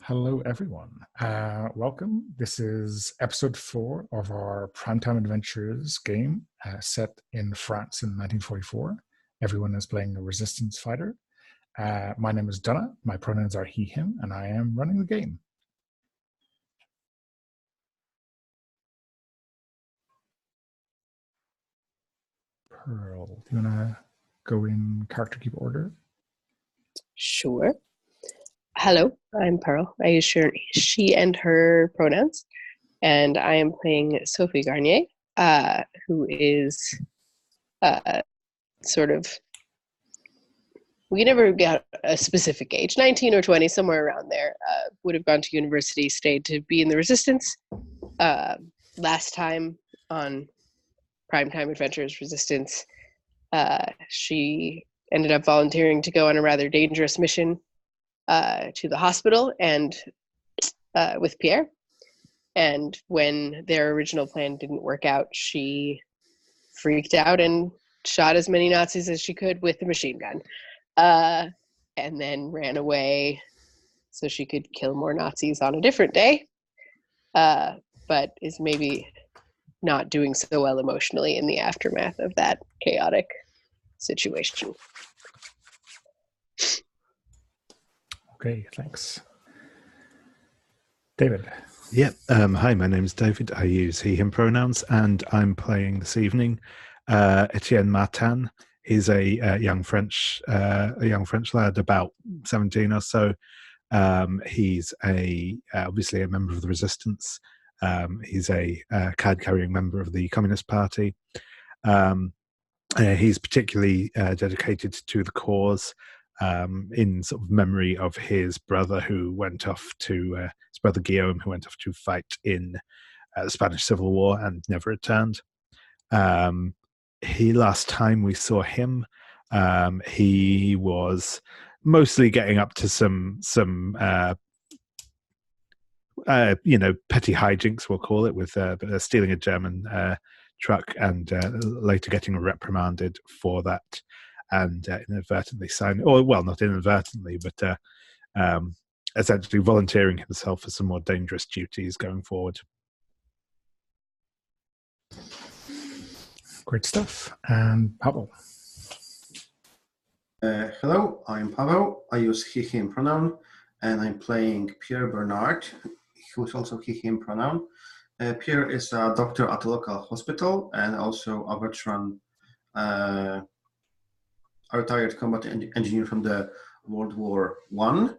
Hello, everyone. Welcome. This is episode 4 of our Primetime Adventures game set in France in 1944. Everyone is playing a resistance fighter. My name is Donna. My pronouns are he, him, and I am running the game. Pearl, do you want to go in character keep order? Sure. Hello, I'm Pearl. I use she and her pronouns, and I am playing Sophie Garnier, who is sort of, we never got a specific age, 19 or 20, somewhere around there. Would have gone to university, stayed to be in the Resistance. Last time on Primetime Adventures Resistance, she ended up volunteering to go on a rather dangerous mission to the hospital and with Pierre. And when their original plan didn't work out, she freaked out and shot as many Nazis as she could with the machine gun, and then ran away so she could kill more Nazis on a different day, but is maybe not doing so well emotionally in the aftermath of that chaotic situation. Okay, thanks. David. Yep. Hi, my name is David. I use he, him pronouns, and I'm playing this evening Etienne Martin. He's a young French lad, about 17 or so. He's obviously a member of the Resistance. He's a card-carrying member of the Communist Party. He's particularly dedicated to the cause, in sort of memory of his brother who went off to his brother Guillaume, who went off to fight in the Spanish Civil War and never returned. Last time we saw him, he was mostly getting up to some petty hijinks, we'll call it, with stealing a German truck and later getting reprimanded for that. And inadvertently signing, or well, not inadvertently, but essentially volunteering himself for some more dangerous duties going forward. Great stuff. And Pavel. Hello, I'm Pavel. I use he, him pronoun, and I'm playing Pierre Bernard, who's also he, him pronoun. Pierre is a doctor at a local hospital and also a veteran, a retired combat engineer from the World War One.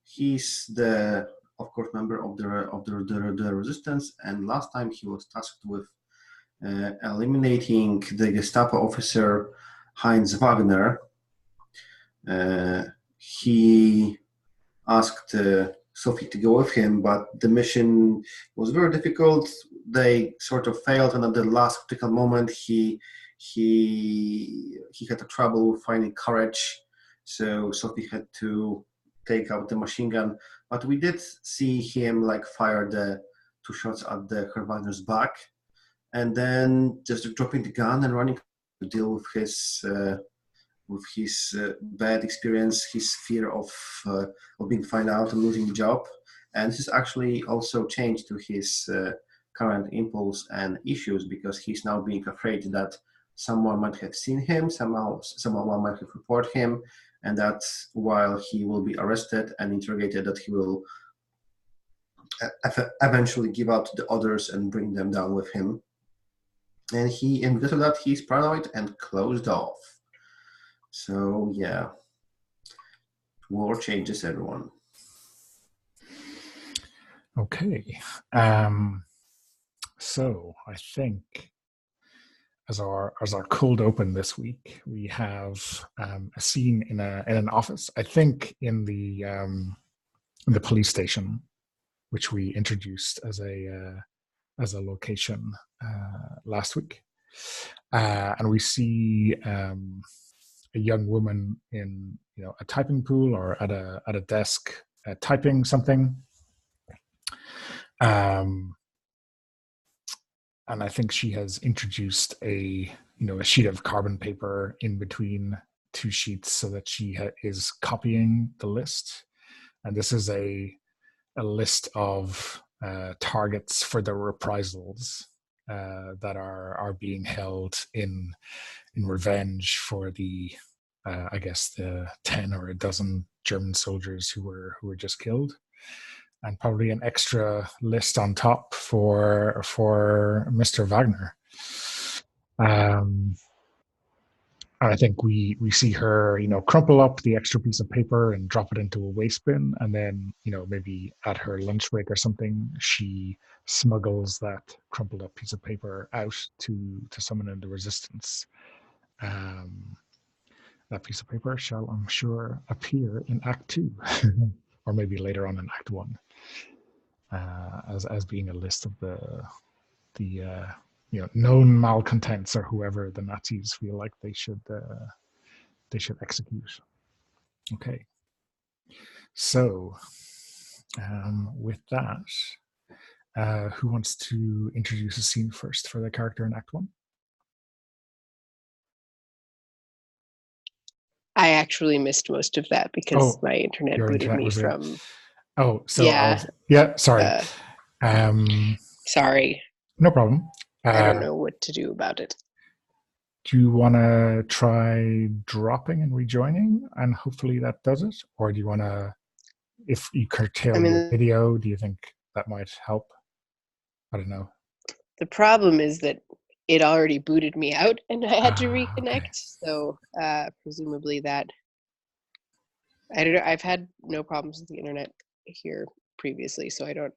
He's of course, member of the Resistance, and last time he was tasked with eliminating the Gestapo officer Heinz Wagner. He asked Sophie to go with him, but the mission was very difficult. They sort of failed, and at the last critical moment, he had trouble finding courage, so Sophie had to take out the machine gun. But we did see him fire the 2 shots at the Wagner's back, and then just dropping the gun and running to deal with his bad experience, his fear of being found out and losing the job. And this actually also changed to his current impulse and issues, because he's now being afraid that someone might have seen him, someone might have reported him, and that while he will be arrested and interrogated, that he will eventually give out to the others and bring them down with him. And because of that, he's paranoid and closed off. So yeah, war changes everyone. Okay. So I think as our cold open this week, we have a scene in an office. I think in the police station, which we introduced as a location last week, and we see a young woman in a typing pool or at a desk typing something. And I think she has introduced a sheet of carbon paper in between 2 sheets so that she is copying the list. and this is a list of targets for the reprisals that are being held in revenge for the I guess the 10 or a dozen German soldiers who were just killed, and probably an extra list on top for Mr. Wagner. And I think we see her, crumple up the extra piece of paper and drop it into a waste bin, and then, maybe at her lunch break or something, she smuggles that crumpled up piece of paper out to someone in the resistance. That piece of paper shall, I'm sure, appear in Act 2, or maybe later on in Act 1, as being a list of the known malcontents, or whoever the Nazis feel like they should execute. Okay. So, with that, who wants to introduce a scene first for the character in Act 1? I actually missed most of that because my internet booted me from. Oh, so yeah. Sorry. Sorry. No problem. I don't know what to do about it. Do you want to try dropping and rejoining, and hopefully that does it? Or do you want to, if you curtail your video, do you think that might help? I don't know. The problem is that it already booted me out and I had to reconnect. Okay. So presumably that, I don't know. I've had no problems with the internet here previously, so I don't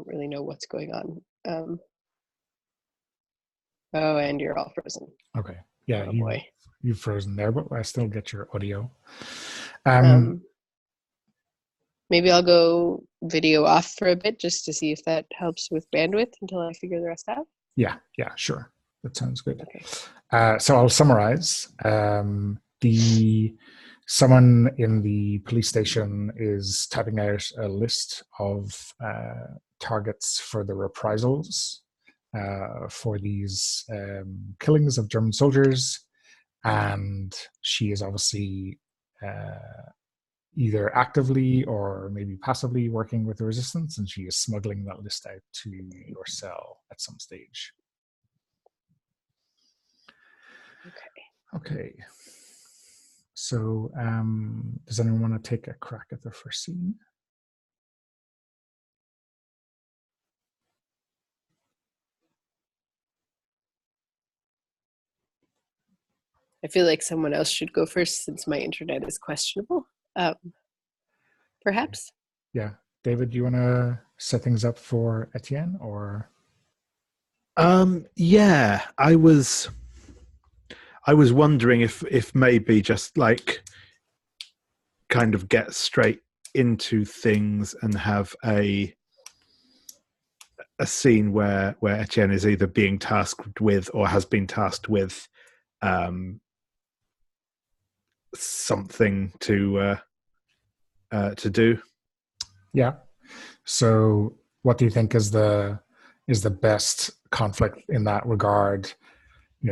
really know what's going on. Oh, and you're all frozen. Okay. Yeah, you've frozen there, but I still get your audio. Maybe I'll go video off for a bit just to see if that helps with bandwidth until I figure the rest out. Yeah, sure. That sounds good. Okay. So I'll summarize. Someone in the police station is typing out a list of targets for the reprisals for these killings of German soldiers, and she is obviously either actively or maybe passively working with the resistance, and she is smuggling that list out to your cell at some stage. Okay. So does anyone want to take a crack at the first scene? I feel like someone else should go first since my internet is questionable. Perhaps. Yeah. David, do you want to set things up for Etienne, or? Yeah, I was wondering if maybe just like kind of get straight into things and have a scene where Etienne is either being tasked with or has been tasked with something to do. Yeah. So what do you think is the best conflict in that regard?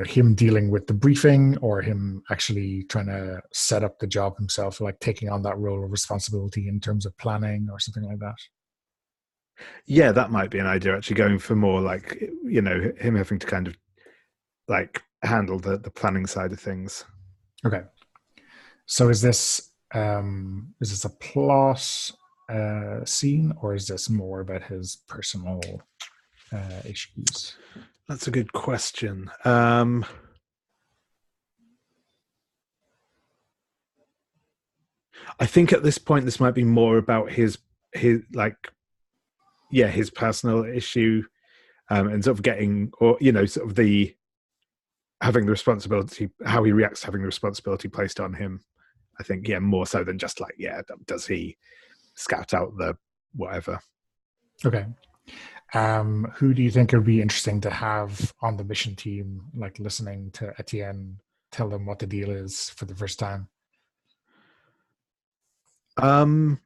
Him dealing with the briefing, or him actually trying to set up the job himself, like taking on that role of responsibility in terms of planning or something like that? Yeah, that might be an idea, actually, going for more like, him having to kind of like handle the planning side of things. Okay. So is this a plot scene, or is this more about his personal issues? That's a good question. I think at this point this might be more about his personal issue, and sort of getting, or sort of the having the responsibility, how he reacts to having the responsibility placed on him. I think, more so than just like, does he scout out the whatever? Okay. Who do you think would be interesting to have on the mission team, like listening to Etienne tell them what the deal is for the first time? I'm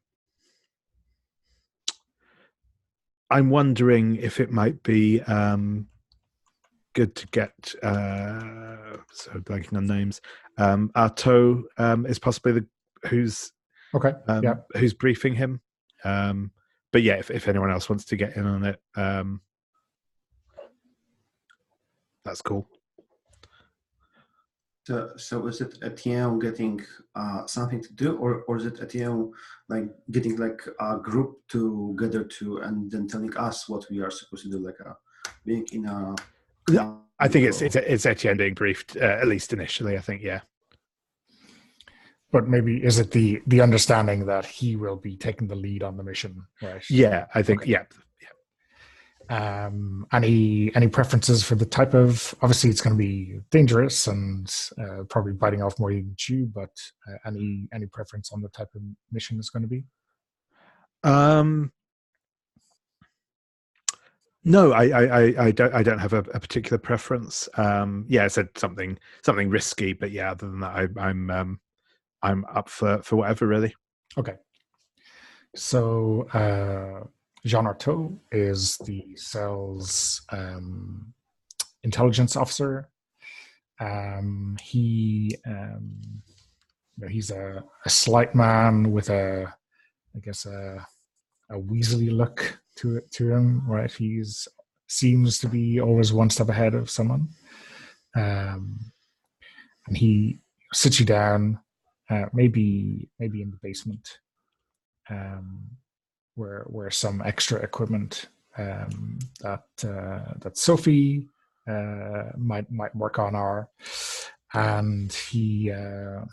wondering if it might be good to get, so blanking on names, Artaud is possibly who's Okay. Yeah. who's briefing him. But yeah, if anyone else wants to get in on it, that's cool. So is it Etienne getting something to do, or is it Etienne like getting like a group together to and then telling us what we are supposed to do, like being in a? I think it's Etienne being briefed, at least initially. I think, yeah. But maybe is it the understanding that he will be taking the lead on the mission, right? Yeah, I think, Okay. yeah. Any preferences for the type of? Obviously, it's going to be dangerous and probably biting off more than you chew. But any preference on the type of mission it's going to be? No, I don't have a particular preference. Yeah, I said something risky, but yeah, other than that, I'm up for whatever, really. Okay. So Jean Artaud is the cell's intelligence officer. He's a slight man with a Weasley look to him, right? Seems to be always one step ahead of someone. And he sits you down, maybe in the basement, where some extra equipment that Sophie might work on are, and he kind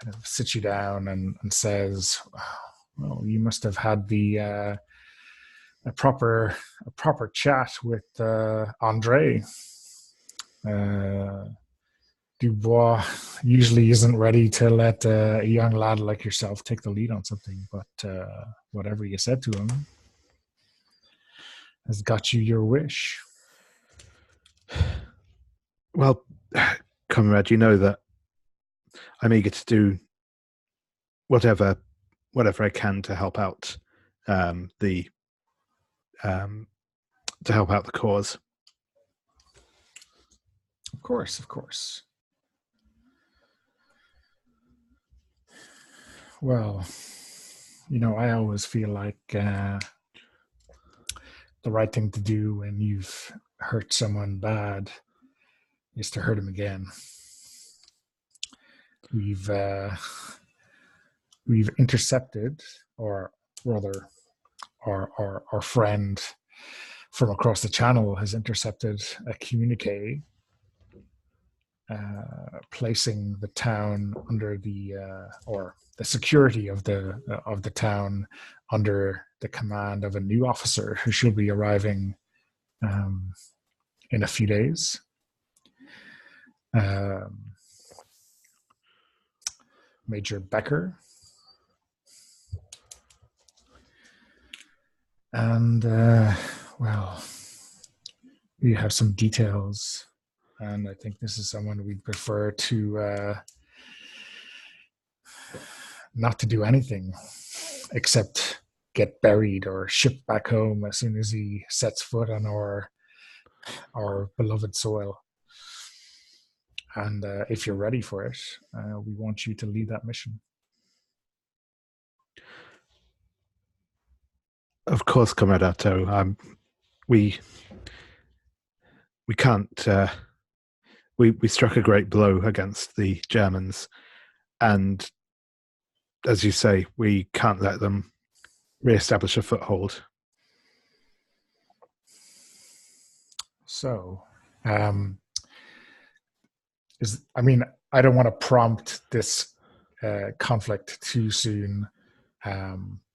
of sits you down and says, "Well, you must have had a proper chat with Andre. Dubois usually isn't ready to let a young lad like yourself take the lead on something, but whatever you said to him has got you your wish." Well, comrade, you know that I'm eager to do whatever I can to help out the cause. Of course. Well, I always feel like the right thing to do when you've hurt someone bad is to hurt him again. We've intercepted, or rather, our friend from across the channel has intercepted a communique placing the town under or the security of the town under the command of a new officer who should be arriving in a few days. Major Becker. And well, we have some details, and I think this is someone we'd prefer to not to do anything except get buried or shipped back home as soon as he sets foot on our beloved soil. And if you're ready for it, we want you to lead that mission. Of course, Comrade Artaud. We can't. We struck a great blow against the Germans, and as you say, we can't let them re-establish a foothold. So, I don't want to prompt this conflict too soon,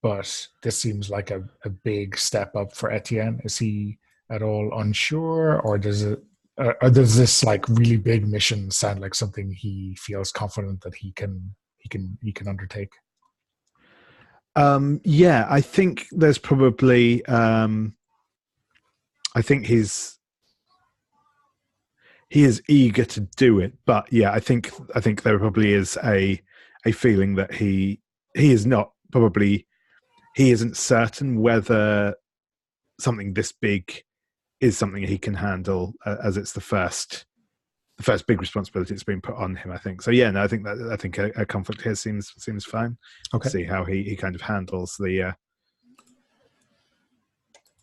but this seems like a big step up for Etienne. Is he at all unsure, or does this like really big mission sound like something he feels confident that he can undertake? Yeah, I think there's probably. I think he is eager to do it, but yeah, I think there probably is a feeling that he isn't certain whether something this big is something he can handle, as it's the first the first big responsibility that's been put on him, I think. So yeah, no, I think a conflict here seems fine. Okay. See how he kind of handles the.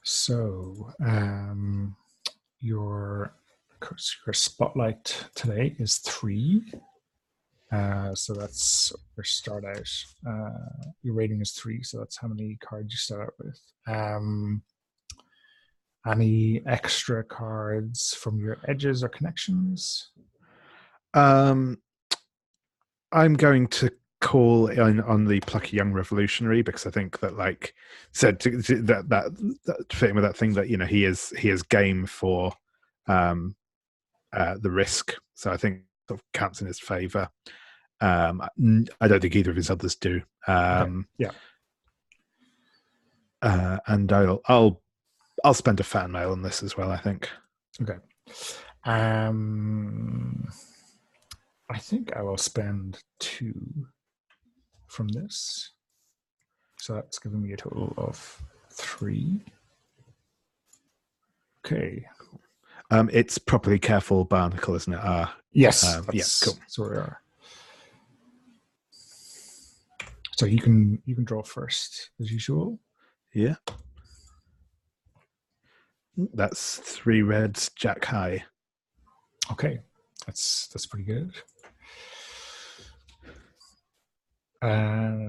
So your spotlight today is 3. So that's your start out. Your rating is 3, so that's how many cards you start out with. Any extra cards from your edges or connections? I'm going to call on the plucky young revolutionary, because I think that, like said, that fitting with that thing that he is game for the risk. So I think sort of counts in his favour. I don't think either of his others do. Okay. Yeah. And I'll spend a fan mail on this as well, I think. Okay. I think I will spend 2 from this. So that's giving me a total of 3. Okay. It's properly careful barnacle, isn't it? Yes. Yeah, cool. That's where we are. So you can draw first as usual. Yeah. That's 3 reds, jack high. Okay. That's pretty good.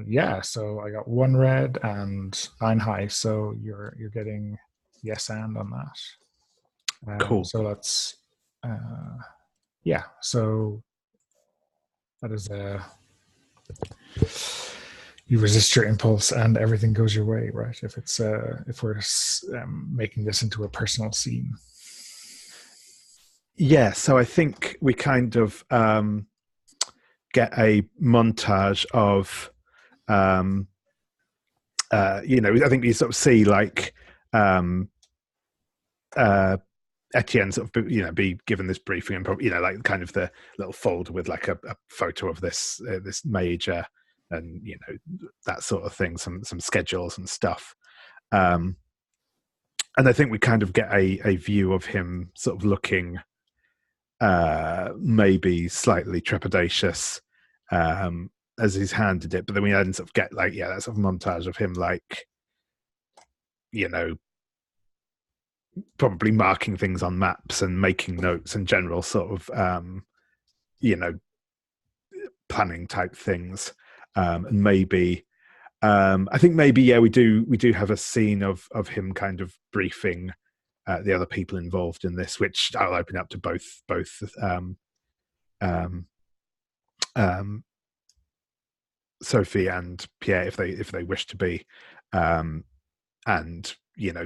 Yeah, so I got 1 red and 9 high, so you're getting yes and on that. Cool. So that's yeah, so that is you resist your impulse and everything goes your way, right? If we're making this into a personal scene. Yeah, so I think we kind of get a montage of I think you sort of see like Etienne sort of be given this briefing, and probably like kind of the little folder with like a photo of this major, and that sort of thing, some schedules and stuff, and I think we kind of get a view of him sort of looking maybe slightly trepidatious as he's handed it, but then we then sort of get like that sort of montage of him like probably marking things on maps and making notes and general sort of planning type things, and maybe I think maybe we do have a scene of him kind of briefing the other people involved in this, which I'll open up to both Sophie and Pierre if they wish to be, and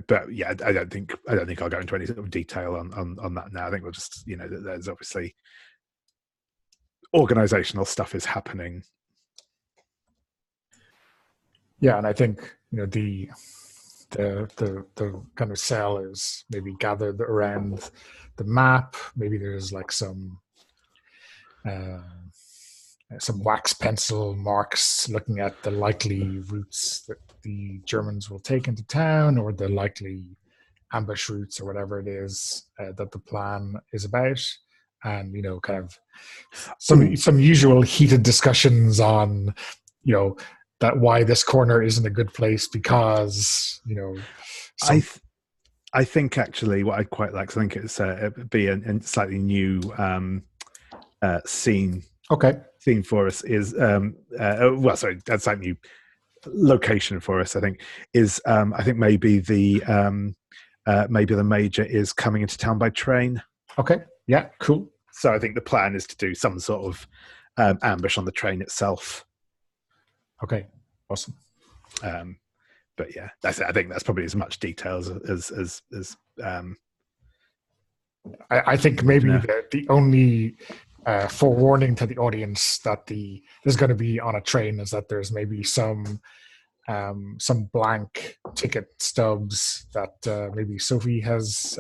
but yeah, I don't think I'll go into any sort of detail on that now. I think we'll just there's obviously organizational stuff is happening. Yeah, and I think the kind of cell is maybe gathered around the map. Maybe there's like some wax pencil marks looking at the likely routes that the Germans will take into town, or the likely ambush routes, or whatever it is that the plan is about. And kind of some usual heated discussions on that why this corner isn't a good place, because I think actually what I'd quite like, I think it's be a slightly new scene. Okay. Scene for us is that's like new location for us. I think is I think maybe the major is coming into town by train. Okay. Yeah. Cool. So I think the plan is to do some sort of ambush on the train itself. Okay. Awesome. But yeah, I think that's probably as much details as I think maybe the only forewarning to the audience that there's going to be on a train is that there's maybe some blank ticket stubs that maybe Sophie has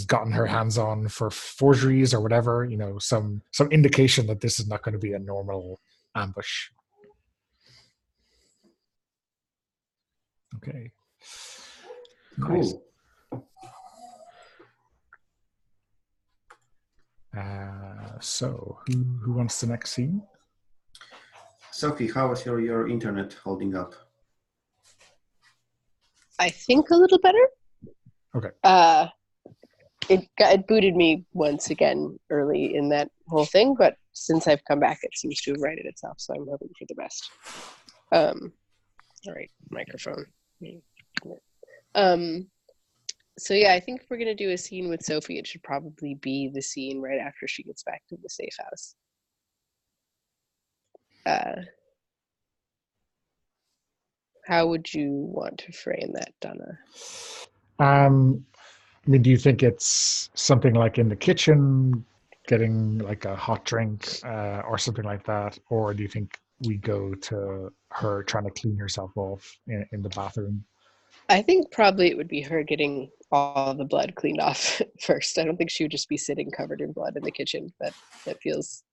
gotten her hands on for forgeries or whatever. Some indication that this is not going to be a normal ambush. Okay. Cool. Nice. So who wants the next scene? Sophie, how is your internet holding up? I think a little better. Okay. It booted me once again early in that whole thing, but since I've come back, it seems to have righted itself. So I'm hoping for the best. All right, microphone. So yeah, I think if we're gonna do a scene with Sophie, it should probably be the scene right after she gets back to the safe house. How would you want to frame that, Donna? I mean, do you think it's something like in the kitchen, getting like a hot drink or something like that? Or do you think we go to her trying to clean herself off in the bathroom? I think probably it would be her getting all the blood cleaned off first. I don't think she would just be sitting covered in blood in the kitchen. That feels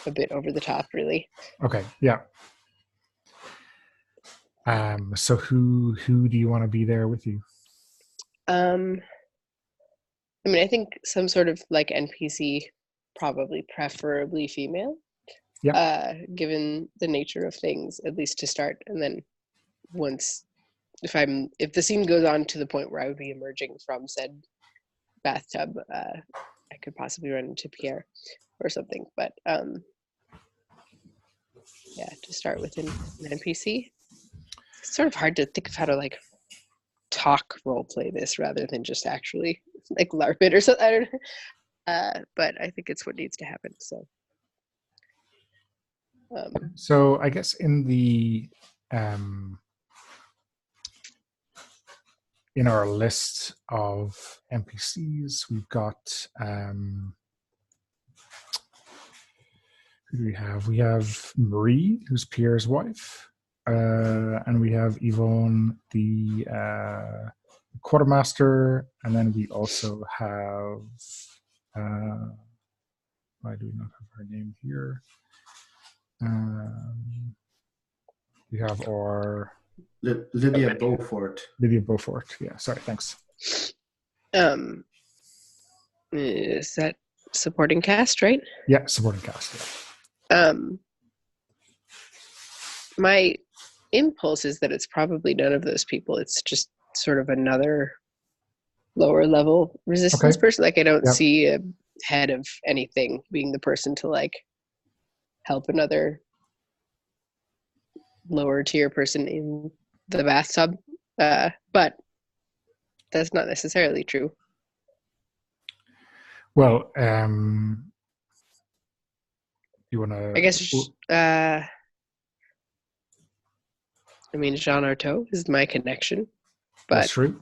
a bit over the top, really. Okay, yeah. So who do you want to be there with you? I mean, I think some sort of like NPC, probably preferably female. Yeah. Given the nature of things, at least to start, and then once, if the scene goes on to the point where I would be emerging from said bathtub, I could possibly run into Pierre or something. But yeah, to start with an NPC, it's sort of hard to think of how to like talk role play this rather than just actually like LARP it or something. I don't know. But I think it's what needs to happen. So I guess in our list of NPCs, we've got who do we have? We have Marie, who's Pierre's wife, and we have Yvonne, the quartermaster, and then we also have why do we not have her name here? We have our Lydia Beaufort. Lydia Beaufort. Yeah, sorry, thanks. Is that supporting cast, right? Yeah, supporting cast. Yeah. My impulse is that it's probably none of those people. It's just sort of another lower level resistance person. Like I don't see a head of anything being the person to like help another lower tier person in the bathtub. But that's not necessarily true. Well, you want to? I guess. I mean, Jean Artaud is my connection, but that's true.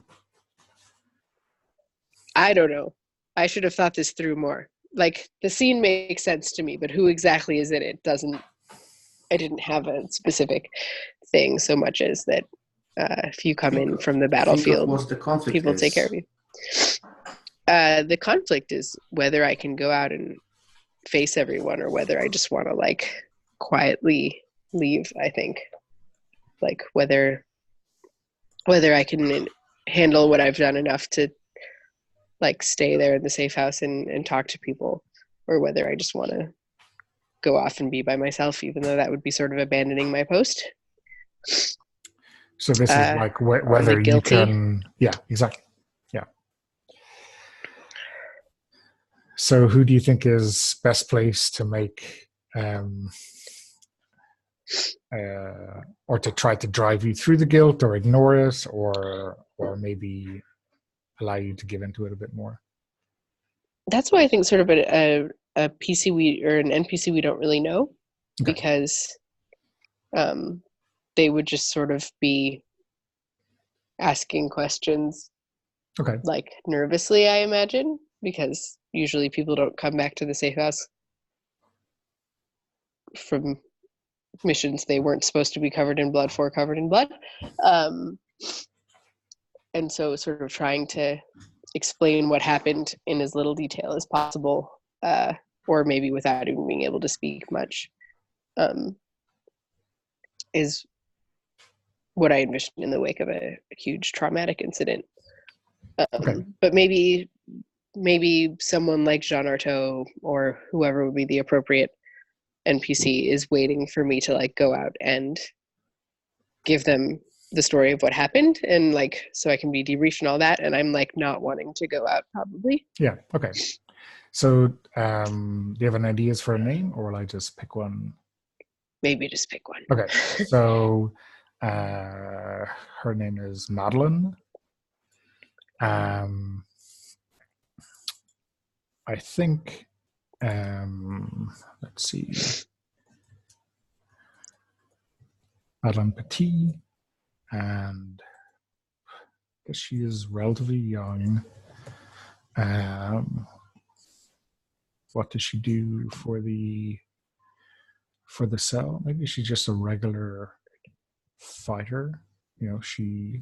I don't know. I should have thought this through more. Like the scene makes sense to me, but who exactly is in it doesn't. I didn't have a specific thing so much as that if you come in from the battlefield, people take care of you. The conflict is whether I can go out and face everyone or whether I just want to like quietly leave. I think like whether I can handle what I've done enough to like stay there in the safe house and talk to people, or whether I just want to go off and be by myself, even though that would be sort of abandoning my post. So this is like whether you can. Yeah, exactly. Yeah. So who do you think is best placed to make or to try to drive you through the guilt or ignore it or maybe allow you to give into it a bit more? That's why I think sort of a PC or an NPC we don't really know, because they would just sort of be asking questions like nervously, I imagine, because usually people don't come back to the safe house from missions they weren't supposed to be covered in blood. And so sort of trying to explain what happened in as little detail as possible, or maybe without even being able to speak much, is what I envision in the wake of a huge traumatic incident. But maybe maybe someone like Jean Artaud or whoever would be the appropriate NPC is waiting for me to like go out and give them the story of what happened, and like so I can be debriefed and all that, and I'm like not wanting to go out probably. Yeah. Okay. So, do you have any ideas for a name, or will I just pick one? Maybe just pick one. Okay. So, her name is Madeline. I think. Let's see. Madeline Petit, and I guess she is relatively young. What does she do for the cell? Maybe she's just a regular fighter. You know,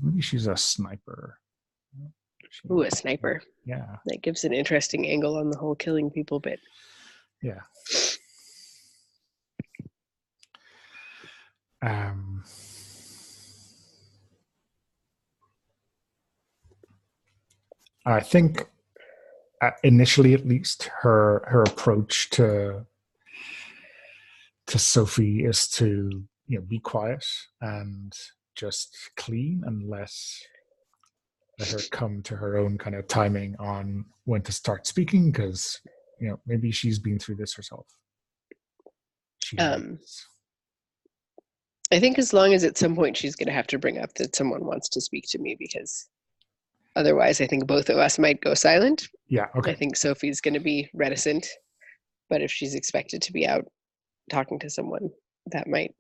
maybe she's a sniper. Ooh, a sniper. Yeah. That gives an interesting angle on the whole killing people bit. Yeah. I think initially, at least, her approach to Sophie is to be quiet and just clean, and let her come to her own kind of timing on when to start speaking, because maybe she's been through this herself. I think as long as at some point she's going to have to bring up that someone wants to speak to me, because otherwise I think both of us might go silent. Yeah, okay. I think Sophie's going to be reticent, but if she's expected to be out talking to someone, that might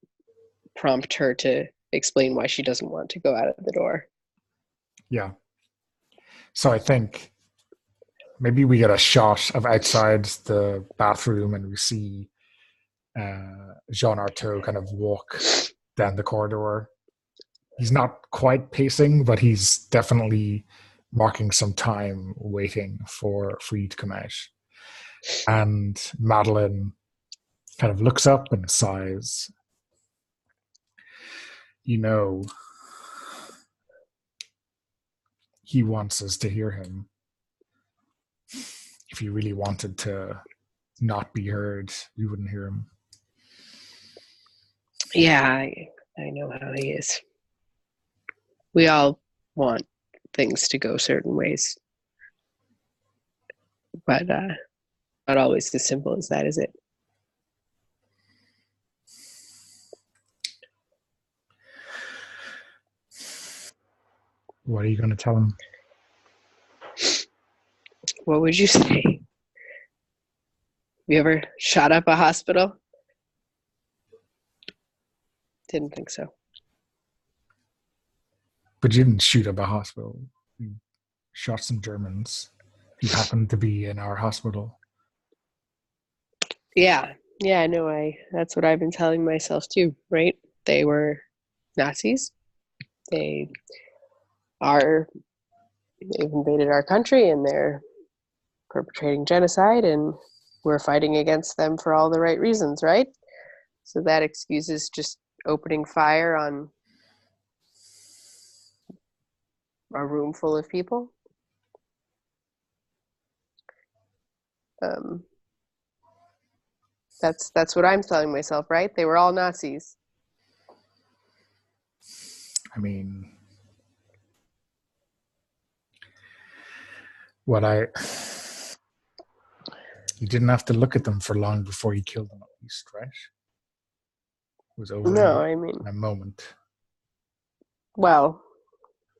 prompt her to explain why she doesn't want to go out of the door. Yeah. So I think maybe we get a shot of outside the bathroom, and we see Jean Artaud kind of walk down the corridor. He's not quite pacing, but he's definitely marking some time waiting for you to come out. And Madeline kind of looks up and sighs. He wants us to hear him. If he really wanted to not be heard, we wouldn't hear him. Yeah, I know how he is. We all want things to go certain ways, but not always as simple as that, is it? What are you going to tell him? What would you say? You ever shot up a hospital? Didn't think so. But you didn't shoot up a hospital. You shot some Germans who happened to be in our hospital. Yeah, no, that's what I've been telling myself too, right? They were Nazis. They've invaded our country, and they're perpetrating genocide, and we're fighting against them for all the right reasons, right? So that excuses just opening fire on a room full of people. That's what I'm telling myself, right? They were all Nazis. I mean, you didn't have to look at them for long before you killed them, at least, right? It was over in a moment. Well,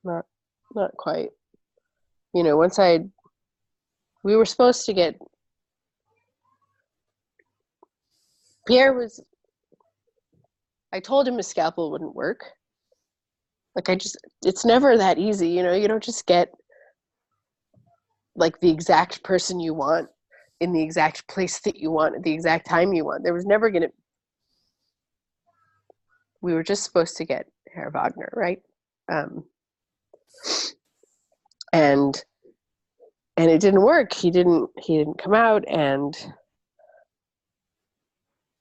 not quite. We were supposed to get, I told him a scalpel wouldn't work. Like it's never that easy, you don't just get like the exact person you want in the exact place that you want at the exact time you want. There was never we were just supposed to get Herr Wagner, right? And it didn't work. He didn't come out, and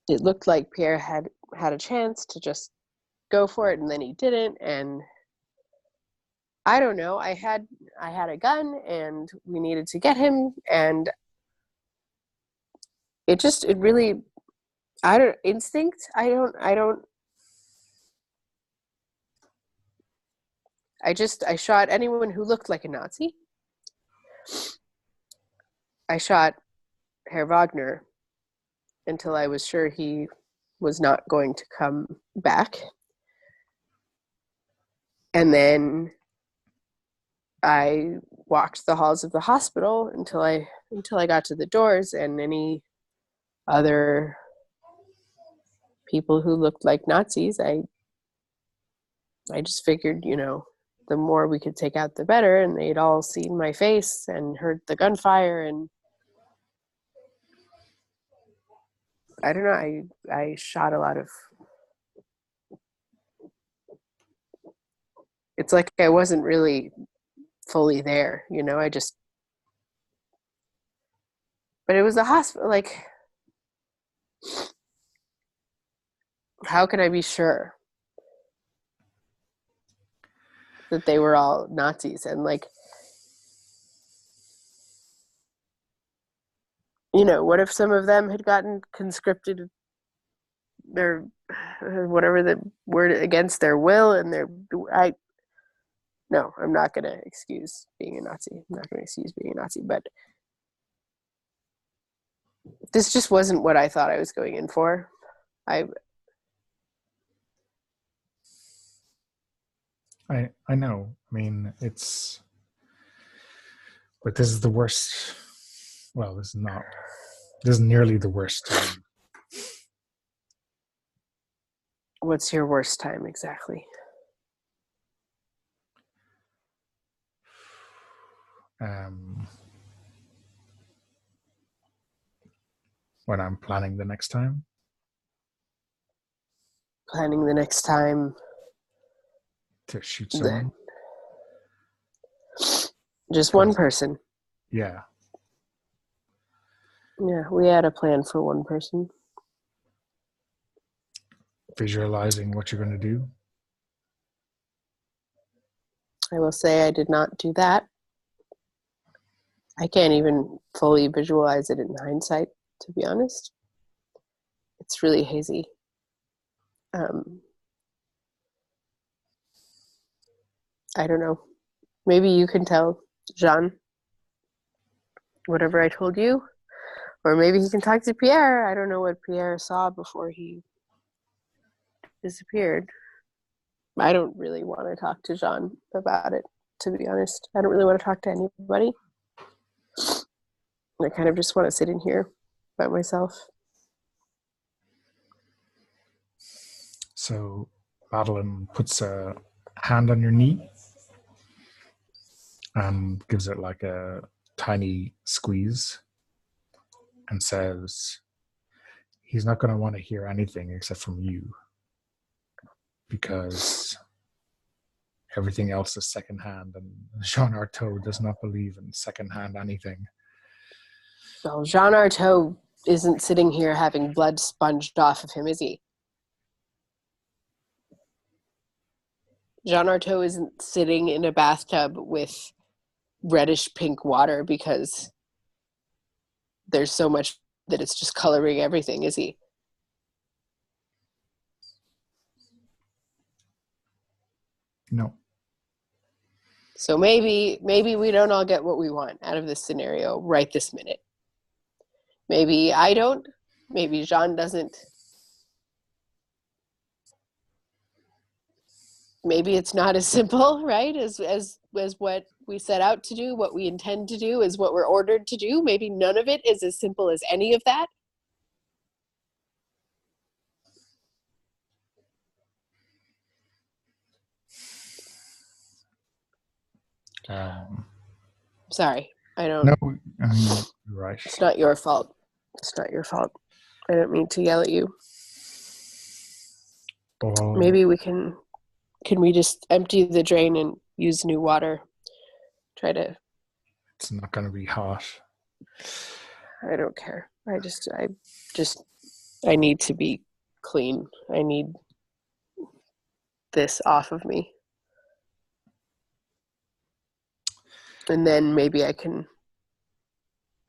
it looked like Pierre had a chance to just go for it, and then he didn't, and I don't know. I had a gun and we needed to get him, and it really, instinct. I shot anyone who looked like a Nazi. I shot Herr Wagner until I was sure he was not going to come back. And then I walked the halls of the hospital until I got to the doors, and any other people who looked like Nazis, I just figured, the more we could take out, the better. And they'd all seen my face and heard the gunfire, and I don't know. I shot a lot of. It's like I wasn't really fully there, I just. But it was a hospital. Like, how can I be sure that they were all Nazis? And like, what if some of them had gotten conscripted, their whatever the word, against their will, and no, I'm not going to excuse being a Nazi. I'm not going to excuse being a Nazi, but this just wasn't what I thought I was going in for. I know. I mean, but this is the worst. Well, this is not. This is nearly the worst time. What's your worst time exactly? When I'm planning the next time. Planning the next time to shoot someone. Just one person. Yeah. Yeah, we had a plan for one person. Visualizing what you're going to do. I will say I did not do that. I can't even fully visualize it in hindsight, to be honest. It's really hazy. I don't know. Maybe you can tell Jean whatever I told you. Or maybe he can talk to Pierre. I don't know what Pierre saw before he disappeared. I don't really want to talk to Jean about it, to be honest. I don't really want to talk to anybody. I kind of just want to sit in here by myself. So Madeline puts a hand on your knee and gives it like a tiny squeeze and says, he's not going to want to hear anything except from you, because everything else is secondhand, and Jean Artaud does not believe in secondhand anything. Well, Jean Artaud isn't sitting here having blood sponged off of him, is he? Jean Artaud isn't sitting in a bathtub with reddish pink water because there's so much that it's just coloring everything, is he? No. So maybe we don't all get what we want out of this scenario right this minute. Maybe I don't. Maybe Jean doesn't. Maybe it's not as simple, right, as what we set out to do, what we intend to do, is what we're ordered to do. Maybe none of it is as simple as any of that. Sorry, I don't. No, I mean, you're right. It's not your fault. It's not your fault. I don't mean to yell at you. Well, maybe we can we just empty the drain and use new water? Try to. It's not going to be hot. I don't care. I need to be clean. I need this off of me. And then maybe I can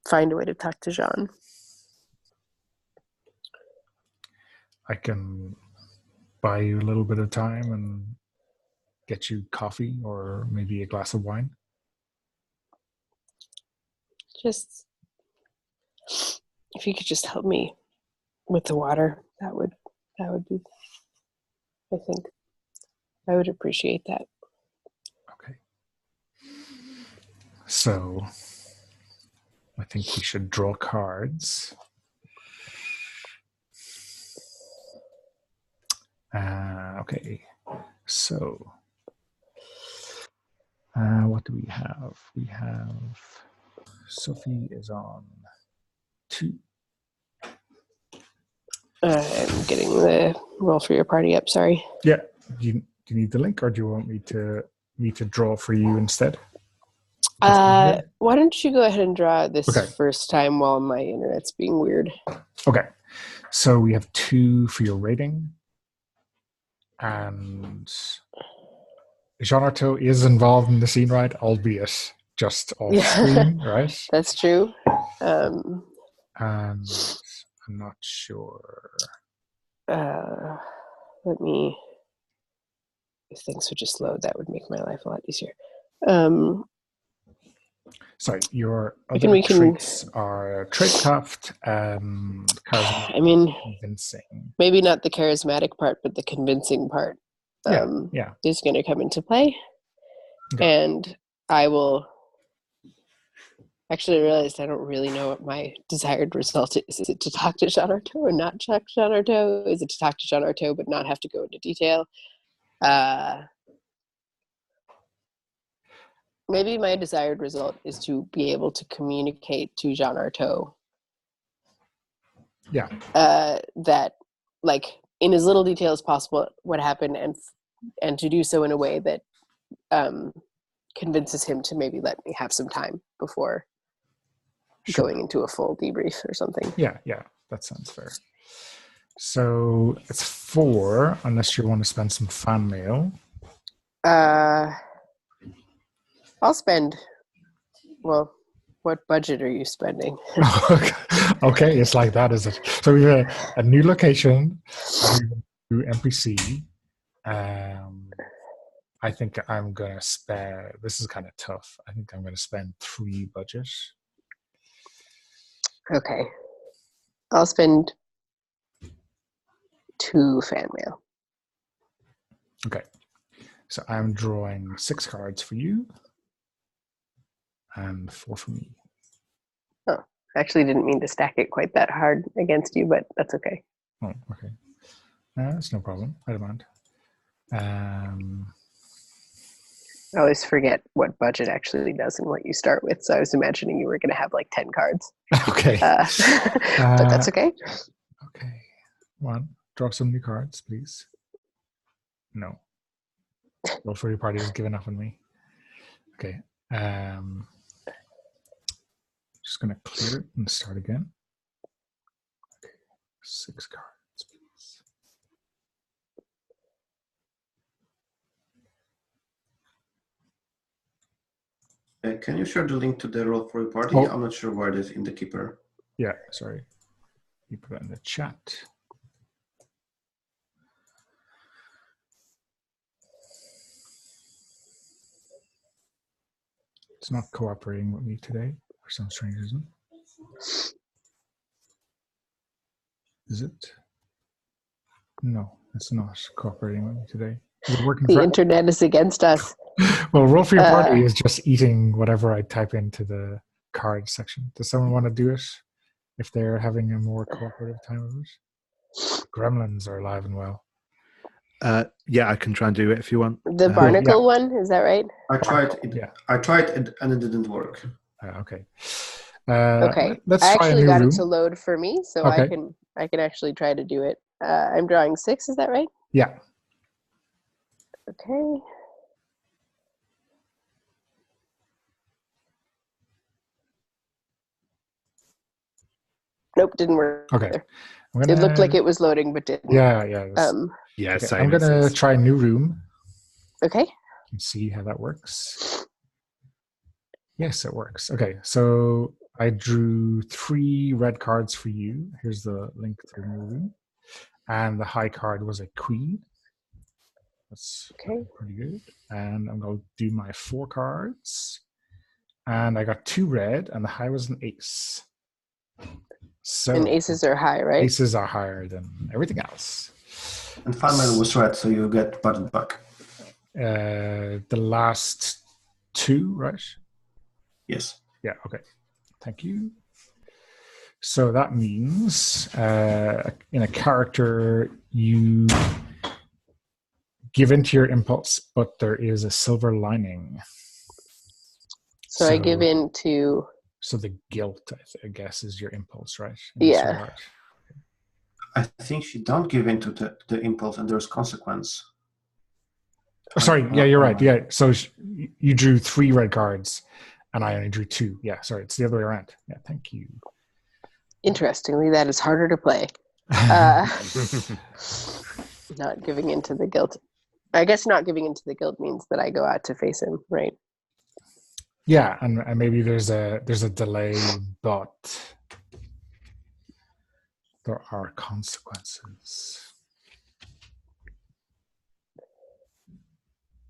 find a way to talk to Jean. I can buy you a little bit of time and get you coffee or maybe a glass of wine. Just if you could just help me with the water, that would be, I think I would appreciate that. Okay. So I think we should draw cards. Okay. So what do we have? We have Sophie is on 2. I'm getting the roll for your party up. Sorry. Yeah. Do you need the link, or do you want me to draw for you instead? Why don't you go ahead and draw this Okay. first time while my internet's being weird? Okay. So we have 2 for your rating, and Jean Artaud is involved in the scene, right? Albeit just off screen, right? That's true. And I'm not sure. Let me. If things would just load, that would make my life a lot easier. Sorry, your other traits are tradecraft and charisma. I mean, convincing. Maybe not the charismatic part, but the convincing part is going to come into play. Okay. And I will actually realize I don't really know what my desired result is. Is it to talk to Jean Artaud or not talk to Jean Artaud? Is it to talk to Jean Artaud but not have to go into detail? Maybe my desired result is to be able to communicate to Jean Artaud. Yeah. That, like, in as little detail as possible, what happened, and to do so in a way that convinces him to maybe let me have some time before going into a full debrief or something. Yeah, that sounds fair. So it's 4, unless you want to spend some fan mail. I'll spend. Well, what budget are you spending? Okay, it's like that, is it? So we have a new location, a new NPC. I think I'm gonna spend. This is kind of tough. I think I'm gonna spend 3 budget. Okay, I'll spend 2 fan mail. Okay, so I'm drawing 6 cards for you. And 4 for me. Oh, I actually didn't mean to stack it quite that hard against you, but that's okay. Oh, okay. That's no problem. I don't mind. I always forget what budget actually does and what you start with, so I was imagining you were going to have like 10 cards. Okay. But that's okay. Okay. 1. Draw some new cards, please. No. Roll for your party has given up on me. Okay. Just going to clear it and start again. Okay, 6 cards, please. Can you share the link to the roll for your party? I'm not sure where it is in the keeper. Yeah, sorry. You put it in the chat. It's not cooperating with me today for some strange reason. Is it? No, it's not cooperating with me today. Is it working? The internet is against us. Well, roll for your party is just eating whatever I type into the card section. Does someone want to do it if they're having a more cooperative time with it? Gremlins are alive and well. Yeah, I can try and do it if you want. The barnacle one, is that right? I tried it and it didn't work. Okay. Okay. Let's I try actually a new got room. it to load for me, so okay. I can actually try to do it. I'm drawing 6, is that right? Yeah. Okay. Nope, didn't work. Okay. It looked like it was loading, but didn't. Yeah. Yeah, okay, same. I'm going to try a new room. Okay. And see how that works. Yes, it works. Okay, so I drew 3 red cards for you. Here's the link to the movie. And the high card was a queen. That's Okay. pretty good. And I'm going to do my 4 cards. And I got 2 red, and the high was an ace. So And aces are high, right? aces are higher than everything else. And finally was red, so you get button back. The last 2, right? Yes. Yeah, okay. Thank you. So that means in a character, you give into your impulse, but there is a silver lining. So I give in to... So the guilt, I guess, is your impulse, right? Yeah. I think she don't give in to the impulse, and there's consequence. Oh, sorry, yeah, you're right. Yeah, so you drew 3 red cards, and I only drew 2. Yeah, sorry, it's the other way around. Yeah, thank you. Interestingly, that is harder to play. Not giving into the guilt. I guess not giving into the guilt means that I go out to face him, right? Yeah, and maybe there's a delay, but there are consequences.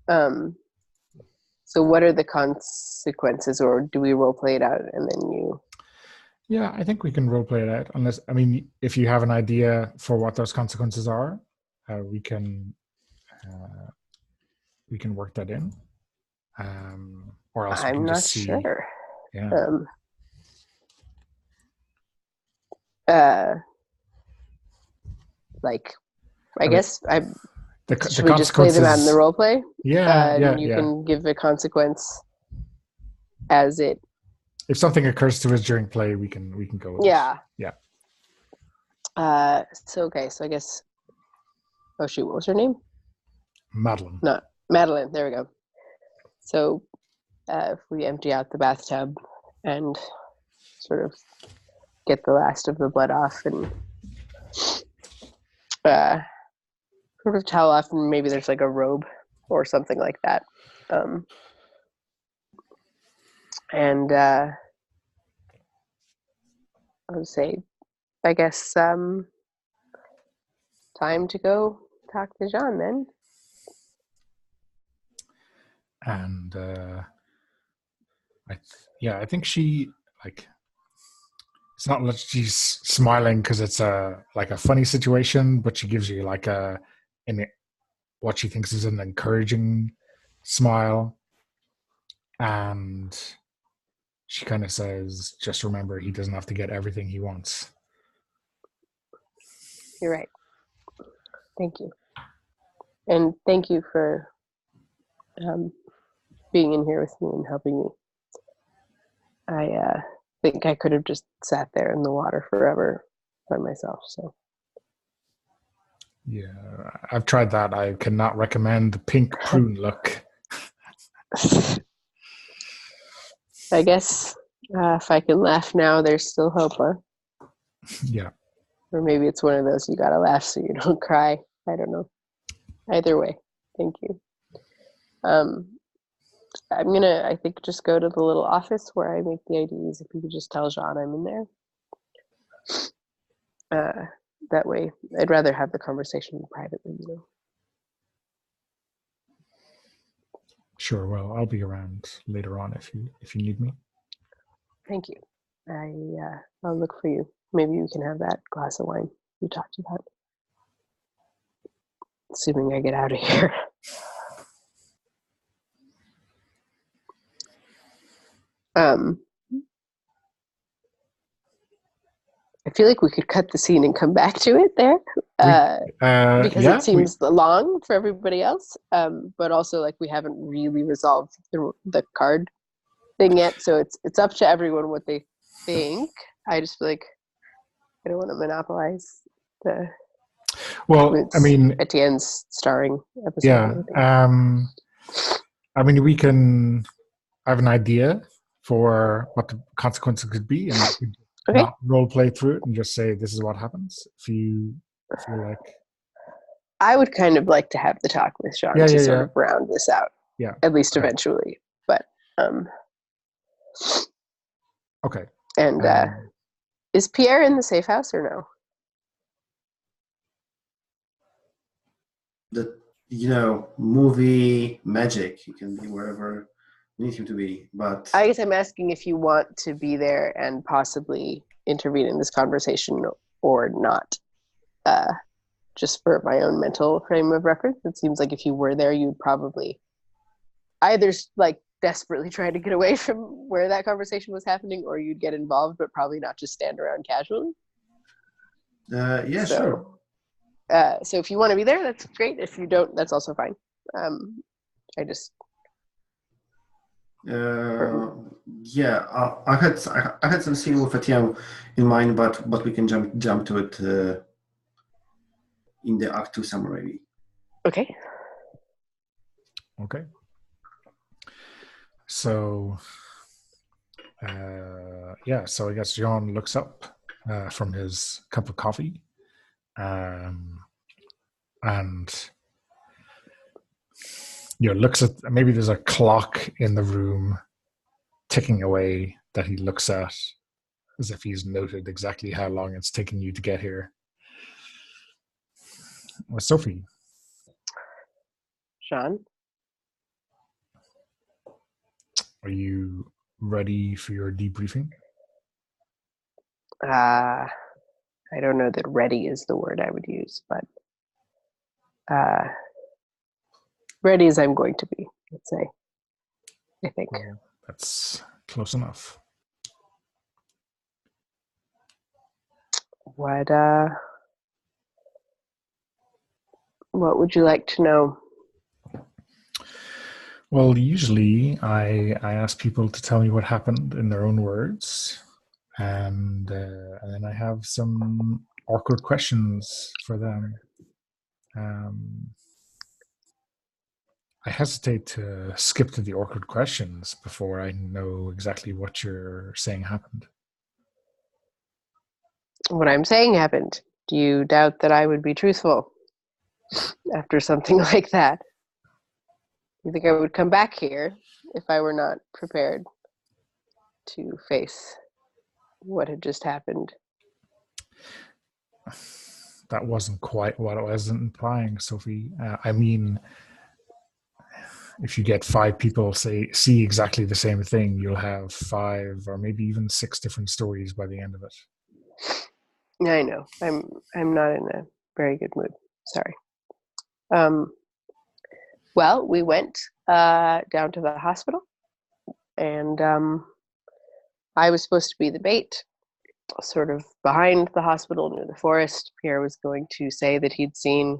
So what are the consequences, or do we role play it out and then you... Yeah, I think we can role play it out. Unless, I mean, if you have an idea for what those consequences are, we can work that in. Or else I'm not sure. Yeah. Like, I guess should the we just play them out in the role play? Yeah, you can give a consequence as it... If something occurs to us during play, we can go with Yeah. it. Yeah. So I guess... Oh, shoot, what was her name? Madeline. No, Madeline, there we go. So if we empty out the bathtub and sort of get the last of the blood off and sort of towel off, and maybe there's like a robe or something like that. And I would say, I guess, time to go talk to Jean then. And I think she, like, it's not like she's smiling because it's a funny situation, but she gives you like what she thinks is an encouraging smile, and she kind of says, "Just remember, he doesn't have to get everything he wants." You're right. Thank you, and thank you for being in here with me and helping me. I think I could have just sat there in the water forever by myself. So yeah, I've tried that. I cannot recommend the pink prune look. I guess if I can laugh now, there's still hope, huh? Yeah. Or maybe it's one of those you gotta laugh so you don't cry. I don't know. Either way, thank you. I'm gonna, I think, just go to the little office where I make the IDs. If you could just tell Jean I'm in there. That way, I'd rather have the conversation privately, you know. Sure. Well, I'll be around later on if you need me. Thank you. I'll look for you. Maybe you can have that glass of wine you talked about. Assuming I get out of here. I feel like we could cut the scene and come back to it there, because it seems long for everybody else. But also, like, we haven't really resolved the card thing yet, so it's up to everyone what they think. I just feel like I don't want to monopolize the. Well, I mean, Etienne's starring episode. Yeah. I mean, we can. I have an idea for what the consequences could be, and we could not role play through it and just say this is what happens. If you feel like, I would kind of like to have the talk with Sean to sort of round this out. Yeah, at least eventually. But Okay. And is Pierre in the safe house or no? Movie magic. He can be wherever we need him to be. But I guess I'm asking if you want to be there and possibly intervene in this conversation or not. Just for my own mental frame of reference, it seems like if you were there, you'd probably either like desperately try to get away from where that conversation was happening, or you'd get involved, but probably not just stand around casually. Yeah, So, sure. So if you want to be there, that's great. If you don't, that's also fine. I just. Yeah, I had some scene with Etienne in mind, but we can jump to it in the Act 2 summary. Okay. Okay. So, so I guess John looks up from his cup of coffee, and looks at, maybe there's a clock in the room ticking away that he looks at as if he's noted exactly how long it's taken you to get here. Well, Sophie. Sean? Are you ready for your debriefing? I don't know that ready is the word I would use, but ready as I'm going to be, let's say. I think. Well, that's close enough. What would you like to know? Well, usually I ask people to tell me what happened in their own words, and then I have some awkward questions for them. I hesitate to skip to the awkward questions before I know exactly what you're saying happened. What I'm saying happened. Do you doubt that I would be truthful after something like that? You think I would come back here if I were not prepared to face what had just happened? That wasn't quite what I was implying, Sophie. I mean, if you get 5 people see exactly the same thing, you'll have 5 or maybe even 6 different stories by the end of it. I know. I'm not in a very good mood. Sorry. Well, we went down to the hospital, and I was supposed to be the bait, sort of behind the hospital near the forest. Pierre was going to say that he'd seen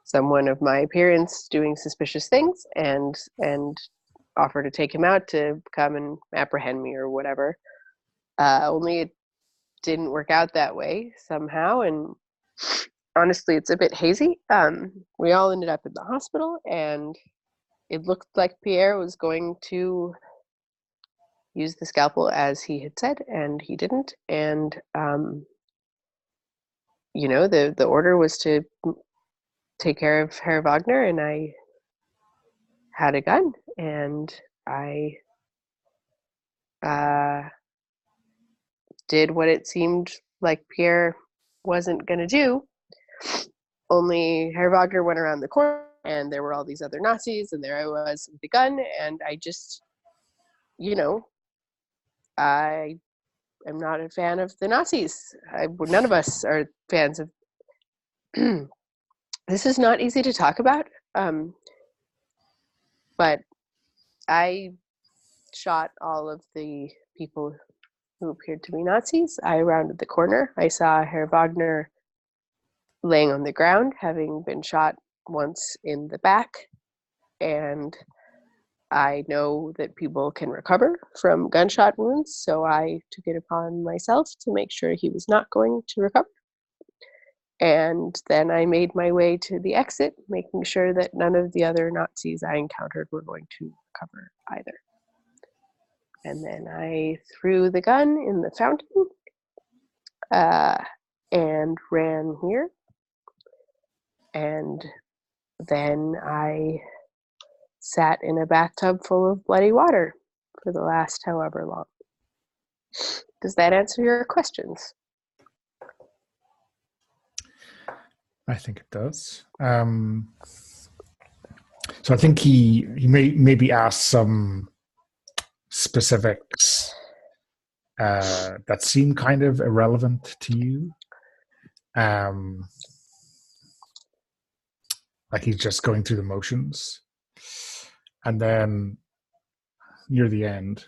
someone of my appearance doing suspicious things, and offer to take him out to come and apprehend me or whatever. Only it didn't work out that way somehow, and honestly, it's a bit hazy. We all ended up in the hospital, and it looked like Pierre was going to use the scalpel as he had said, and he didn't. And the order was to take care of Herr Wagner, and I had a gun, and I did what it seemed like Pierre wasn't going to do. Only Herr Wagner went around the corner, and there were all these other Nazis, and there I was with the gun, and I just, I am not a fan of the Nazis. None of us are fans of. This is not easy to talk about, but I shot all of the people who appeared to be Nazis. I rounded the corner. I saw Herr Wagner laying on the ground, having been shot once in the back, and I know that people can recover from gunshot wounds, so I took it upon myself to make sure he was not going to recover. And then I made my way to the exit, making sure that none of the other Nazis I encountered were going to recover either. And then I threw the gun in the fountain and ran here. And then I sat in a bathtub full of bloody water for the last however long. Does that answer your questions? I think it does. So I think he may maybe ask some specifics that seem kind of irrelevant to you. Like he's just going through the motions. And then near the end,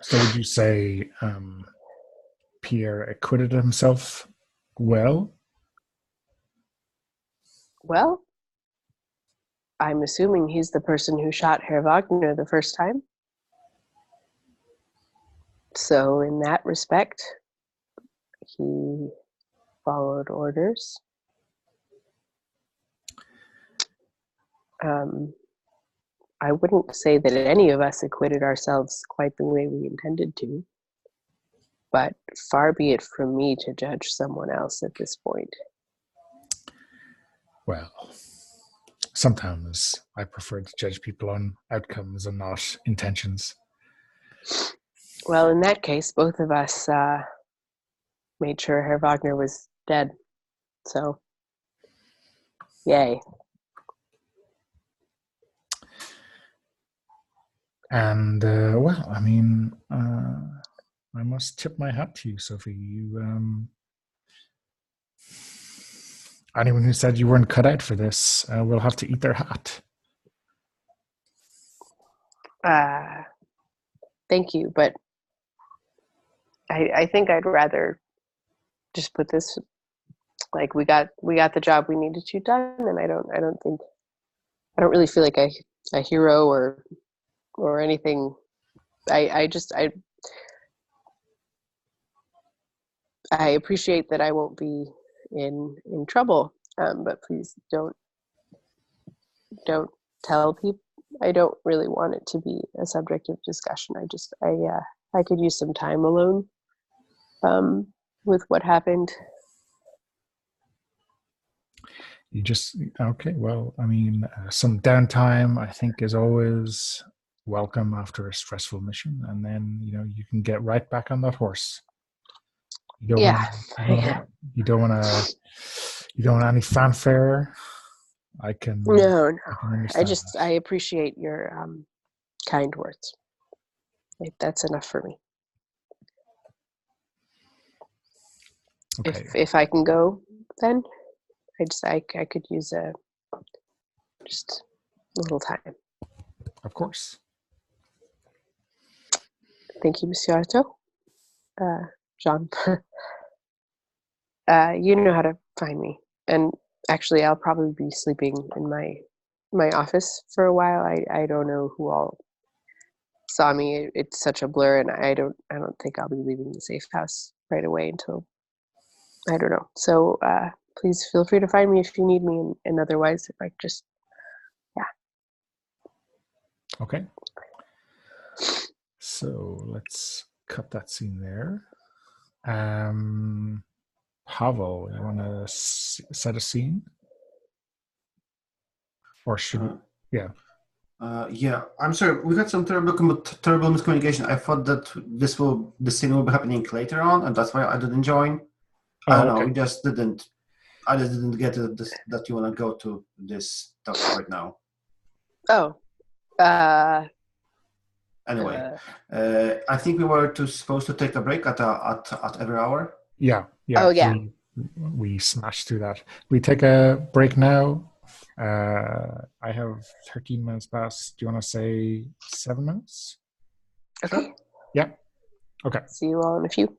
so would you say Pierre acquitted himself well? Well, I'm assuming he's the person who shot Herr Wagner the first time. So in that respect, he followed orders. I wouldn't say that any of us acquitted ourselves quite the way we intended to, but far be it from me to judge someone else at this point. Well, sometimes I prefer to judge people on outcomes and not intentions. Well, in that case, both of us made sure Herr Wagner was dead. So, yay. And, well, I mean, I must tip my hat to you, Sophie. You, anyone who said you weren't cut out for this will have to eat their hat. Thank you, but I think I'd rather just put this, like, we got the job we needed to done, and I don't really feel like a hero or anything. I appreciate that I won't be in trouble, but please don't tell people. I don't really want it to be a subject of discussion. I could use some time alone with what happened. Okay, well, I mean, some downtime I think is always welcome after a stressful mission, and then, you can get right back on that horse. You don't want any fanfare. I can understand. I appreciate your kind words. That's enough for me. Okay. If I can go, then I could use just a little time. Of course. Thank you, Monsieur Arto. Jean. You know how to find me. And actually, I'll probably be sleeping in my office for a while. I don't know who all saw me. It's such a blur, and I don't think I'll be leaving the safe house right away until I don't know. So please feel free to find me if you need me, and otherwise, if I just Okay. So let's cut that scene there. Pavel, you want to set a scene? Or should we? Yeah. Yeah, I'm sorry. We got some terrible miscommunication. I thought that the scene will be happening later on, and that's why I didn't join. I don't know. We just didn't. I just didn't get that you want to go to this talk right now. Oh. Anyway, I think we were supposed to take a break at every hour. Yeah. Oh yeah. We smashed through that. We take a break now. I have 13 minutes past. Do you want to say 7 minutes? Okay. Yeah. Okay. See you all in a few.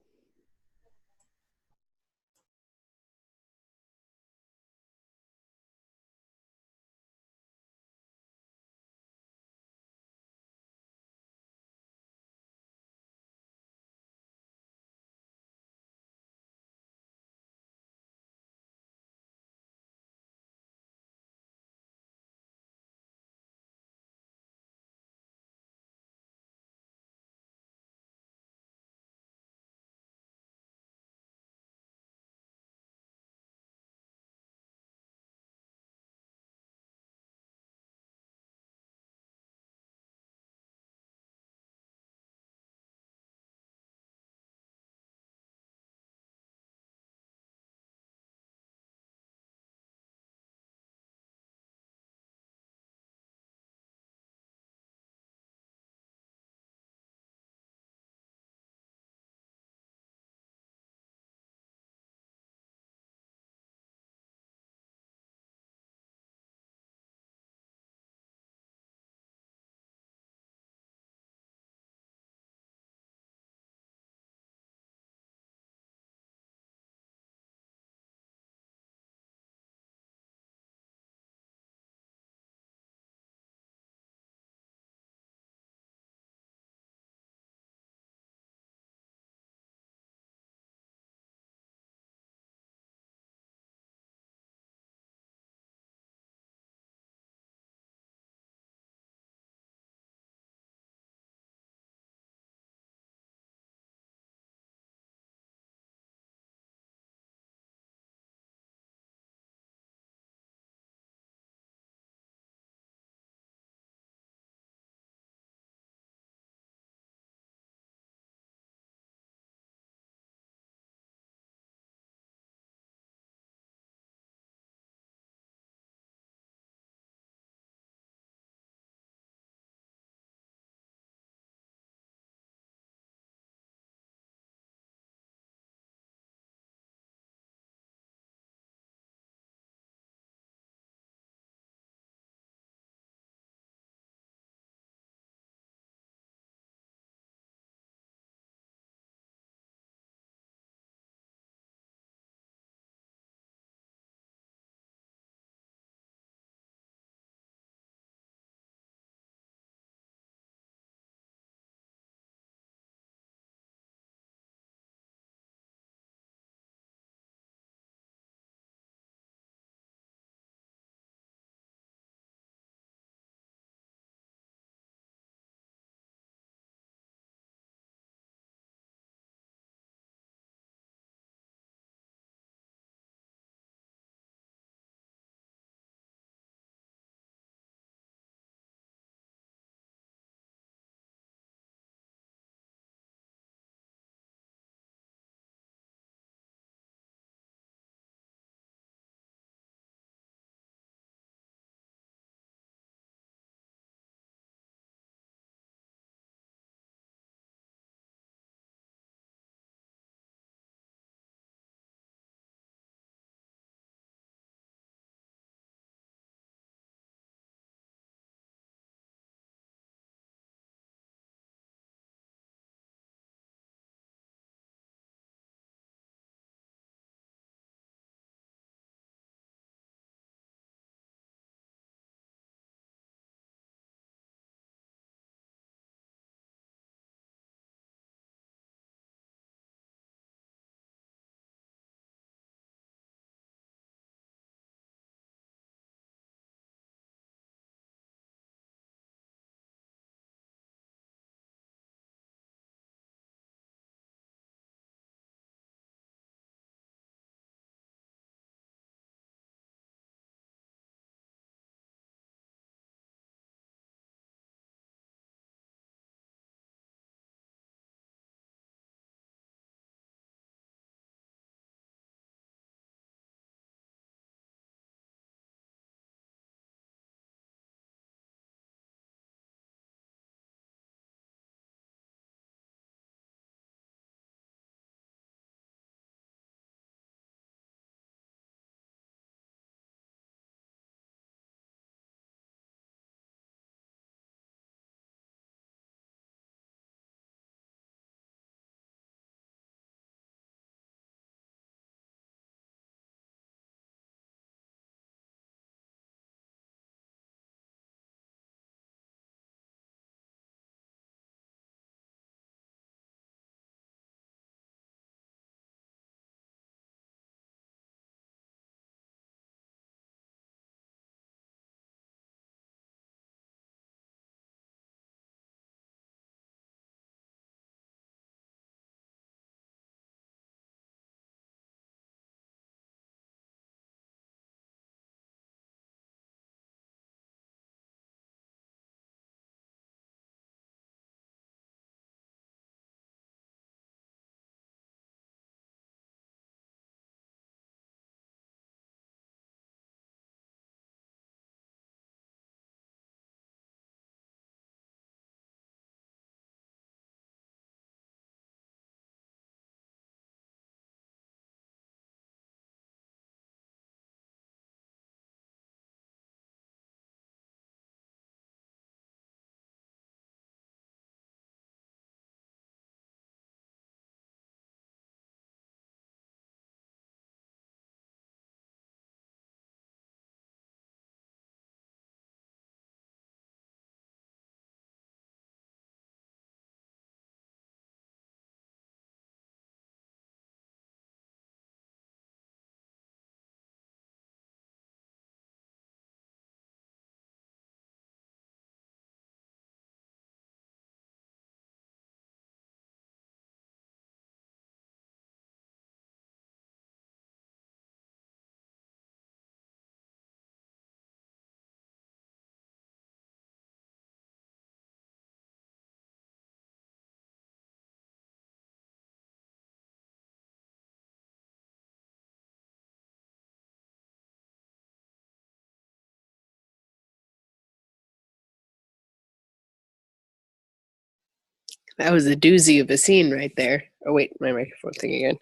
That was a doozy of a scene right there. Oh wait, my microphone thing again.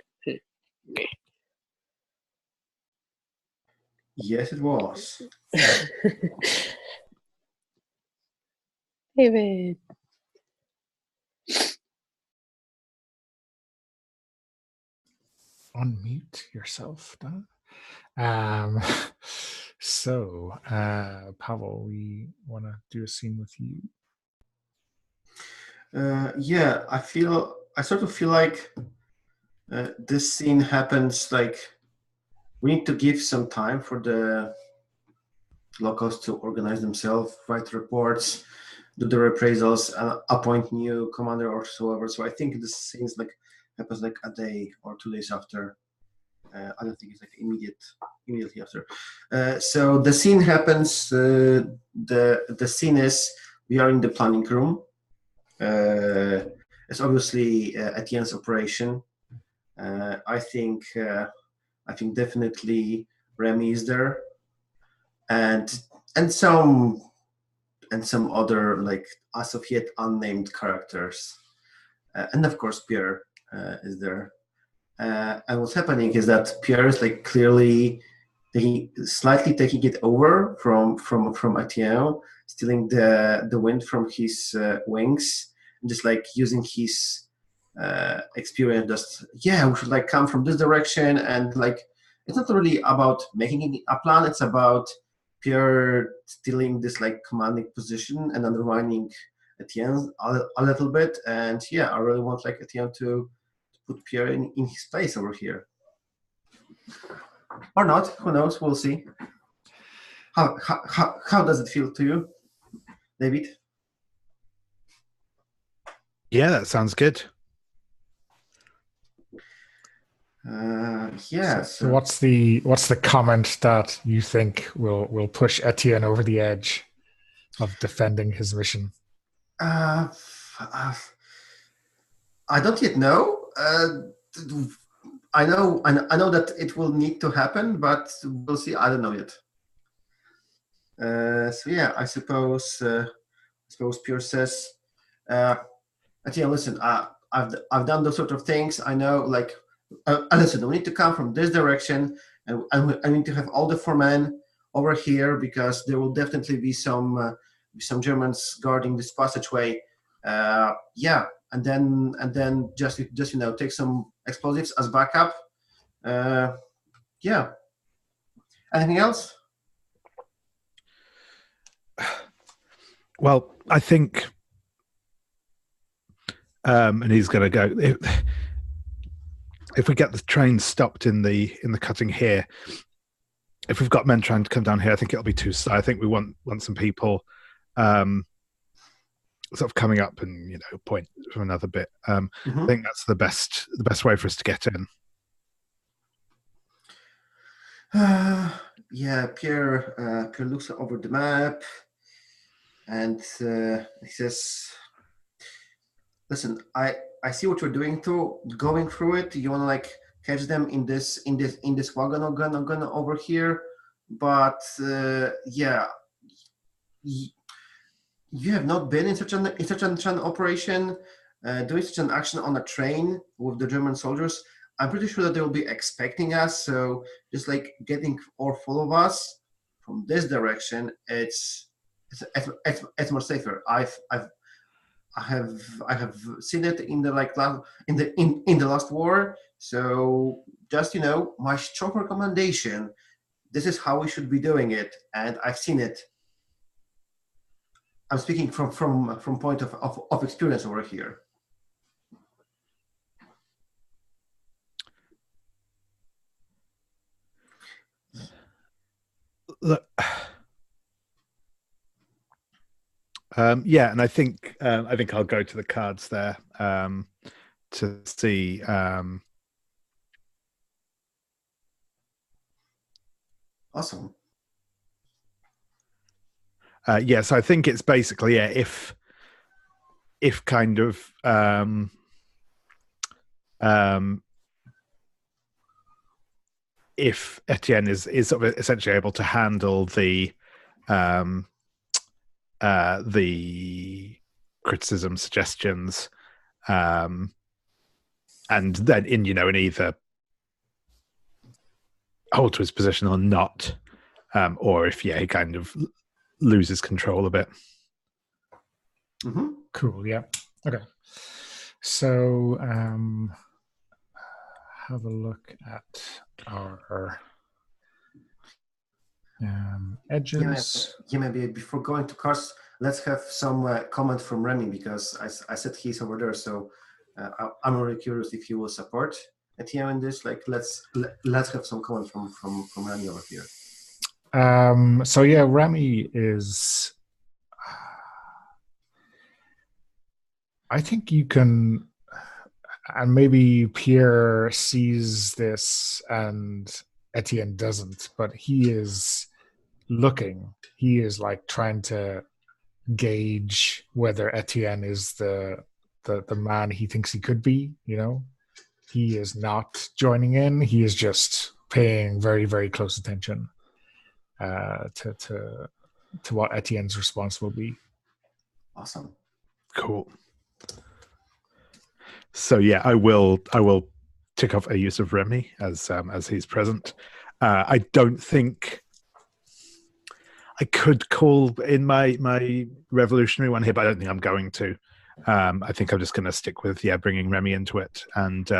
Yes, it was. David. Unmute yourself, Donna. So, Pavel, we want to do a scene with you. Yeah, I sort of feel like this scene happens like we need to give some time for the locals to organize themselves, write reports, do the appraisals, appoint new commander or whatsoever. So I think this scene happens like a day or 2 days after. I don't think it's like immediately after. So the scene happens. The scene is we are in the planning room. It's obviously Etienne's operation. I think definitely Remy is there, and some other like as of yet unnamed characters, and of course Pierre is there. And what's happening is that Pierre is like clearly slightly taking it over from Etienne, stealing the wind from his wings, and just like using his experience. Just we should like come from this direction, and like it's not really about making a plan. It's about Pierre stealing this like commanding position and undermining Etienne a little bit. And I really want like Etienne to put Pierre in his place over here. Or not, who knows, we'll see. How does it feel to you, David? Yeah, that sounds good. So what's the comment that you think will push Etienne over the edge of defending his mission? I don't yet know. I know that it will need to happen, but we'll see. I don't know yet. I suppose Pierre says, Etienne, listen, I've done those sort of things. I know, like, listen, we need to come from this direction, and I need to have all the 4 men over here because there will definitely be some Germans guarding this passageway. And then just take some explosives as backup. Anything else? Well, I think, and he's going to go. If we get the train stopped in the cutting here, if we've got men trying to come down here, I think it'll be too slow. I think we want some people sort of coming up and point from another bit. I think that's the best way for us to get in. Pierre looks over the map and he says, listen, I see what you're going through it. You want to like catch them in this wagon over here, but you have not been in such an operation, doing such an action on a train with the German soldiers. I'm pretty sure that they will be expecting us. So just like getting all 4 of us from this direction, it's more safer. I have seen it in the in the last war. So just my strong recommendation. This is how we should be doing it, and I've seen it. I'm speaking from point of experience over here. Look, and I think I'll go to the cards there to see. Awesome. So I think it's basically if kind of if Etienne is sort of essentially able to handle the criticism, suggestions, and then in either hold to his position or not, or if he kind of loses control a bit. Mm-hmm. Cool. Yeah. Okay. So have a look at our edges. Yeah, maybe before going to cards, let's have some comment from Remy, because I said he's over there. So I'm really curious if he will support Etienne in this. Like, let's have some comment from Remy over here. So yeah, Remy is. I think you can, and maybe Pierre sees this and Etienne doesn't, but he is looking. He is like trying to gauge whether Etienne is the man he thinks he could be. He is not joining in. He is just paying very, very close attention to what Etienne's response will be. Awesome. Cool. So yeah, I will tick off a use of Remy as he's present. I don't think I could call in my revolutionary one here, but I don't think I'm going to. I think I'm just going to stick with bringing Remy into it, and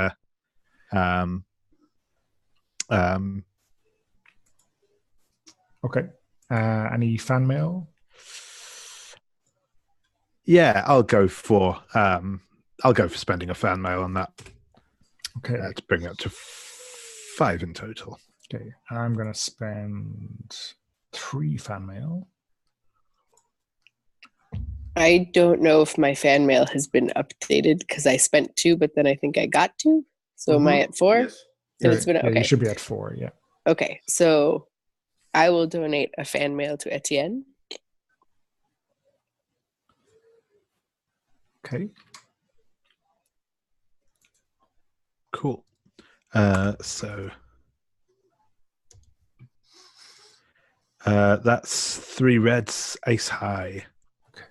okay. Any fan mail? Yeah, I'll go for spending a fan mail on that. Okay. To bring it up to 5 in total. Okay, I'm going to spend 3 fan mail. I don't know if my fan mail has been updated because I spent 2, but then I think I got 2. So am I at 4? Yes. And it's been okay. You should be at 4. Yeah. Okay, so I will donate a fan mail to Etienne. Okay. Cool. So that's 3 reds, ace high. Okay.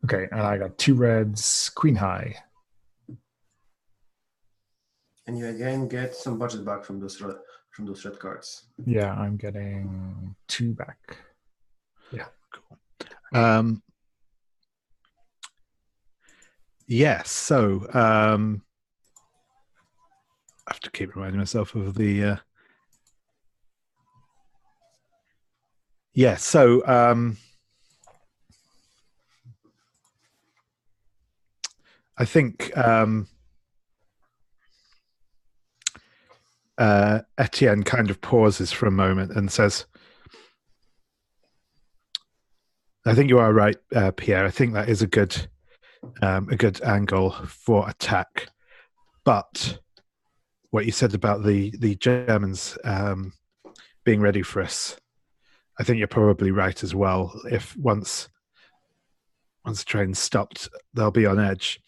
Okay, and I got 2 reds, queen high. And you again get some budget back from those red cards. Yeah, I'm getting 2 back. Yeah. Cool. Yes, so I have to keep reminding myself of the so I think Etienne kind of pauses for a moment and says, I think you are right, Pierre. I think that is a good angle for attack. But what you said about the Germans being ready for us, I think you're probably right as well. If once the train's stopped, they'll be on edge.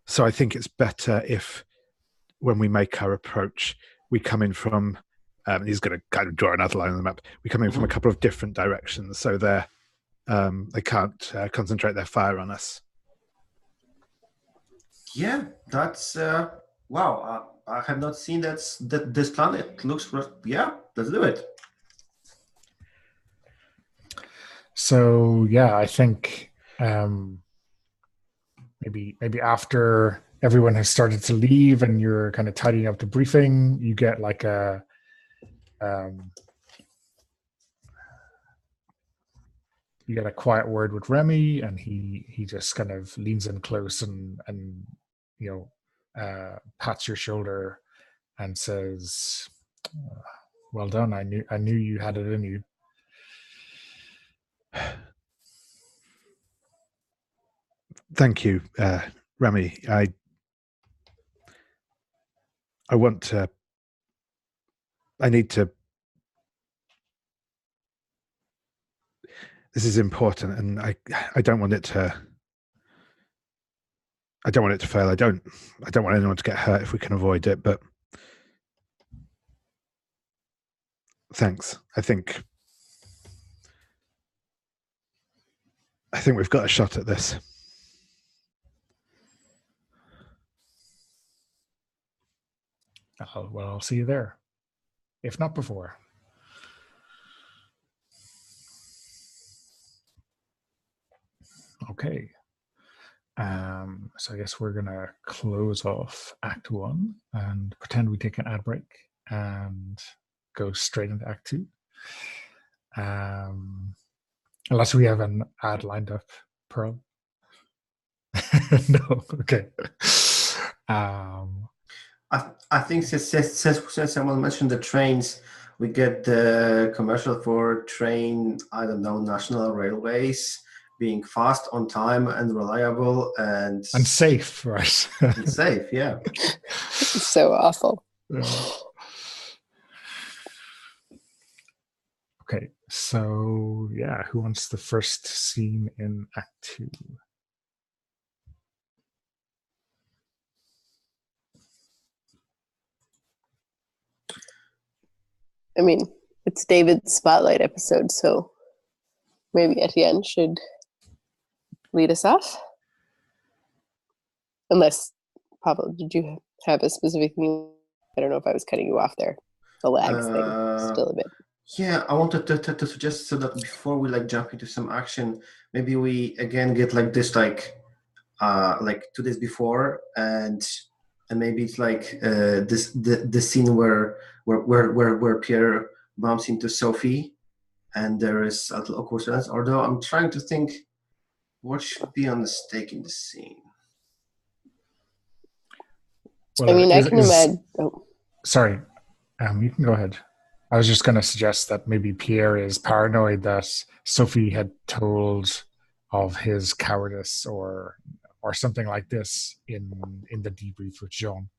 So I think it's better if, when we make our approach, we come in from, he's going to kind of draw another line on the map, we come in from a couple of different directions, so they can't concentrate their fire on us. Yeah, that's wow. I have not seen that this plan. It looks let's do it. So yeah, I think maybe after everyone has started to leave and you're kind of tidying up the briefing, you get like a you get a quiet word with Remy, and he just kind of leans in close and pats your shoulder and says, "Well done. I knew you had it in you." Thank you, Remy. I need to. This is important, and I don't want it to. I don't want it to fail. I don't want anyone to get hurt if we can avoid it. But thanks. I think I think we've got a shot at this. I'll see you there, if not before. Okay. So I guess we're gonna close off Act 1 and pretend we take an ad break and go straight into Act 2. Unless we have an ad lined up, Pearl. No, okay. I think since someone mentioned the trains, we get the commercial for train, I don't know, national railways being fast, on time, and reliable, and safe, right? and safe, yeah. This is so awful. Okay, so yeah, who wants the first scene in Act 2? I mean, it's David's spotlight episode, so maybe Etienne should lead us off. Unless, Pablo, did you have a specific thing? I don't know if I was cutting you off there. The lags thing, still a bit. Yeah, I wanted to suggest so that before we jump into some action, maybe we again get this 2 days before, and maybe it's this the scene where Pierre bumps into Sophie, and there is a little awkward silence. Although I'm trying to think what should be on the stake in this scene. Well, I mean, I can imagine. Oh. Sorry, you can go ahead. I was just going to suggest that maybe Pierre is paranoid that Sophie had told of his cowardice or something like this in the debrief with Jean.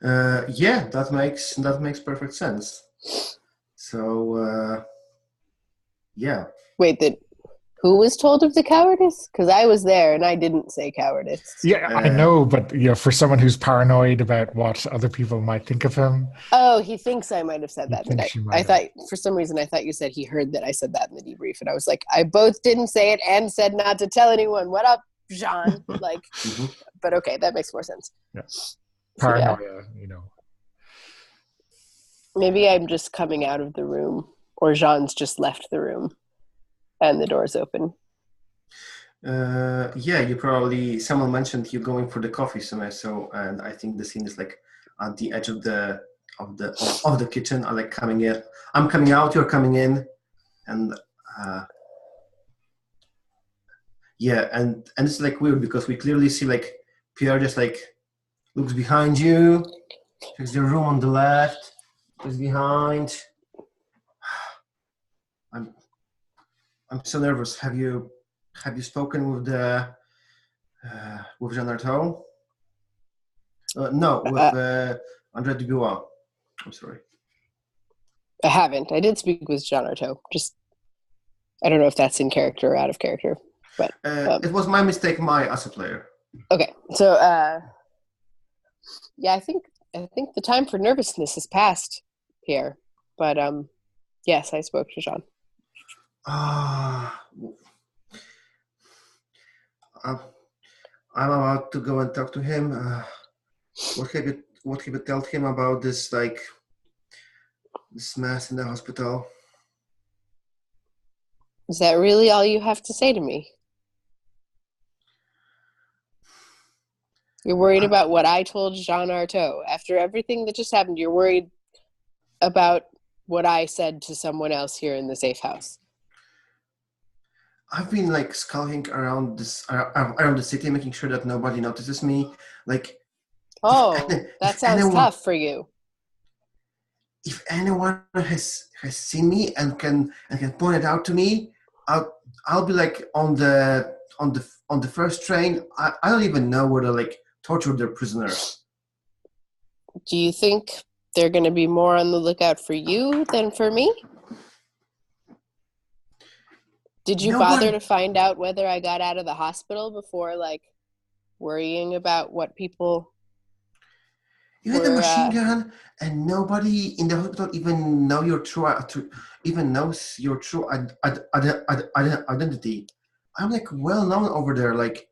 Yeah, that makes perfect sense. So, yeah. Wait, who was told of the cowardice? Because I was there and I didn't say cowardice. Yeah, I know, but for someone who's paranoid about what other people might think of him. Oh, he thinks I might have said that. I thought, for some reason, I thought you said he heard that I said that in the debrief, and I was like, I both didn't say it and said not to tell anyone. What up, Jean? But okay, that makes more sense. Yeah. Paranoia, Maybe I'm just coming out of the room, or Jean's just left the room. And the door's open. Yeah, you probably, someone mentioned you going for the coffee somewhere, so, and I think the scene is at the edge of the kitchen. I coming in. I'm coming out, you're coming in, and yeah, and it's weird because we clearly see Pierre just looks behind you. There's the room on the left. Looks behind. I'm so nervous. Have you spoken with with Jean Artaud? No, with André Dubois. I'm sorry. I haven't. I did speak with Jean Artaud. Just, I don't know if that's in character or out of character, but it was my mistake, as a player. Okay, so yeah, I think the time for nervousness has passed, Pierre. But yes, I spoke to Jean. I'm about to go and talk to him. What have you told him about this this mess in the hospital? Is that really all you have to say to me? You're worried about what I told Jean Artaud. After everything that just happened, you're worried about what I said to someone else here in the safe house. I've been skulking around the city, making sure that nobody notices me. That sounds tough for you. If anyone has seen me and can point it out to me, I'll be on the first train. I don't even know where to torture their prisoners. Do you think they're going to be more on the lookout for you than for me? Did you bother to find out whether I got out of the hospital before, worrying about what people? You had a machine gun, and nobody in the hospital even know your true even knows your true identity. I'm like well known over there. Like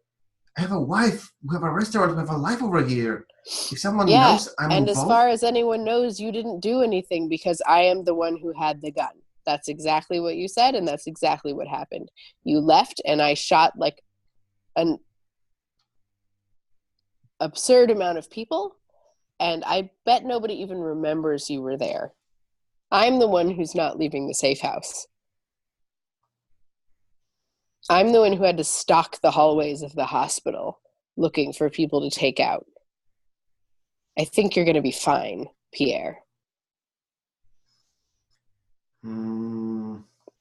I have a wife, we have a restaurant, we have a life over here. If someone knows I'm and involved, as far as anyone knows, you didn't do anything because I am the one who had the gun. That's exactly what you said, and that's exactly what happened. You left, and I shot like an absurd amount of people, and I bet nobody even remembers you were there. I'm the one who's not leaving the safe house. I'm the one who had to stalk the hallways of the hospital looking for people to take out. I think you're going to be fine, Pierre.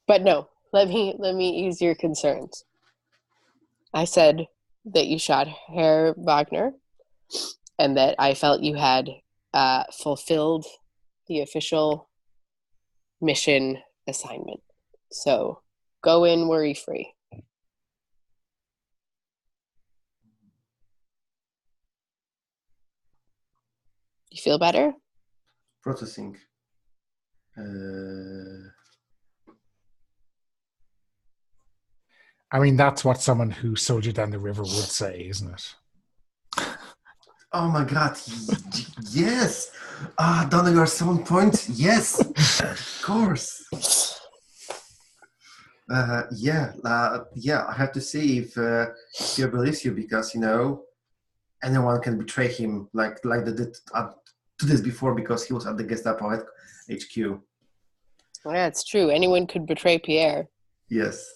But no, let me ease your concerns. I said that you shot Herr Wagner and that I felt you had fulfilled the official mission assignment. So go in worry-free. You feel better? processing. I mean, that's what someone who sold you down the river would say, isn't it? Oh my God! Yes. Donna, you're so on point. Yes, of course. Yeah. I have to see if he believes you because anyone can betray him like they did to this before because he was at the Gestapo HQ. Yeah, it's true. Anyone could betray Pierre. Yes.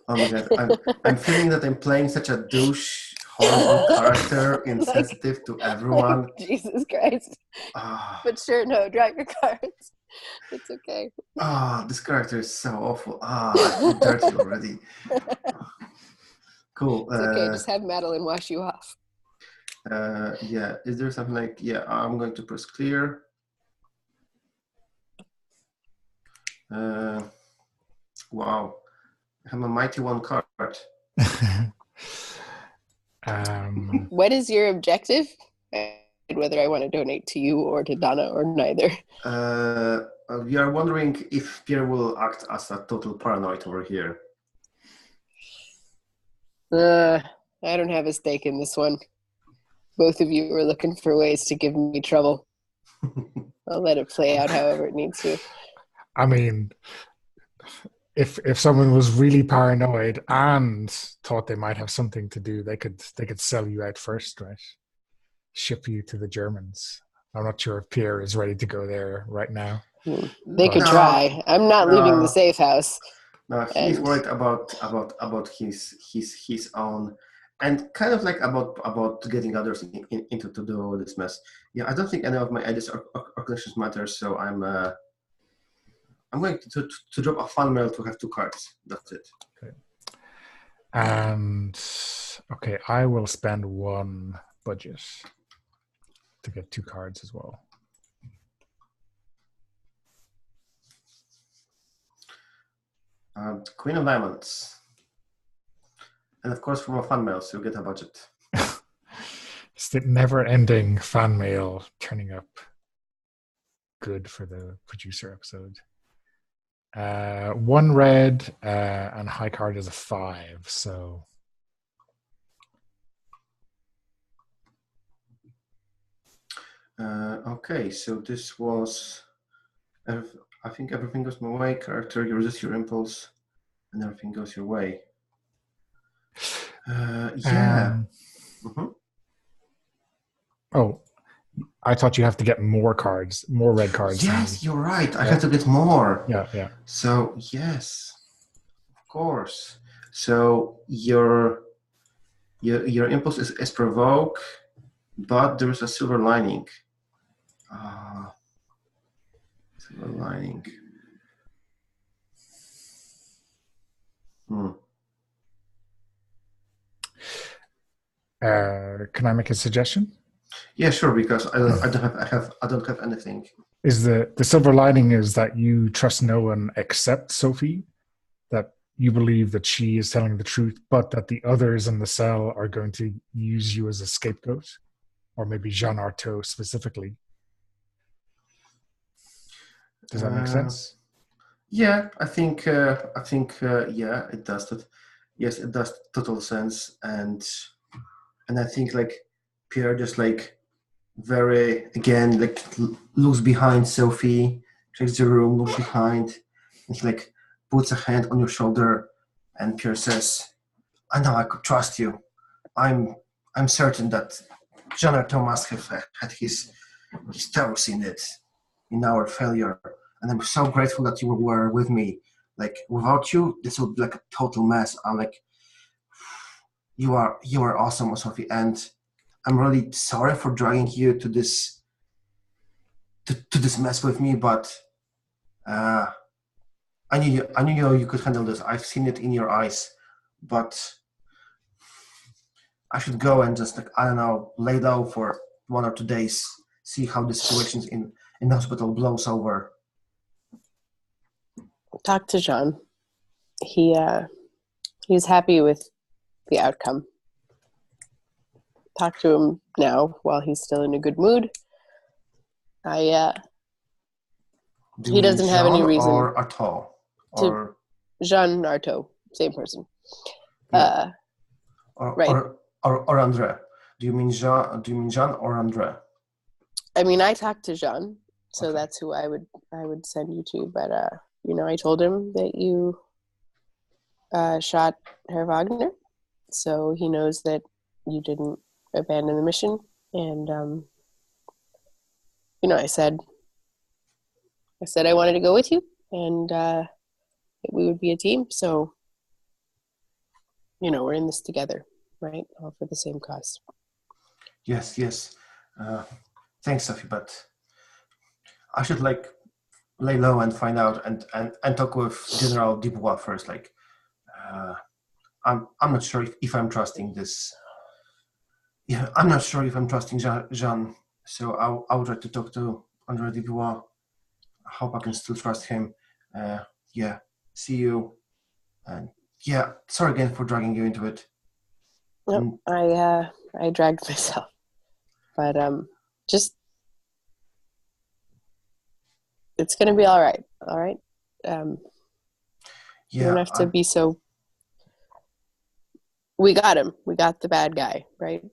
Oh my God! I'm feeling that I'm playing such a douche, horrible character, insensitive to everyone. Like, Jesus Christ! But sure, no, drop your cards. It's okay. This character is so awful. I feel dirty already. Cool. It's okay. Just have Madeline wash you off. Yeah. Is there something like? Yeah, I'm going to press clear. Wow. I have a mighty one card. What is your objective? Whether I want to donate to you or to Donna or neither. We are wondering if Pierre will act as a total paranoid over here. I don't have a stake in this one. Both of you are looking for ways to give me trouble. I'll let it play out however it needs to. I mean, if someone was really paranoid and thought they might have something to do, they could sell you out first, right? Ship you to the Germans. I'm not sure if Pierre is ready to go there right now. They could try. I'm not leaving the safe house. No, he's worried about his own, and kind of like about getting others into to do all this mess. Yeah, I don't think any of my ideas or connections matter. So I'm going to drop a fan mail to have 2 cards. That's it. Okay. And okay, I will spend 1 budget to get 2 cards as well. Queen of Diamonds. And of course, from a fan mail, so you get a budget. It's the never-ending fan mail turning up. Good for the producer episode. 1 red and high card is a 5. So okay, so this was. I think everything goes my way. Character, you resist your impulse, and everything goes your way. Yeah. Oh, I thought you have to get more cards, more red cards. Yes, you're right. I have to get more. Yeah. So yes, of course. So your impulse is provoke, but there is a silver lining. Silver lining. Can I make a suggestion? Yeah, sure. Because I don't have anything. Is the silver lining is that you trust no one except Sophie, that you believe that she is telling the truth, but that the others in the cell are going to use you as a scapegoat, or maybe Jean Artaud specifically. Does that make sense? Yeah, yeah, it does that. Yes, it does total sense, and I think like Pierre just like very again like looks behind Sophie, checks the room, looks behind, and he like puts a hand on your shoulder, and Pierre says, "I know I could trust you. I'm I'm certain that John and Thomas have had his toes in it, in our failure, and I'm so grateful that you were with me. Like without you, this would be like a total mess. I'm like, you are awesome, Sophie, and I'm really sorry for dragging you to this mess with me, but uh, I knew you could handle this. I've seen it in your eyes, but I should go and just like I don't know, lay low for 1 or 2 days, see how the situations in the hospital blows over. Talk to John. He's happy with the outcome. Talk to him now while he's still in a good mood. Do you He mean doesn't have any Jean reason or Artaud? to Or Jean Artaud, same person. yeah. Right. Or Andre? Do you mean Jean or Andre? I mean, I talked to Jean, so Okay. that's who I would send you to. But I told him that you shot Herr Wagner, so he knows that you didn't abandon the mission. And I said I wanted to go with you, and that we would be a team. So, we're in this together, right? All for the same cause. Yes. Thanks, Sophie, but I should like lay low and find out and talk with General Dubois first. Like, I'm not sure if I'm trusting this. Yeah, I'm not sure if I'm trusting Jean. So I'll try to talk to Andre Dubois. I hope I can still trust him. Yeah. See you. And yeah, sorry again for dragging you into it. Nope, I dragged myself, but just it's gonna be all right. All right. You don't have to be so. We got him. We got the bad guy, right?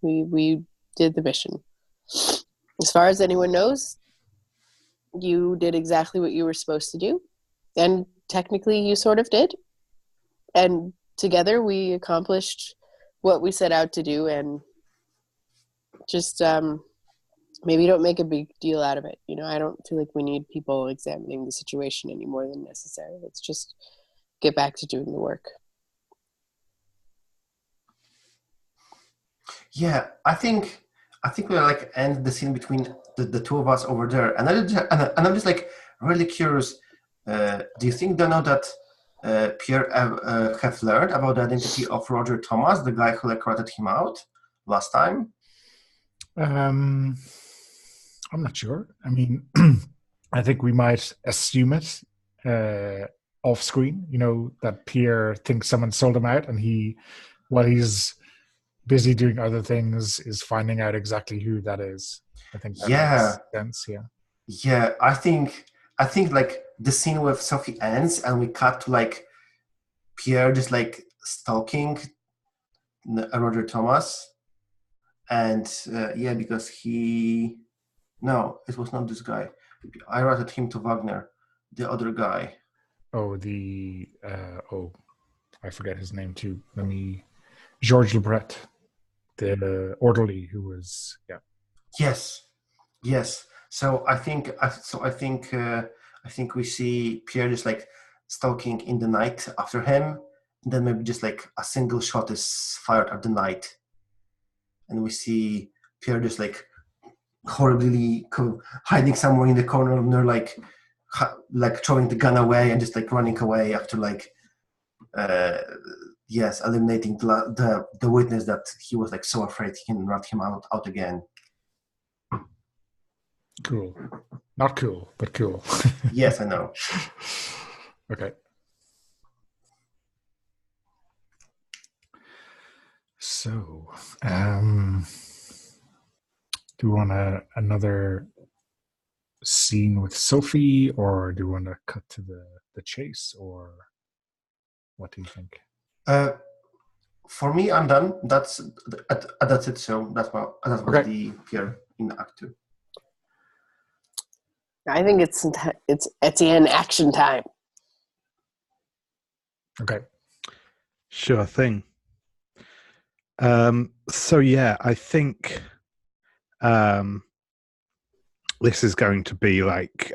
We did the mission. As far as anyone knows, you did exactly what you were supposed to do, and technically you sort of did. And together we accomplished what we set out to do, and just maybe don't make a big deal out of it. I don't feel like we need people examining the situation any more than necessary. Let's just get back to doing the work. Yeah, I think we'll like end the scene between the two of us over there, and I'm just like really curious. Do you think they know that Pierre have learned about the identity of Roger Thomas, the guy who like ratted him out last time? I'm not sure. I mean, I think we might assume it off screen. That Pierre thinks someone sold him out, and while he's busy doing other things, is finding out exactly who that is. I think that makes sense. Yeah. I think like the scene with Sophie ends, and we cut to like Pierre just like stalking Roger Thomas, and because no, it was not this guy. I ratted him to Wagner, the other guy. Oh, I forget his name too. Georges Lebret, the orderly who was, yeah. Yes. So I think we see Pierre just like stalking in the night after him, and then maybe just like a single shot is fired at the night, and we see Pierre just like horribly hiding somewhere in the corner, and they're like throwing the gun away and just like running away after like eliminating the witness that he was like so afraid he can rat him out again. Cool. Not cool, but cool. Yes, I know. Okay. So, do you want another scene with Sophie, or do you want to cut to the chase, or what do you think? For me, I'm done. That's it. So that was the here in Act 2. I think it's Etienne action time. Okay. Sure thing. So yeah, I think this is going to be like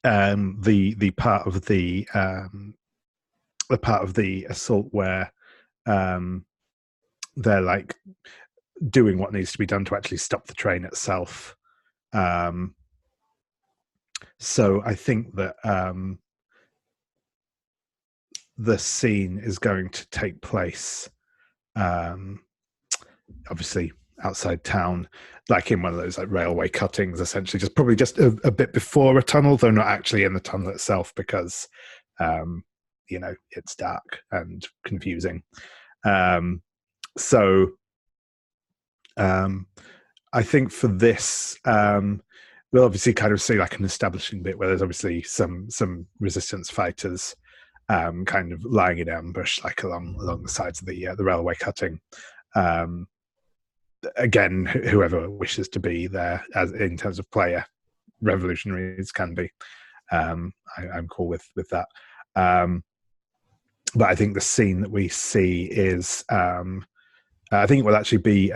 the part of the assault where they're like doing what needs to be done to actually stop the train itself. So I think that the scene is going to take place obviously outside town, like in one of those like railway cuttings, essentially probably just a bit before a tunnel, though not actually in the tunnel itself, because it's dark and confusing. So I think for this we'll obviously kind of see like an establishing bit where there's obviously some resistance fighters kind of lying in ambush, like along the sides of the railway cutting. Again, whoever wishes to be there, as in terms of player, revolutionaries can be. I'm cool with that. But I think the scene that we see is, I think it will actually be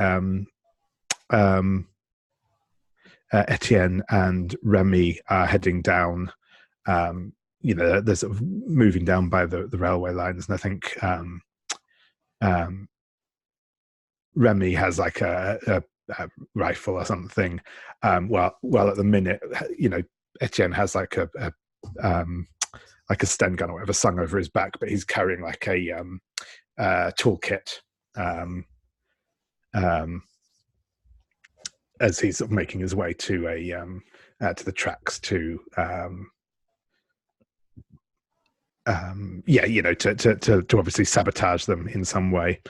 Etienne and Remy are heading down. They're sort of moving down by the railway lines, and I think Remy has like a rifle or something. While at the minute, Etienne has like a Sten gun or whatever slung over his back, but he's carrying like a toolkit as he's sort of making his way to the tracks to to obviously sabotage them in some way.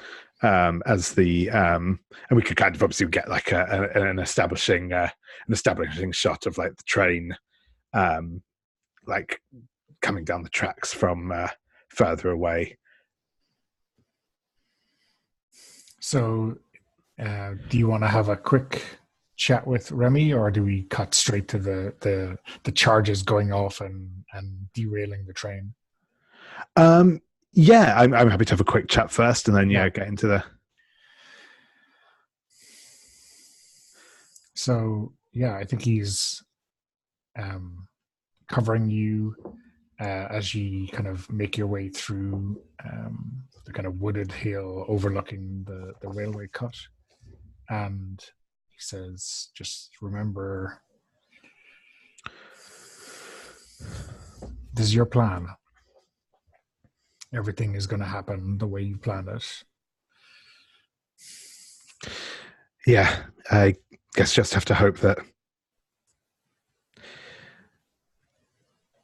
As the and we could kind of obviously get like an establishing shot of like the train like coming down the tracks from further away. So do you want to have a quick chat with Remy, or do we cut straight to the charges going off and derailing the train? Yeah, I'm happy to have a quick chat first, and then get into the. So I think he's covering you as you kind of make your way through the kind of wooded hill overlooking the railway cut, and he says, "Just remember, this is your plan. Everything is going to happen the way you planned it." Yeah, I guess just have to hope that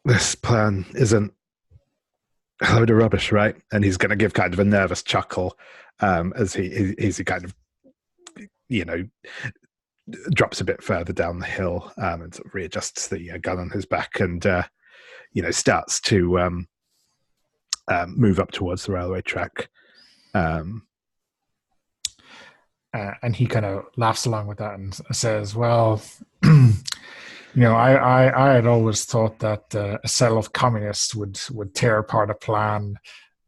this plan isn't a load of rubbish, right? And he's going to give kind of a nervous chuckle as he kind of, drops a bit further down the hill and sort of readjusts the gun on his back and, starts to move up towards the railway track. And he kind of laughs along with that and says, "Well, I had always thought that a cell of communists would tear apart a plan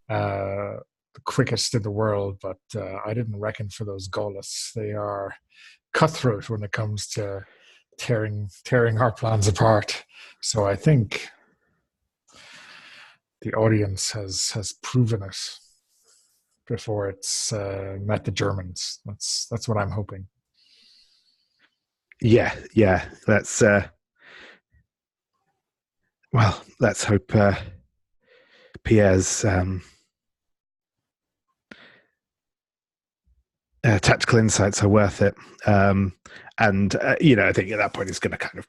the quickest in the world, but I didn't reckon for those Gaulists. They are cutthroat when it comes to tearing our plans apart. So I think the audience has proven it before it's met the Germans. That's what I'm hoping." Yeah. Let's let's hope Pierre's tactical insights are worth it. I think at that point he's going to kind of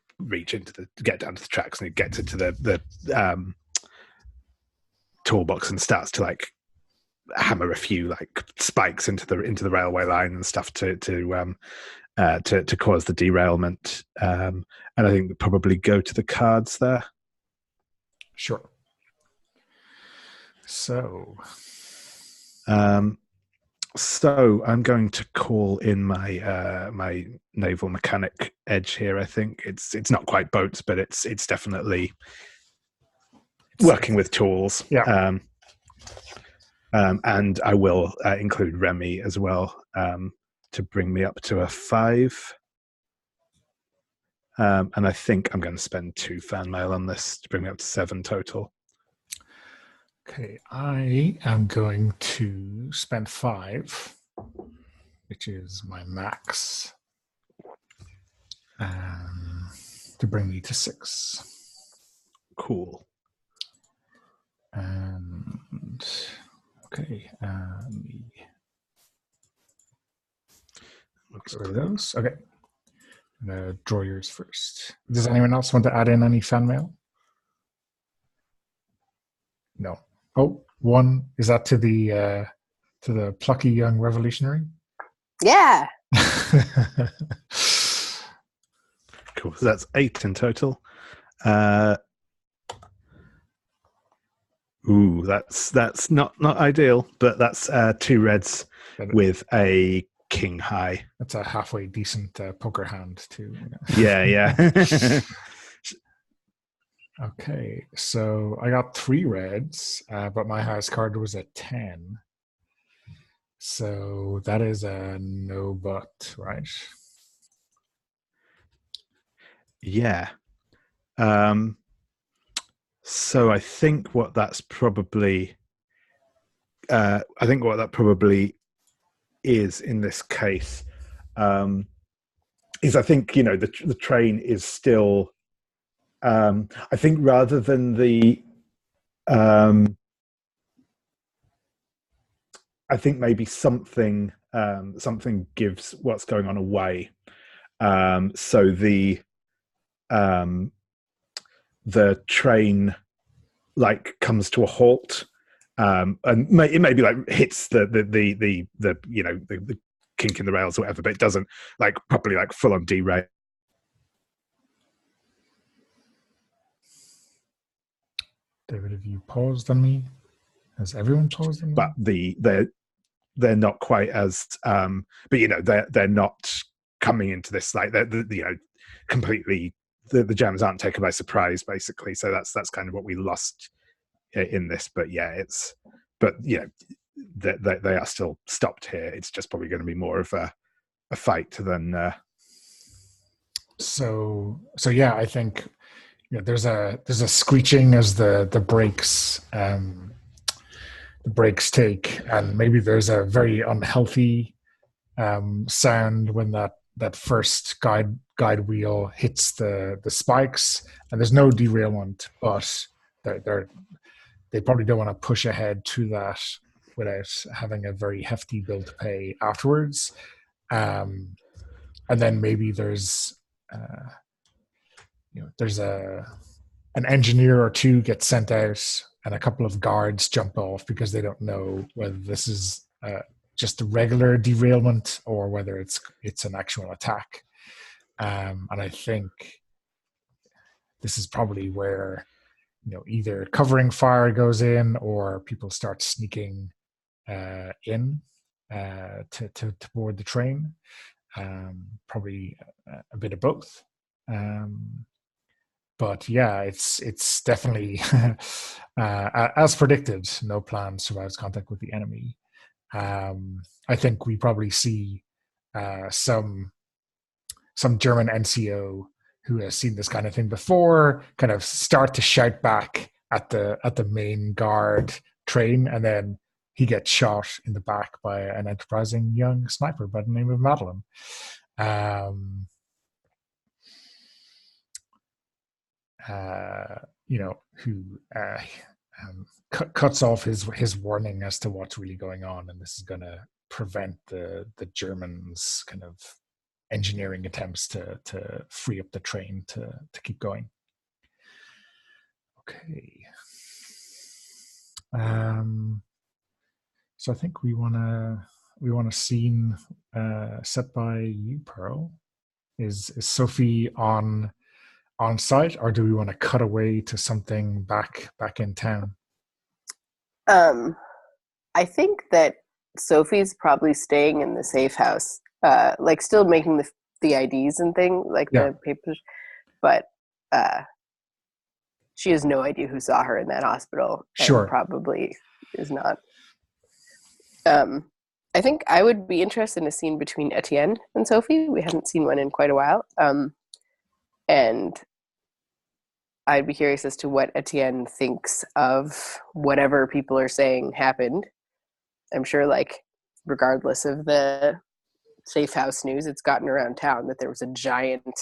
get down to the tracks, and he gets into the toolbox and starts to like hammer a few like spikes into the railway line and stuff to to cause the derailment. And I think we'll probably go to the cards there. Sure. So I'm going to call in my my naval mechanic edge here. I think it's not quite boats, but it's definitely working with tools. Yeah. And I will include Remy as well to bring me up to a 5. And I think I'm going to spend 2 fan mail on this to bring me up to 7 total. Okay, I am going to spend 5, which is my max, to bring me to 6. Cool. And okay, get rid of those. Okay, I'm gonna draw yours first. Does anyone else want to add in any fan mail? No. Oh, one. Is that to the plucky young revolutionary? Yeah. Cool. So that's 8 in total. That's not ideal, but that's 2 reds with a king high. That's a halfway decent poker hand too. Yeah. Okay, so I got 3 reds, but my highest card was a 10. So that is a no but, right? Yeah. So I think what that's probably is in this case is I think the train is still I think rather than the I think maybe something gives what's going on away. So the train comes to a halt, and it maybe hits the kink in the rails or whatever, but it doesn't properly full on derail. David, have you paused on me? Has everyone paused on me? But they're not quite as but they're not coming into this they're completely the Germans aren't taken by surprise basically. So that's kind of what we lost in this. But they are still stopped here. It's just probably going to be more of a fight than So yeah, I think there's a screeching as the brakes take, and maybe there's a very unhealthy sound when that first guide wheel hits the spikes, and there's no derailment, but they probably don't want to push ahead to that without having a very hefty bill to pay afterwards. And then maybe there's an engineer or 2 gets sent out, and a couple of guards jump off because they don't know whether this is just a regular derailment or whether it's an actual attack. And I think this is probably where either covering fire goes in or people start sneaking in to board the train. Probably a bit of both. But yeah, it's definitely as predicted. No plan survives contact with the enemy. I think we probably see some German NCO who has seen this kind of thing before kind of start to shout back at the main guard train, and then he gets shot in the back by an enterprising young sniper by the name of Madeline. Who cuts off his warning as to what's really going on, and this is going to prevent the Germans' kind of engineering attempts to free up the train to keep going. Okay. So I think we want to want a scene set by you, Pearl. Is Sophie on site, or do we want to cut away to something back in town? I think that Sophie's probably staying in the safe house, like still making the IDs and thing, like Yeah. the papers, but she has no idea who saw her in that hospital. Sure. And probably is not. I think I would be interested in a scene between Etienne and Sophie. We haven't seen one in quite a while. And I'd be curious as to what Etienne thinks of whatever people are saying happened. I'm sure, like, regardless of the safe house news, it's gotten around town that there was a giant,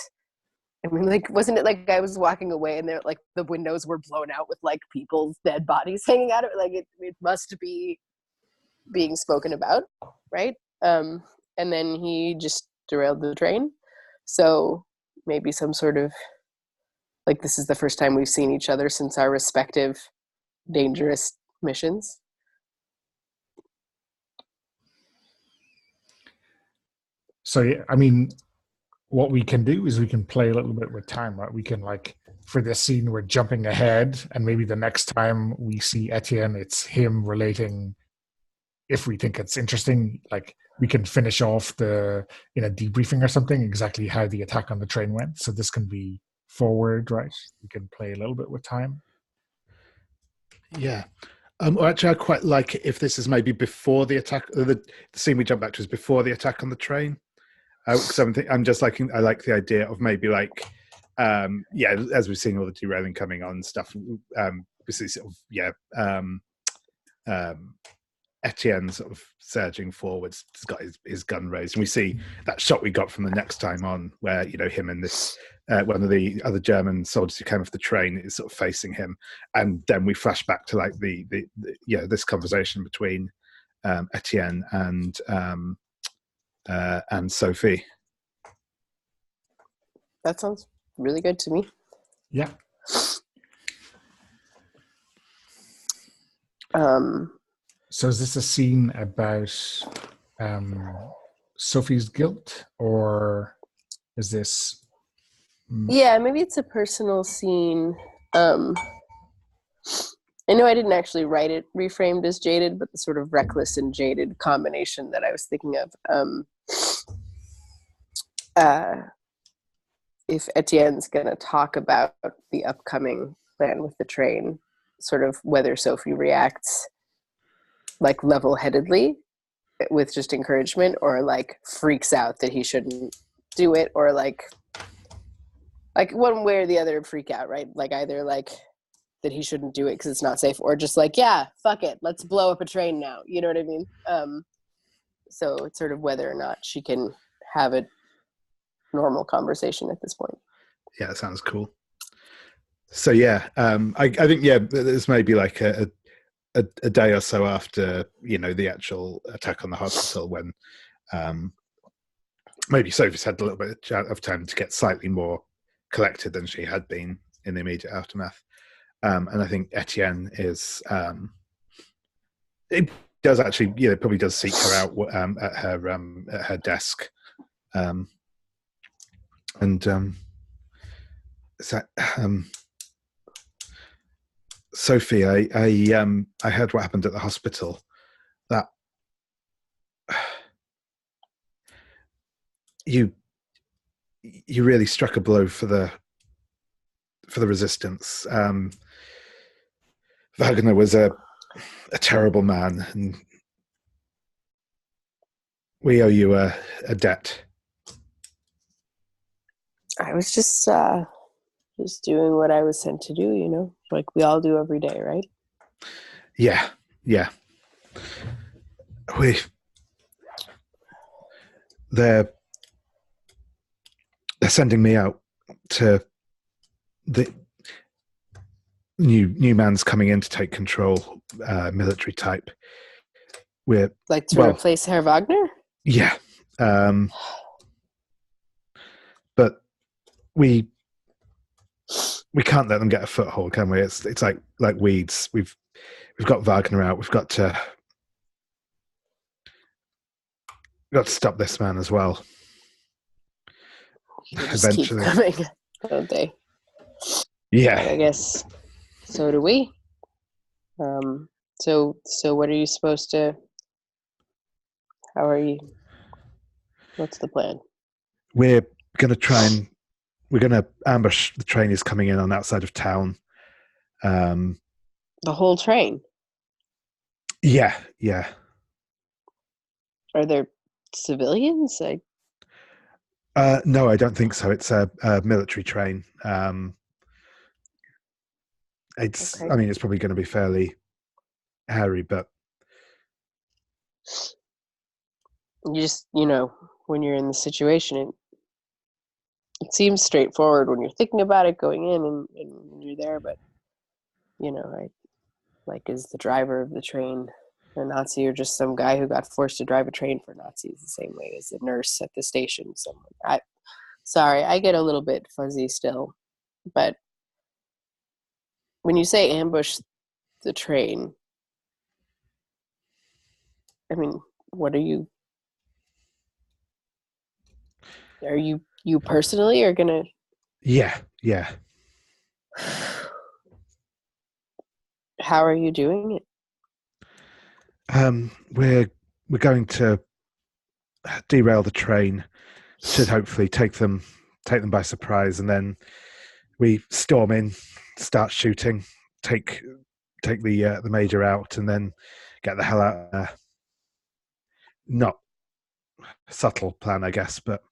I mean, like, wasn't it like I was walking away and there, like, the windows were blown out with, like, people's dead bodies hanging out of it? Like, it must be being spoken about, right? And then he just derailed the train. So maybe some sort of, like, this is the first time we've seen each other since our respective dangerous missions. So, yeah, I mean, what we can do is we can play a little bit with time, right? We can, like, for this scene, we're jumping ahead, and maybe the next time we see Etienne, it's him relating, if we think it's interesting, like, we can finish off in a debriefing or something, exactly how the attack on the train went. So this can be forward, right? We can play a little bit with time. Yeah. Actually, I quite like it if this is maybe before the attack. The scene we jump back to is before the attack on the train. Because I'm just liking. I like the idea of maybe like, as we've seen all the derailing coming on and stuff. Etienne sort of surging forwards, he's got his gun raised, and we see that shot we got from the next time on, where him and this one of the other German soldiers who came off the train is sort of facing him, and then we flash back to like the this conversation between Etienne and Sophie. That sounds really good to me. Yeah. So is this a scene about Sophie's guilt, or is this? Yeah, maybe it's a personal scene. I know I didn't actually write it reframed as jaded, but the sort of reckless and jaded combination that I was thinking of. If Etienne's going to talk about the upcoming plan with the train, sort of whether Sophie reacts like level-headedly with just encouragement, or like freaks out that he shouldn't do it, or like one way or the other freak out, right? Like either like that he shouldn't do it because it's not safe, or just like, yeah, fuck it, let's blow up a train now. You know what I mean? So it's sort of whether or not she can have a normal conversation at this point. Yeah, that sounds cool. So yeah, I think there's maybe like a day or so after the actual attack on the hospital, when maybe Sophie's had a little bit of time to get slightly more collected than she had been in the immediate aftermath. And I think Etienne is it does actually probably does seek her out at her desk, Sophie, I heard what happened at the hospital. That you really struck a blow for the resistance. Wagner was a terrible man, and we owe you a debt. I was just doing what I was sent to do, like we all do every day, right? Yeah. They're sending me out to the new man's coming in to take control, military type. We're like to replace Herr Wagner? Yeah. But we can't let them get a foothold, can we? It's like weeds. We've got Wagner out. We've got to got to stop this man as well. They just Eventually. keep coming, don't they? Yeah. I guess so do we. So what are you supposed to? How are you? What's the plan? We're going to ambush the train is coming in on that side of town. The whole train? Yeah. Are there civilians? No, I don't think so. It's a military train. It's. Okay. I mean, it's probably going to be fairly hairy, but You just, when you're in the situation, it seems straightforward when you're thinking about it going in and when you're there, but is the driver of the train a Nazi or just some guy who got forced to drive a train for Nazis the same way as a nurse at the station? Sorry, I get a little bit fuzzy still, but when you say ambush the train, I mean, what are you personally are gonna? yeah. How are you doing it? We're going to derail the train. Should hopefully take them by surprise, and then we storm in, start shooting, take the major out, and then get the hell out. Not a subtle plan, I guess, but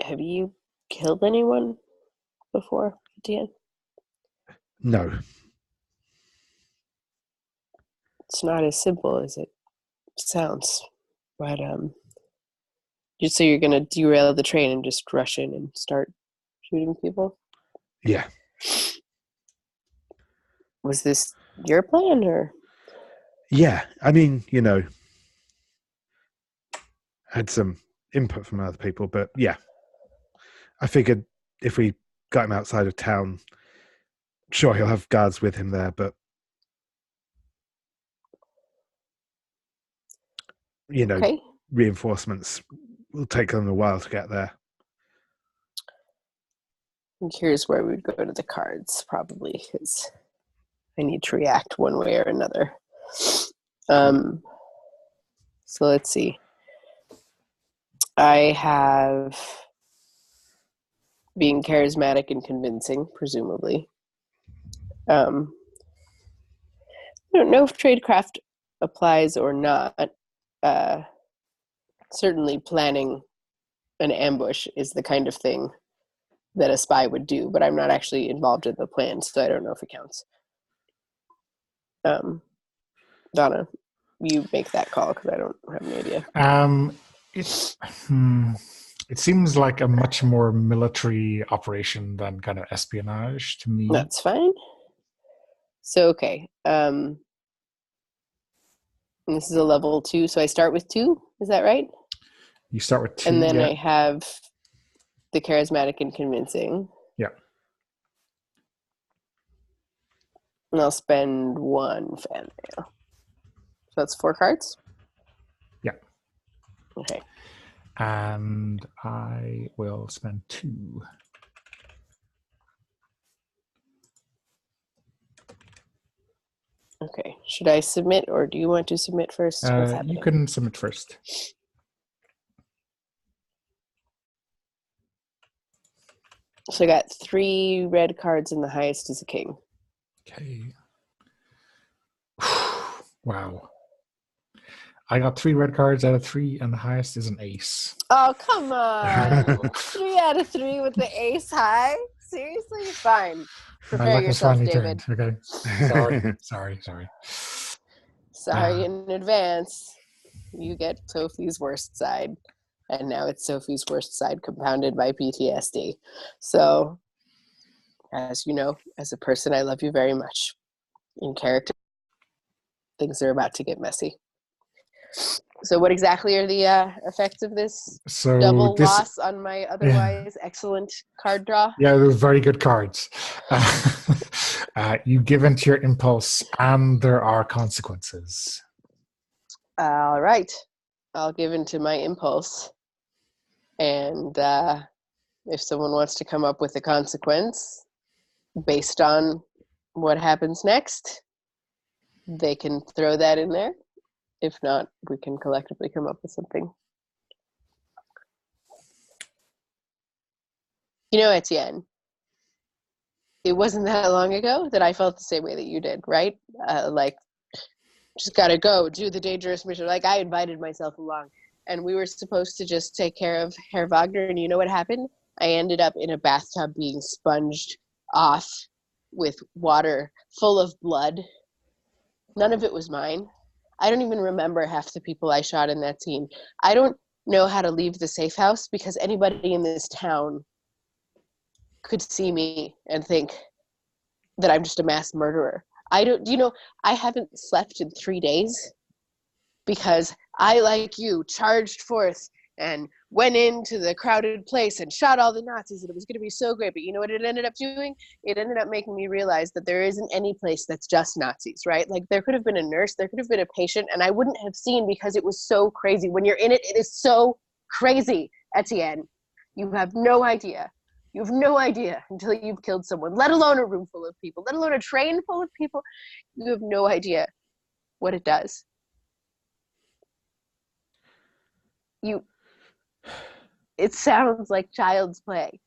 Have you killed anyone before, Dan? no. It's not as simple as it sounds, but just so you're gonna derail the train and just rush in and start shooting people? Yeah. Was this your plan, or? Yeah, I mean, had some input from other people, but yeah. I figured if we got him outside of town, sure, he'll have guards with him there, but Okay. reinforcements will take them a while to get there. And here's where we'd go to the cards, probably, because I need to react one way or another. So let's see. I have being charismatic and convincing, presumably. I don't know if tradecraft applies or not. Certainly planning an ambush is the kind of thing that a spy would do, but I'm not actually involved in the plan, so I don't know if it counts. Donna, you make that call because I don't have any idea. It seems like a much more military operation than kind of espionage to me. That's fine. So, okay. And this is a level 2, so I start with 2. Is that right? You start with 2, and then I have the charismatic and convincing. Yeah. And I'll spend 1 fan mail. So that's 4 cards? Yeah. Okay. And I will spend 2. Okay. Should I submit, or do you want to submit first? What's happening? You can submit first. So I got 3 red cards, and the highest is a king. Okay. Wow. I got 3 red cards out of 3, and the highest is an ace. Oh, come on. 3 out of 3 with the ace high? Seriously? Fine. Prepare yourself, David. Okay. Sorry. Sorry in advance. You get Sophie's worst side. And now it's Sophie's worst side compounded by PTSD. So, as you know, as a person, I love you very much. In character, things are about to get messy. So what exactly are the effects of this double loss on my otherwise excellent card draw? Yeah, they're very good cards. You give into your impulse, and there are consequences. All right. I'll give in to my impulse. And if someone wants to come up with a consequence based on what happens next, they can throw that in there. If not, we can collectively come up with something. You know, Etienne, it wasn't that long ago that I felt the same way that you did, right? Like, just gotta go do the dangerous mission. Like, I invited myself along, and we were supposed to just take care of Herr Wagner, and you know what happened? I ended up in a bathtub being sponged off with water full of blood. None of it was mine. I don't even remember half the people I shot in that scene. I don't know how to leave the safe house because anybody in this town could see me and think that I'm just a mass murderer. I haven't slept in 3 days because I, like you, charged forth and went into the crowded place and shot all the Nazis, and it was going to be so great. But you know what it ended up doing? It ended up making me realize that there isn't any place that's just Nazis, right? Like, there could have been a nurse, there could have been a patient, and I wouldn't have seen because it was so crazy. When you're in it, it is so crazy, Etienne. You have no idea. You have no idea until you've killed someone, let alone a room full of people, let alone a train full of people. You have no idea what it does. It sounds like child's play.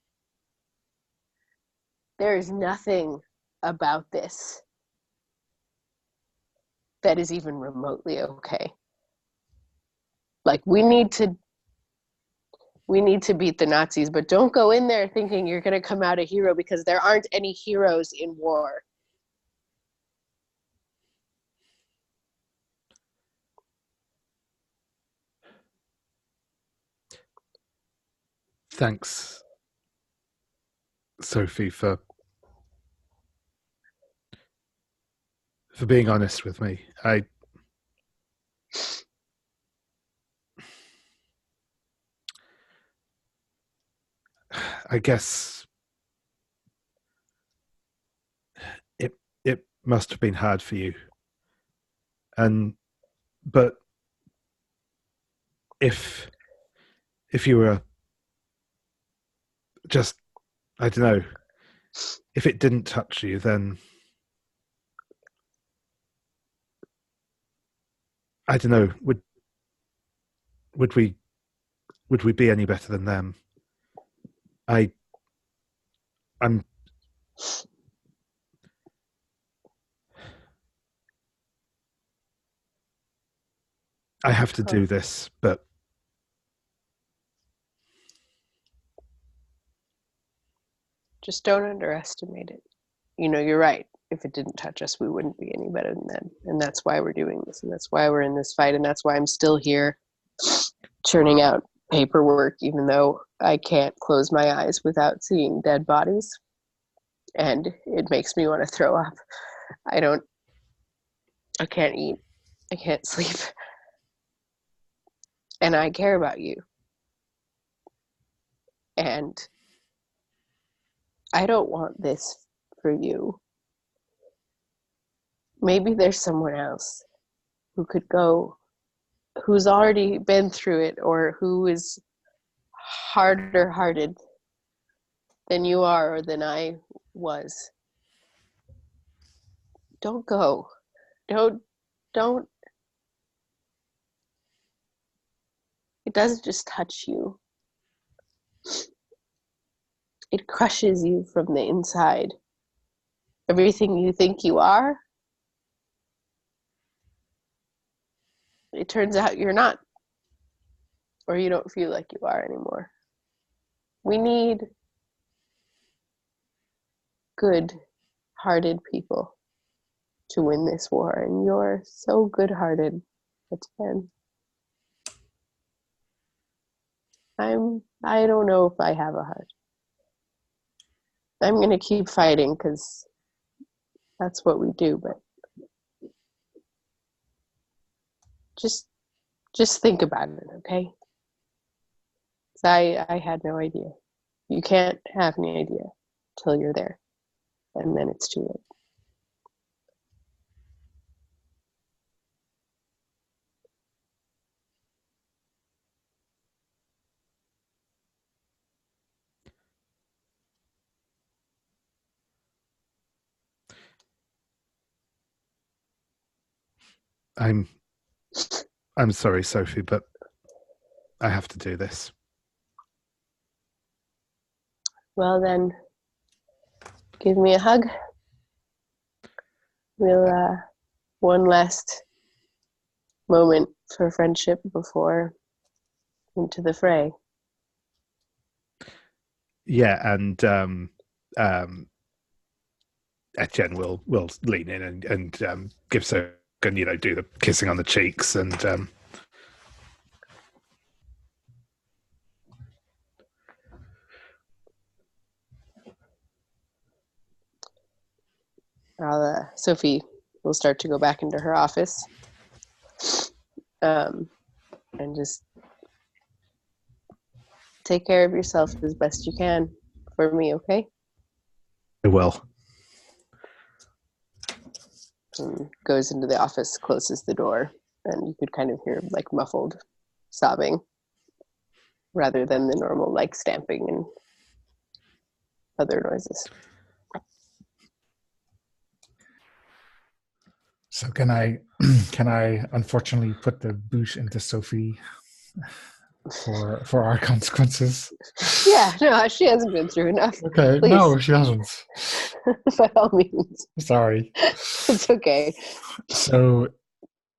There is nothing about this that is even remotely okay. Like, we need to beat the Nazis, but don't go in there thinking you're going to come out a hero, because there aren't any heroes in war. Thanks, Sophie, for being honest with me. I guess it must have been hard for you. But if you were just, I don't know, if it didn't touch you, then I don't know, would we be any better than them? I have to do this, but just don't underestimate it. You know, you're right. If it didn't touch us, we wouldn't be any better than them. And that's why we're doing this. And that's why we're in this fight. And that's why I'm still here churning out paperwork, even though I can't close my eyes without seeing dead bodies. And it makes me want to throw up. I can't eat. I can't sleep. And I care about you. And I don't want this for you. Maybe there's someone else who could go, who's already been through it, or who is harder hearted than you are or than I was. Don't go. Don't. It doesn't just touch you. It crushes you from the inside. Everything you think you are, it turns out you're not. Or you don't feel like you are anymore. We need good-hearted people to win this war, and you're so good-hearted, Etienne. I don't know if I have a heart. I'm gonna keep fighting because that's what we do, but just think about it, okay? I had no idea. You can't have any idea till you're there, and then it's too late. I'm sorry, Sophie, but I have to do this. Well then, give me a hug. We'll one last moment for friendship before into the fray. Yeah, and Etienne will lean in and give so and do the kissing on the cheeks and Sophie will start to go back into her office, and just take care of yourself as best you can for me, okay? I will. And goes into the office, closes the door, and you could kind of hear like muffled sobbing rather than the normal like stamping and other noises. So can I unfortunately put the boot into Sophie for our consequences? Yeah, no, she hasn't been through enough. Okay, Please. no, she hasn't. By all means. Sorry. It's okay. So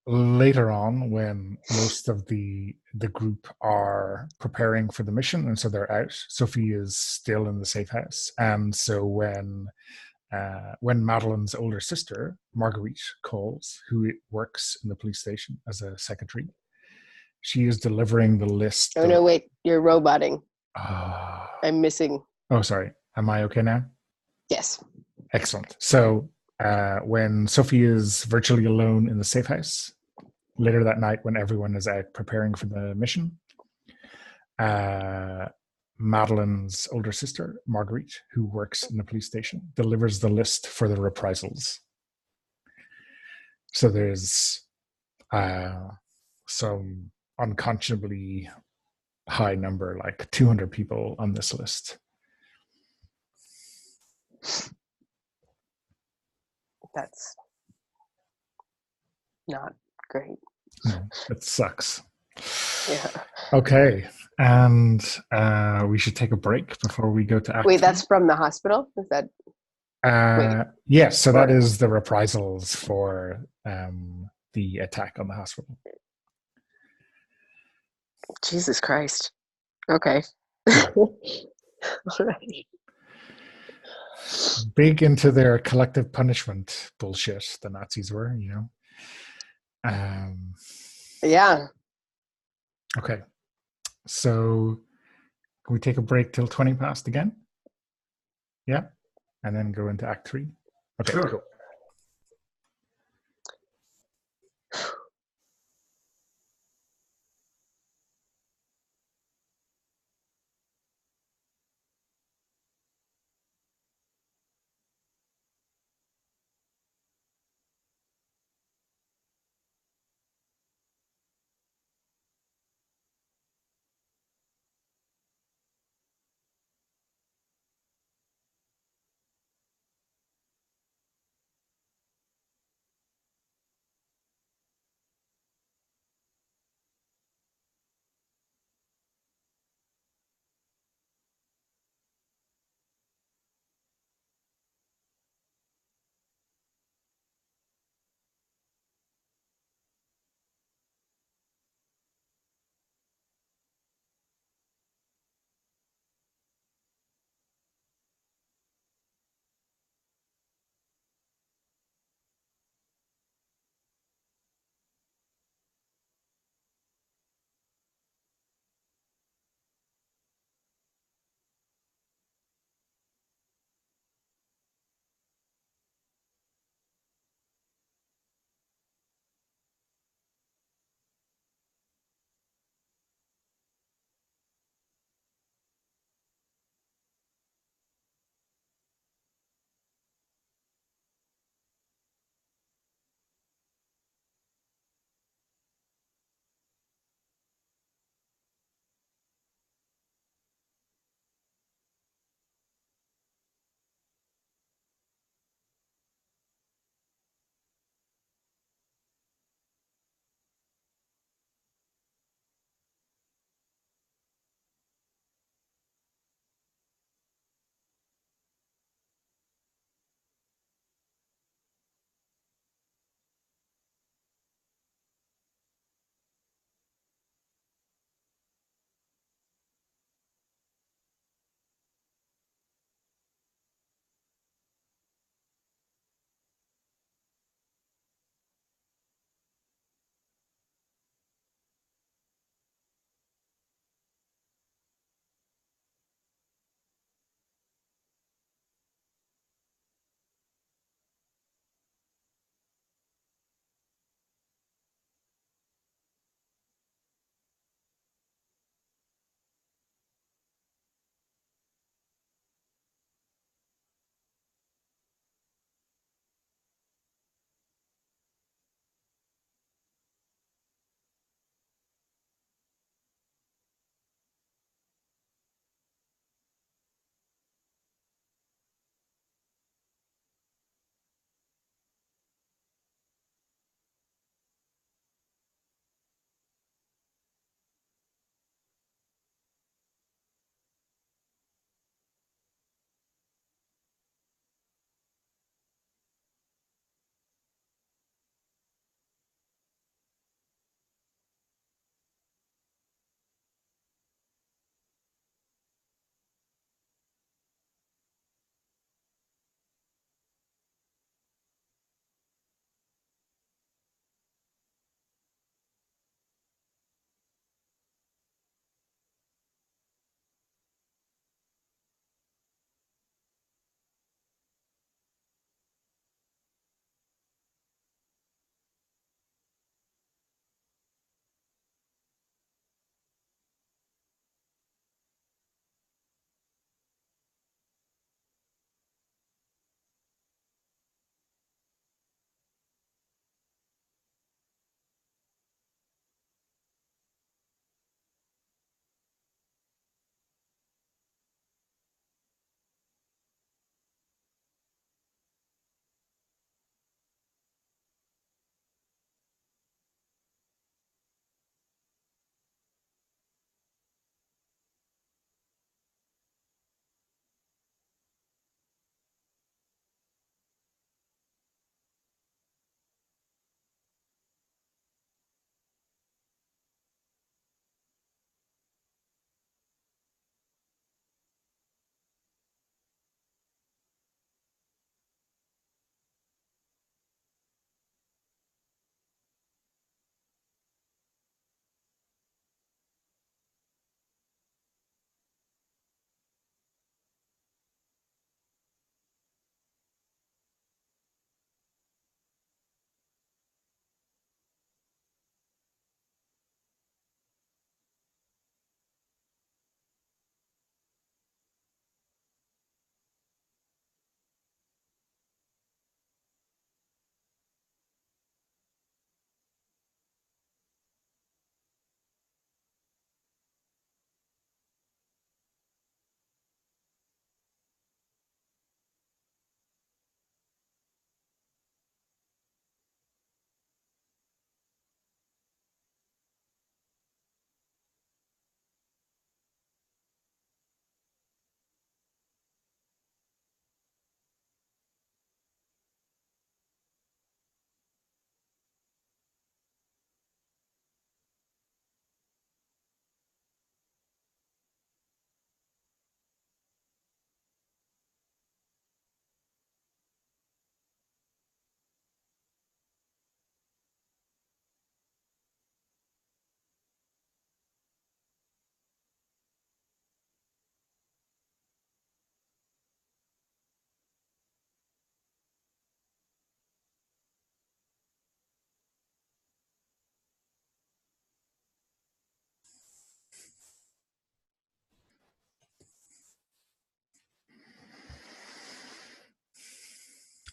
later on, when most of the group are preparing for the mission, and so they're out, Sophie is still in the safe house. And so when Madeline's older sister, Marguerite, calls, who works in the police station as a secretary, she is delivering the list. Oh, no, wait. You're roboting. Ah. I'm missing. Oh, sorry. Am I okay now? Yes. Excellent. So when Sophie is virtually alone in the safe house, later that night when everyone is out preparing for the mission, Madeline's older sister, Marguerite, who works in the police station, delivers the list for the reprisals. So there's some unconscionably high number, like 200 people on this list. That's not great. No, it sucks. Yeah. Okay, and we should take a break before we go to act. Wait, that's from the hospital? Is that? Yes, so that is the reprisals for the attack on the hospital. Jesus Christ. Okay. All right. Big into their collective punishment bullshit, the Nazis were, Yeah. Okay, so can we take a break till 20 past again? Yeah, and then go into Act 3? Okay, Sure. Cool.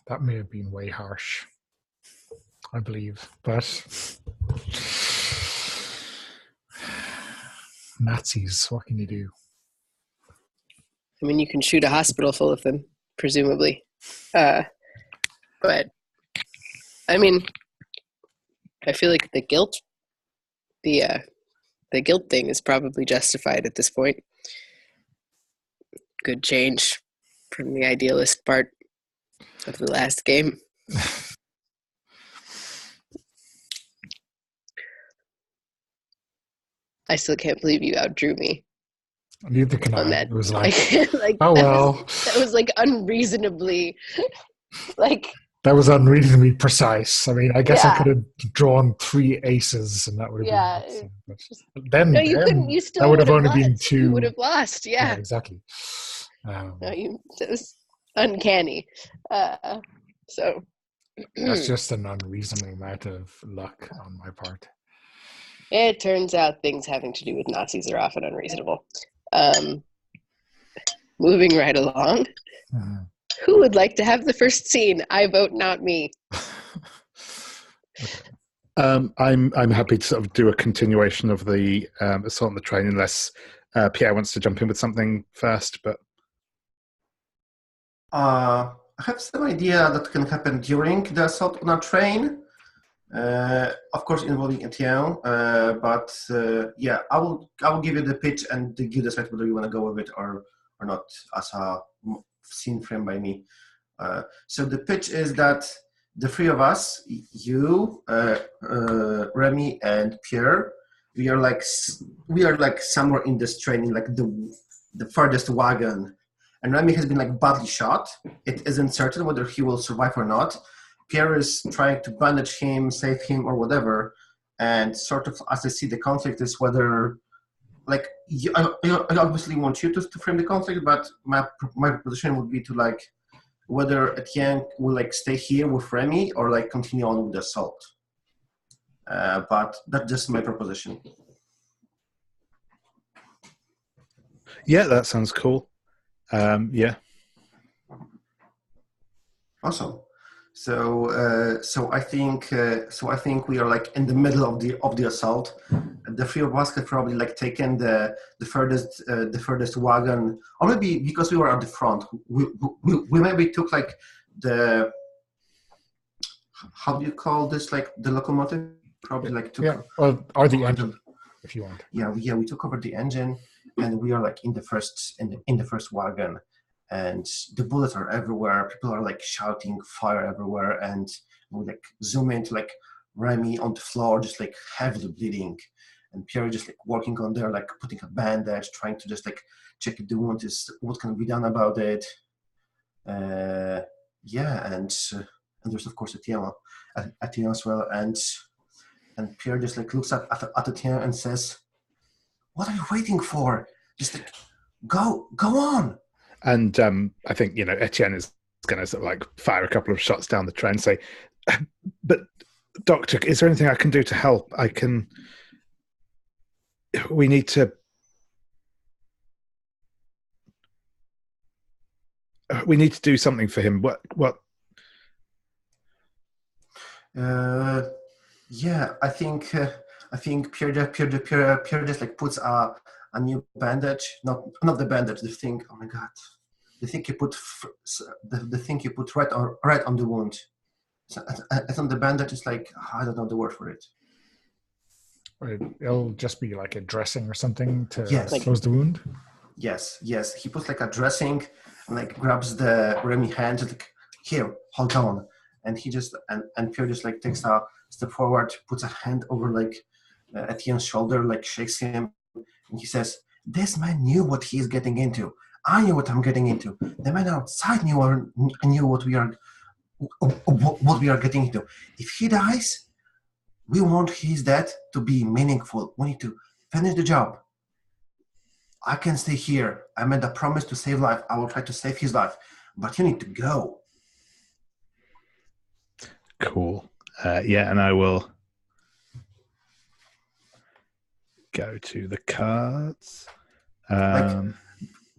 That may have been way harsh, I believe. But Nazis, what can you do? I mean, you can shoot a hospital full of them, presumably. But, I mean, I feel like the guilt thing is probably justified at this point. Good change from the idealist part of the last game. I still can't believe you outdrew me Neither can on I. that. It was like, like oh well. That was like unreasonably, like. That was unreasonably precise. I mean, I guess I Yeah. could have drawn 3 aces, and that would have been. But then, No, you couldn't. You still that would have have only lost. been 2. You would have lost. Yeah, Yeah. exactly. No, it was uncanny. So. That's just an unreasonable amount of luck on my part. It turns out things having to do with Nazis are often unreasonable. Moving right along. Who would like to have the first scene? I vote not me. Okay. I'm happy to sort of do a continuation of the assault on the train, unless Pierre wants to jump in with something first. But I have some idea that can happen during the assault on a train. Of course, involving Etienne. But yeah, I will give you the pitch and you decide whether you want to go with it or not as a scene framed by me. So the pitch is that the 3 of us, you, Remy, and Pierre, we are like somewhere in this train, like the furthest wagon. And Remy has been like badly shot. It isn't certain whether he will survive or not. Pierre is trying to bandage him, save him, or whatever. And sort of, as I see the conflict, is whether, like, I obviously want you to frame the conflict, but my position would be to, like, whether Etienne will, like, stay here with Remy or, like, continue on with the assault. But that's just my proposition. yeah, that sounds cool. Yeah. Awesome. So I think we are like in the middle of the assault. The 3 of us have probably like taken the furthest wagon, or maybe because we were at the front, we maybe took like the, how do you call this, like the locomotive? Probably like took, yeah, or the engine, if you want. Yeah, we took over the engine, and we are like in the first wagon. And the bullets are everywhere. People are like shouting fire everywhere, and we like zoom into like Remy on the floor, just like heavily bleeding, and Pierre just like working on there, like putting a bandage, trying to just like check if the wound is, what can be done about it. Yeah, and there's of course Etienne as well, and Pierre just like looks at Etienne and says, "What are you waiting for? Just like go on." And I think, Etienne is going to sort of like fire a couple of shots down the train and say, but Doctor, is there anything I can do to help? We need to do something for him. What? Yeah, I think Pierre just like puts a new bandage, not the bandage, the thing. Oh my god, the thing you put right on the wound. So, and on the bandage is like, I don't know the word for it. It'll just be like a dressing or something to Yes. close the wound. Yes. He puts like a dressing and like grabs the Remy hand, just like, here, hold on. And he just and Pierre just like takes a step forward, puts a hand over like Etienne's shoulder, like shakes him, and he says, "This man knew what he is getting into. I knew what I'm getting into. The man outside knew what we are getting into. If he dies, we want his death to be meaningful. We need to finish the job. I can stay here. I made a promise to save life. I will try to save his life. But you need to go." Cool. Yeah, and I will go to the cards.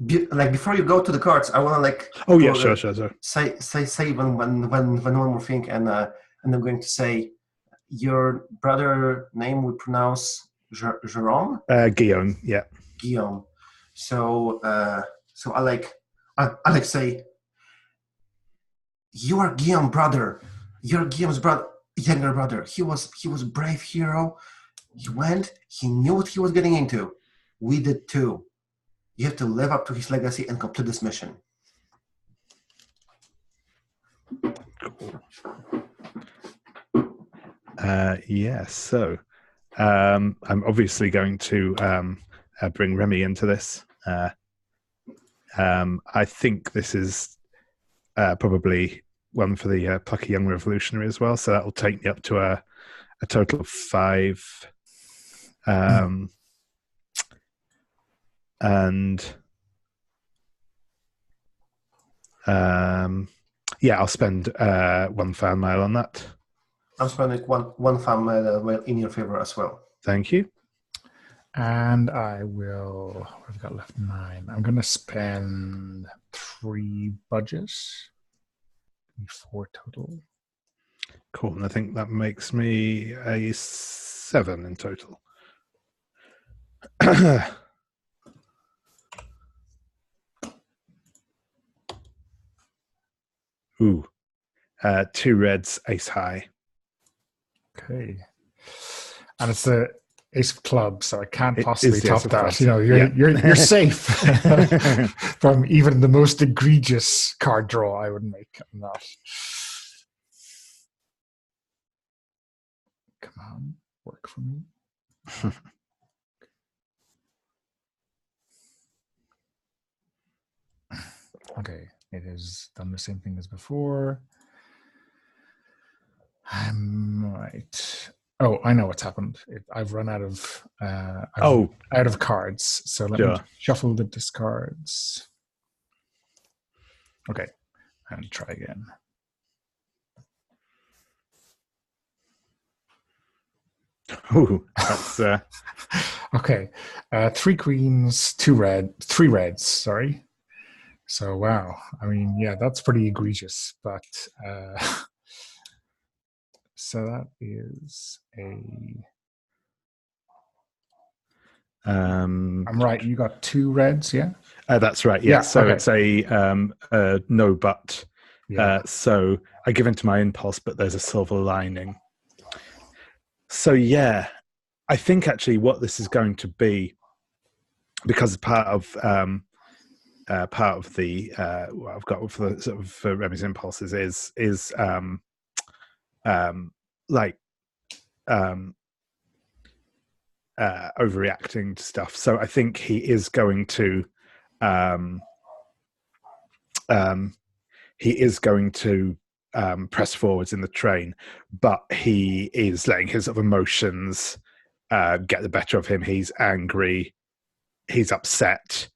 before you go to the cards, I want to Oh yeah, sure. say one more thing, and I'm going to say your brother name we pronounce Jerome. Guillaume, yeah. Guillaume. So I say you are Guillaume's brother. You're Guillaume's younger brother. He was a brave hero. He went. He knew what he was getting into. We did too. You have to live up to his legacy and complete this mission. Yes. So I'm obviously going to bring Remy into this. I think this is probably one for the plucky young revolutionary as well. So that will take me up to a total of 5. And I'll spend 1 fan mile on that. I'm spending one fan mile in your favor as well. Thank you. And I will. What have I got left? 9. I'm going to spend 3 budgets. 4 total. Cool. And I think that makes me a 7 in total. Ooh. 2 reds, ace high. Okay. And it's the ace of clubs, so I can't It possibly is the top ace of that. clubs. You know, you're safe from even the most egregious card draw I would make. I'm not. Come on, work for me. Okay, it has done the same thing as before. I'm right. Oh, I know what's happened. I've run out of out of cards. So let me shuffle the discards. Okay, and try again. Ooh, that's okay. 3 queens, 3 reds. Sorry. So wow. I mean, yeah, that's pretty egregious, but. So that is I'm right. You got 2 reds, yeah? That's right. Yeah. So okay. It's a no but. Yeah. So I give in to my impulse, but there's a silver lining. So yeah, I think actually what this is going to be, because part of the what I've got for the sort of for Remy's impulses is overreacting to stuff. So I think he is going to press forwards in the train, but he is letting his sort of emotions get the better of him. He's angry, he's upset,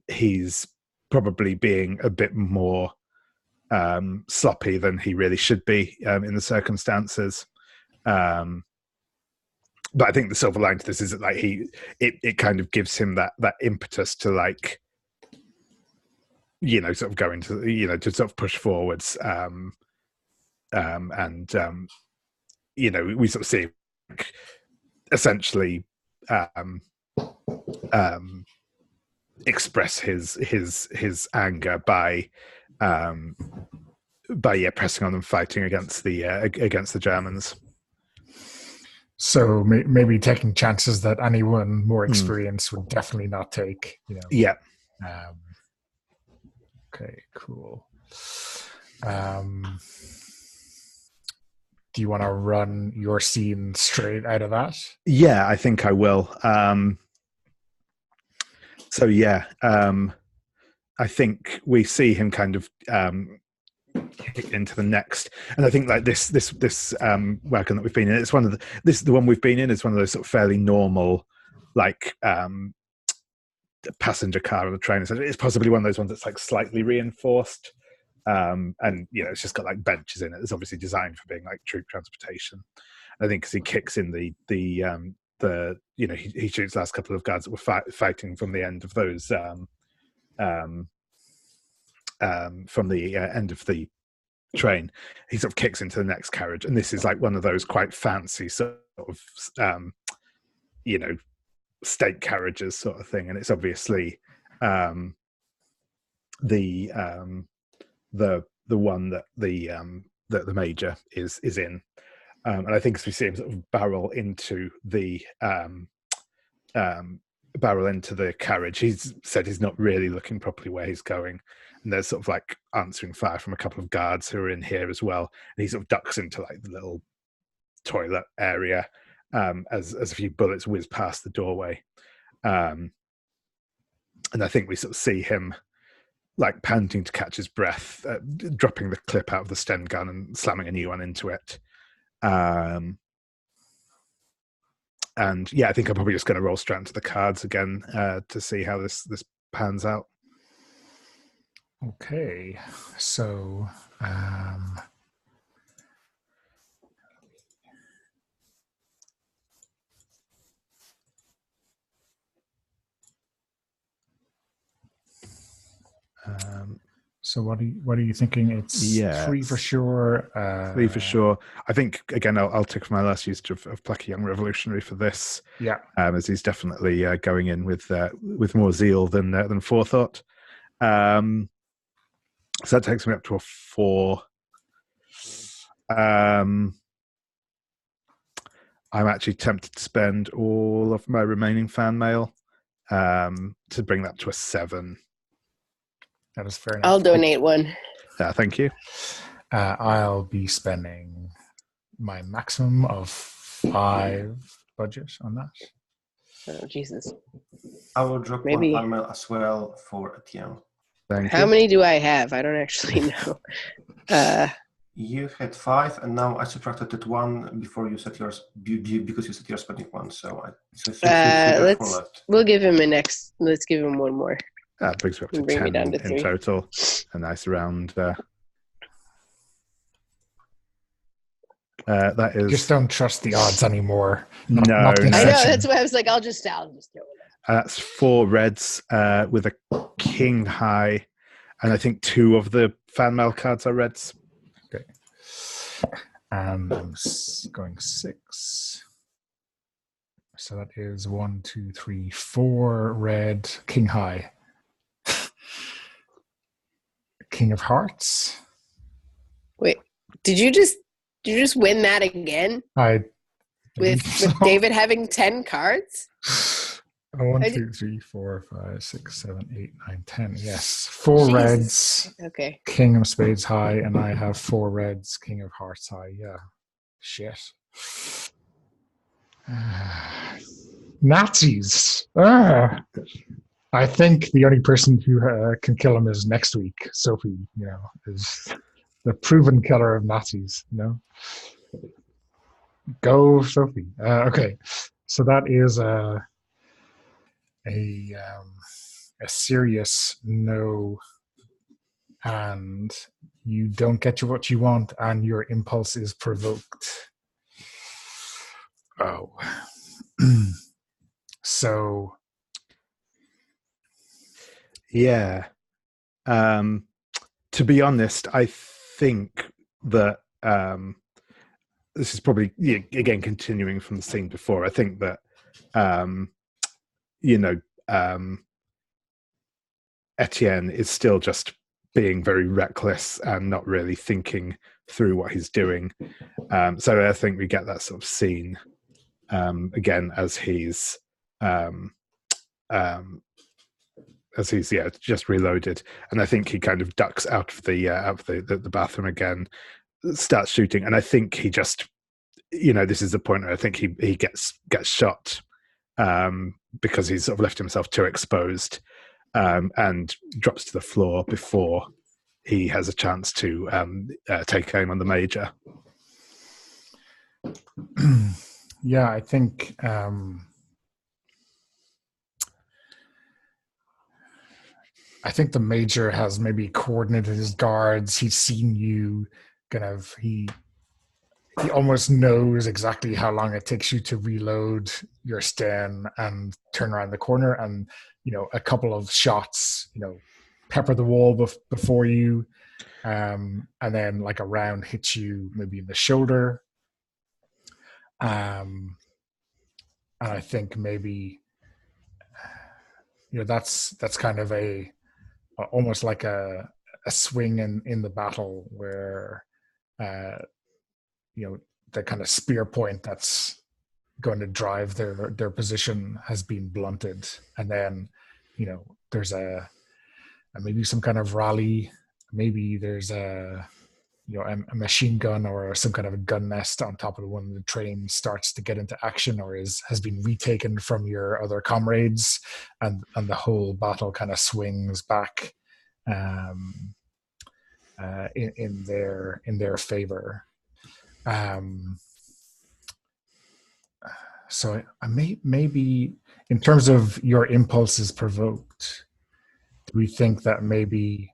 he's probably being a bit more sloppy than he really should be in the circumstances. But I think the silver line to this is that it kind of gives him that impetus to sort of go into to sort of push forwards, and we sort of see essentially express his anger by pressing on and fighting against the Germans. So maybe taking chances that anyone more experienced would definitely not take. Yeah. Okay. Cool. Do you want to run your scene straight out of that? Yeah, I think I will. So yeah, I think we see him kind of into the next, and I think this wagon that we've been in, it's the one we've been in is one of those sort of fairly normal passenger car on the train. It's possibly one of those ones that's slightly reinforced, and it's just got benches in it. It's obviously designed for being troop transportation. I think because he kicks in he shoots the last couple of guards that were fighting from the end of those end of the train. He sort of kicks into the next carriage, and this is like one of those quite fancy sort of state carriages sort of thing, and it's obviously the one that the major is in, and I think as we see him sort of barrel into the carriage, he's said he's not really looking properly where he's going, and there's sort of like answering fire from a couple of guards who are in here as well, and he sort of ducks into like the little toilet area as a few bullets whiz past the doorway, and I think we sort of see him like panting to catch his breath, dropping the clip out of the Sten gun and slamming a new one into it. And yeah, I think I'm probably just going to roll straight into the cards again to see how this pans out. Okay, so so what are you thinking? It's 3 for sure. 3 for sure. I think again I'll take my last use of Plucky Young Revolutionary for this. Yeah, as he's definitely going in with more zeal than forethought. So that takes me up to a 4. I'm actually tempted to spend all of my remaining fan mail to bring that to a 7. that is fair enough. I'll donate one. Thank you. I'll be spending my maximum of 5 budget on that. Oh, Jesus. I will drop Maybe. one mail as well for Etienne. Thank How you. many do I have? I don't actually know. You had 5, and now I subtracted that 1 before you set yours because you set your spending 1. So we'll give him let's give him one more. That brings me up to Bring me 10 down to in 3. total. A nice round. That is. Just don't trust the odds anymore. No, I know, intention. that's why I was like, I'll just go with it. That's 4 reds with a king high, and I think 2 of the fan mail cards are reds. Okay. And I'm going 6. So that is 1, 2, 3, 4 red, king high. King of Hearts. Wait, did you just win that again? With David having 10 cards? 1, 2, 3, 4, 5, 6, 7, 8, 9, 10. Yes. 4 Jesus. reds. Okay. King of Spades high, and I have 4 reds, King of Hearts high. Yeah. Shit. Nazis. I think the only person who can kill him is next week. Sophie, is the proven killer of Nazis. Go, Sophie. Okay, so that is a serious no, and you don't get what you want, and your impulse is provoked. Oh. So yeah, to be honest, I think that this is probably again continuing from the scene before. I think that Etienne is still just being very reckless and not really thinking through what he's doing. So I think we get that sort of scene again as he's just reloaded, and I think he kind of ducks out of the bathroom again, starts shooting, and I think he just this is the point where I think he gets shot because he's sort of left himself too exposed, and drops to the floor before he has a chance to take aim on the major. Yeah, I think the major has maybe coordinated his guards. He's seen you he almost knows exactly how long it takes you to reload your Sten and turn around the corner. And, a couple of shots, pepper the wall before you, and then like a round hits you maybe in the shoulder. And I think maybe that's kind of almost like a swing in the battle where the kind of spear point that's going to drive their position has been blunted, and then there's maybe some kind of rally, maybe there's a machine gun or some kind of a gun nest on top of one of the trains starts to get into action or has been retaken from your other comrades, and the whole battle kind of swings back in their favor. So maybe in terms of your impulses provoked, do we think that maybe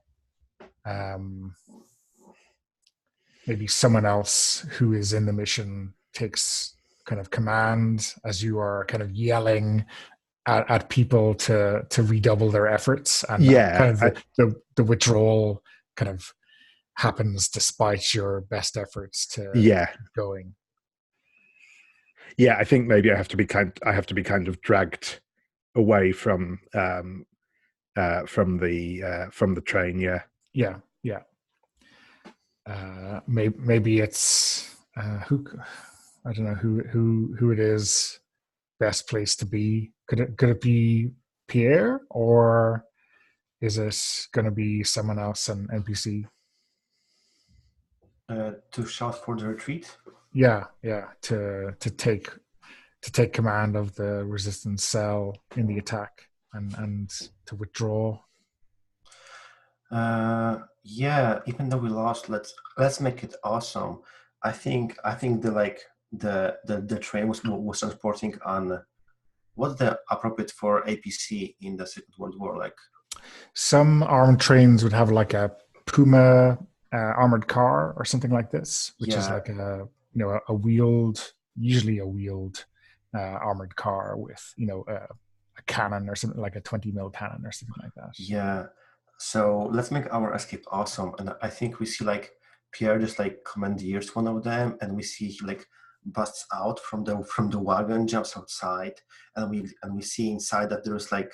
someone else who is in the mission takes kind of command as you are kind of yelling at people to redouble their efforts, and kind of the withdrawal kind of happens despite your best efforts to keep going. Yeah, I think maybe I have to be kind of dragged away from the train. Yeah. Maybe it's who I don't know who it is best place to be. Could it be Pierre, or is it going to be someone else, an NPC? To shout for the retreat. Yeah. To take command of the resistance cell in the attack and to withdraw. Yeah, even though we lost, let's make it awesome. I think the train was transporting on what's the appropriate for APC in the Second World War like? Some armed trains would have like a Puma armored car or something like this, which is like usually a wheeled armored car with a cannon or something, like a 20 mil cannon or something like that. Yeah. So let's make our escape awesome, and I think we see like Pierre just like commandeers one of them, and we see he like busts out from the wagon, jumps outside, and we see inside that there's like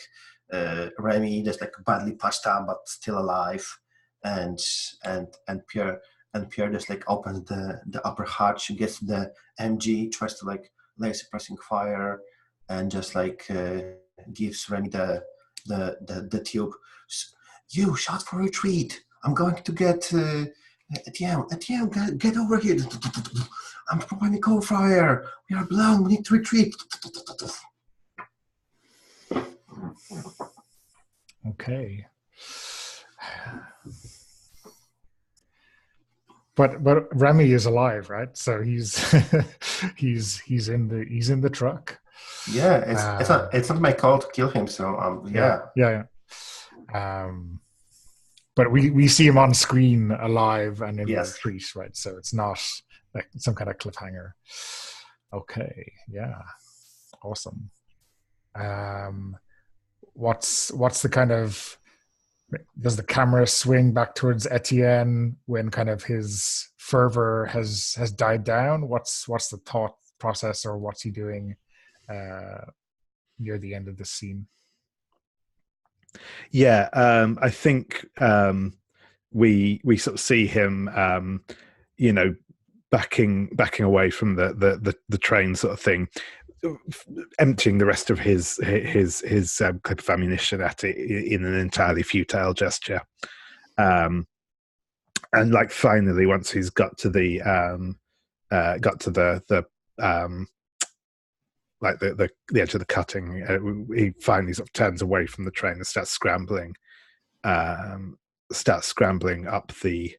Remy just like badly patched up but still alive, and Pierre just like opens the upper hatch, gets the MG, tries to like lay suppressing fire, and just like gives Remy the tube. You shout for retreat. I'm going to get Etienne, get over here. I'm providing cover fire. We are blown. We need to retreat. Okay. But Remy is alive, right? So he's he's in the truck. Yeah, it's not my call to kill him. So yeah. But we see him on screen alive and in the retreat, right? So it's not like some kind of cliffhanger. Okay, yeah, awesome. What's the kind of, does the camera swing back towards Etienne when kind of his fervor has died down? What's the thought process, or what's he doing near the end of the scene? Yeah, I think we sort of see him, backing away from the train sort of thing, emptying the rest of his clip of ammunition at it in an entirely futile gesture. And like finally, once he's got to the like the edge of the cutting, he finally sort of turns away from the train and starts scrambling up the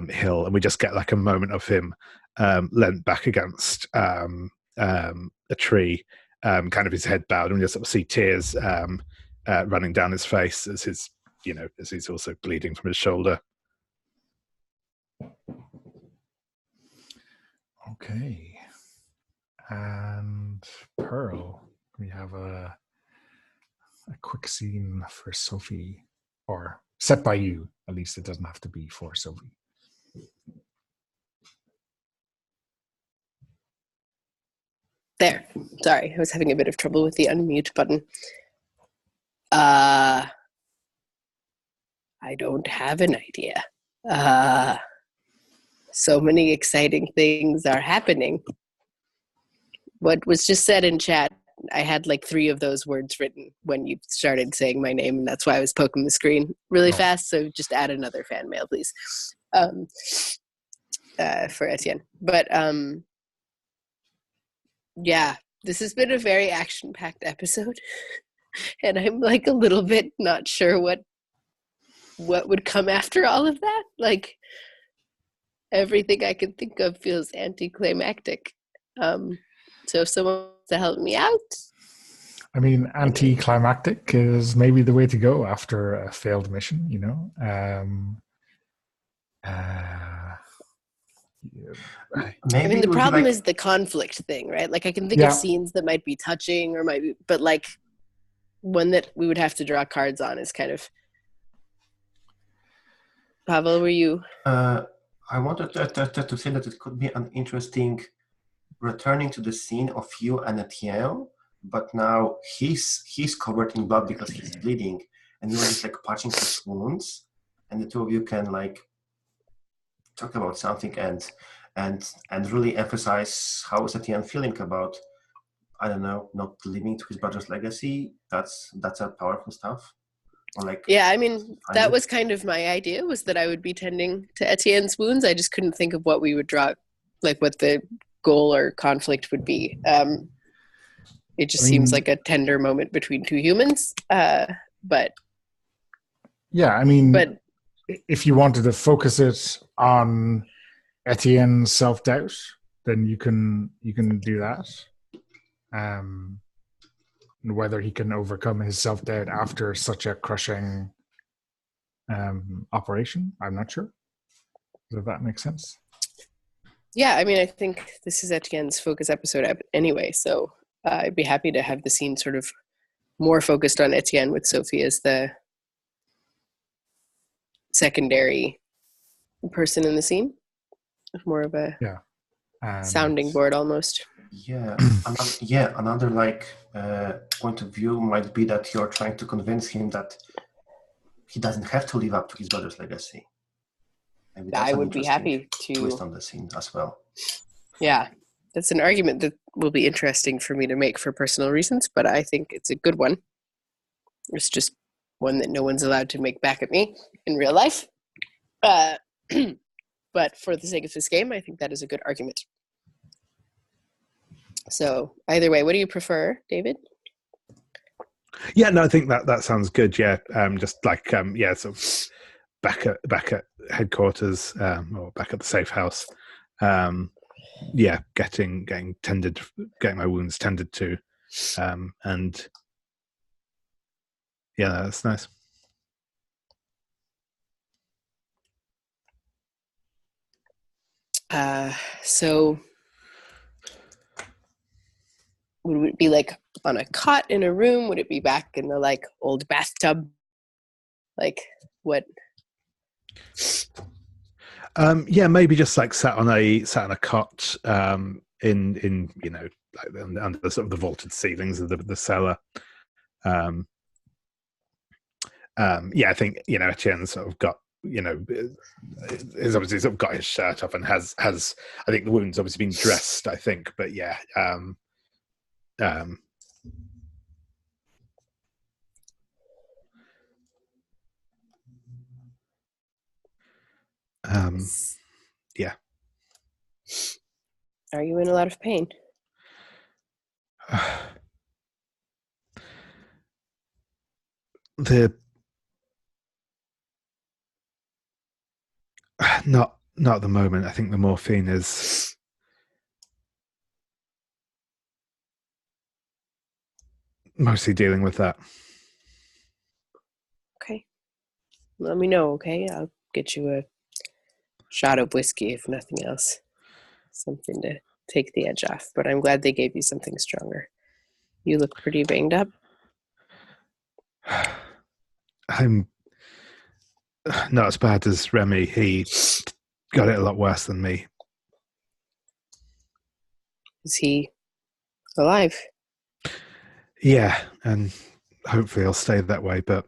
hill, and we just get like a moment of him leant back against a tree, kind of his head bowed, and we just sort of see tears running down his face as he's also bleeding from his shoulder. Okay. And Pearl, we have a quick scene for Sophie, or set by you. At least it doesn't have to be for Sophie. There. Sorry, I was having a bit of trouble with the unmute button. I don't have an idea. So many exciting things are happening. What was just said in chat, I had like 3 of those words written when you started saying my name, and that's why I was poking the screen really fast. So just add another fan mail, please, for Etienne. But yeah, this has been a very action-packed episode, and I'm like a little bit not sure what would come after all of that. Like, everything I can think of feels anticlimactic. So if someone wants to help me out. I mean, anticlimactic is maybe the way to go after a failed mission, you know? I mean, the problem is the conflict thing, right? Like, I can think of scenes that might be touching or might be, but like one that we would have to draw cards on is kind of. Pavel, were you? I wanted to say that it could be an interesting returning to the scene of you and Etienne, but now he's covered in blood because he's bleeding, and you're just like patching his wounds, and the 2 of you can like talk about something and really emphasize how is Etienne feeling about, I don't know, not living to his brother's legacy. That's a powerful stuff. Or like, yeah, I mean, that was kind of my idea, was that I would be tending to Etienne's wounds. I just couldn't think of what we would draw, like what the goal or conflict would be. It just seems like a tender moment between 2 humans. But yeah, I mean, but if you wanted to focus it on Etienne's self-doubt, then you can do that. And whether he can overcome his self-doubt after such a crushing operation, I'm not sure. Does that make sense? Yeah, I mean, I think this is Etienne's focus episode anyway, so I'd be happy to have the scene sort of more focused on Etienne with Sophie as the secondary person in the scene. More of a sounding board almost. Yeah, another like point of view might be that you're trying to convince him that he doesn't have to live up to his brother's legacy. Maybe I would be happy to twist on the scene as well. Yeah, that's an argument that will be interesting for me to make for personal reasons, but I think it's a good one. It's just one that no one's allowed to make back at me in real life. But for the sake of this game, I think that is a good argument. So either way, what do you prefer, David? Yeah, no, I think that sounds good. Yeah, just like sort of back at headquarters or back at the safe house. Getting my wounds tended to, and yeah, that's nice. So would it be like on a cot in a room? Would it be back in the like old bathtub? Like what? Maybe just like sat on a cot in you know, like under the sort of the vaulted ceilings of the cellar. I think, you know, Etienne sort of got, you know, has obviously sort of got his shirt off and has I think the wound's obviously been dressed, I think, but yeah. Yeah. Are you in a lot of pain? Not at the moment. I think the morphine is mostly dealing with that. Okay. Let me know, okay? I'll get you a shot of whiskey, if nothing else. Something to take the edge off. But I'm glad they gave you something stronger. You look pretty banged up. I'm not as bad as Remy. He got it a lot worse than me. Is he alive? Yeah, and hopefully he'll stay that way, but,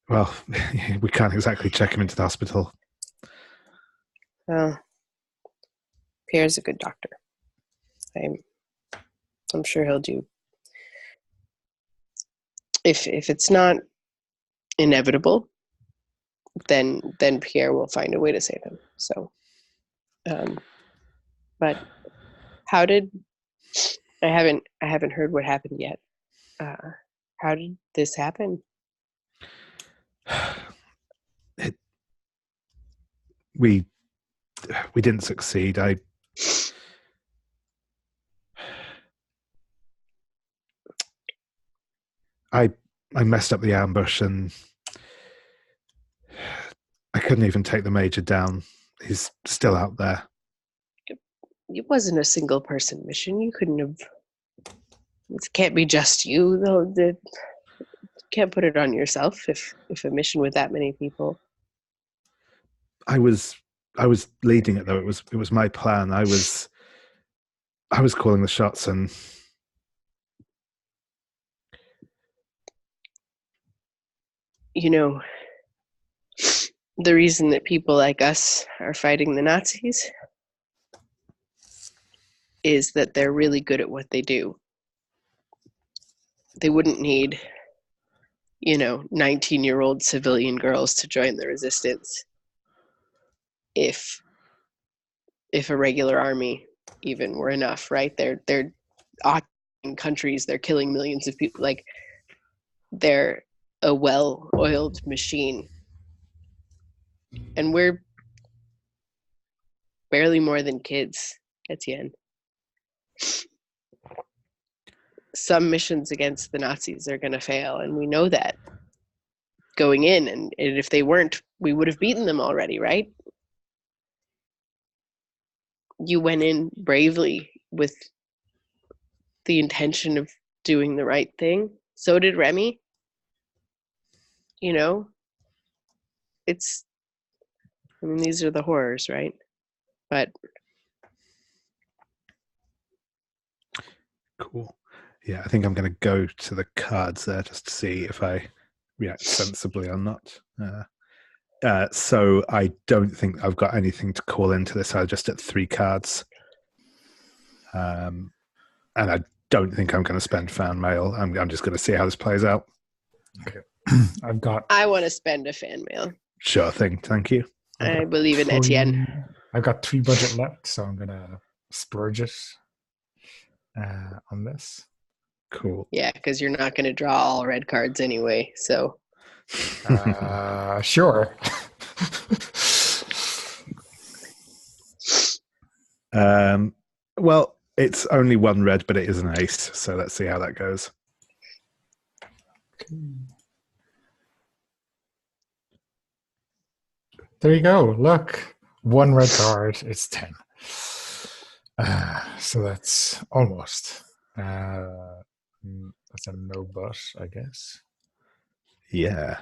well, we can't exactly check him into the hospital. Oh, Pierre's a good doctor. I'm sure he'll do. If it's not inevitable, then Pierre will find a way to save him. So, but how did I haven't heard what happened yet. How did this happen? We didn't succeed. I messed up the ambush, and I couldn't even take the major down. He's still out there. It wasn't a single person mission. You couldn't have. It can't be just you, though. Can't put it on yourself if a mission with that many people. I was leading it, though. It was my plan. I was calling the shots, and you know, the reason that people like us are fighting the Nazis is that they're really good at what they do. They wouldn't need, 19-year-old civilian girls to join the resistance if a regular army even were enough, right? They're occupying countries, they're killing millions of people. Like, they're a well-oiled machine. And we're barely more than kids, Etienne. Some missions against the Nazis are going to fail, and we know that going in. And if they weren't, we would have beaten them already, right? You went in bravely with the intention of doing the right thing. So did Remy. These are the horrors, right? But cool. Yeah, I think I'm going to go to the cards there just to see if I react sensibly or not. So I don't think I've got anything to call into this. I just at 3 cards. And I don't think I'm going to spend fan mail. I'm just going to see how this plays out. Okay. I want to spend a fan mail. Sure thing. Thank you. I believe in Etienne. I've got 3 budget left, so I'm going to splurge it on this. Cool. Yeah, because you're not going to draw all red cards anyway, so. Sure. Well, it's only 1 red, but it is an ace, so let's see how that goes. Okay. There you go. Look, 1 red card. It's 10. So that's almost. That's a no but, I guess. Yeah.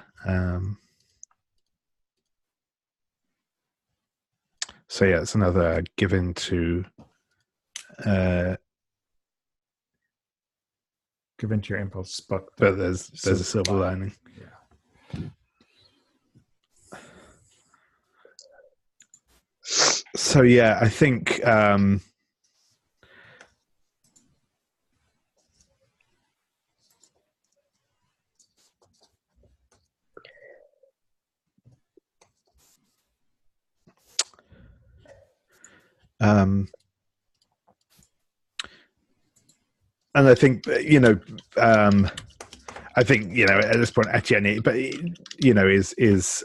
So yeah, it's another given to. Give in to your impulse, but there's a silver lining. Yeah. So yeah, I think and I think I think at this point Etienne, but is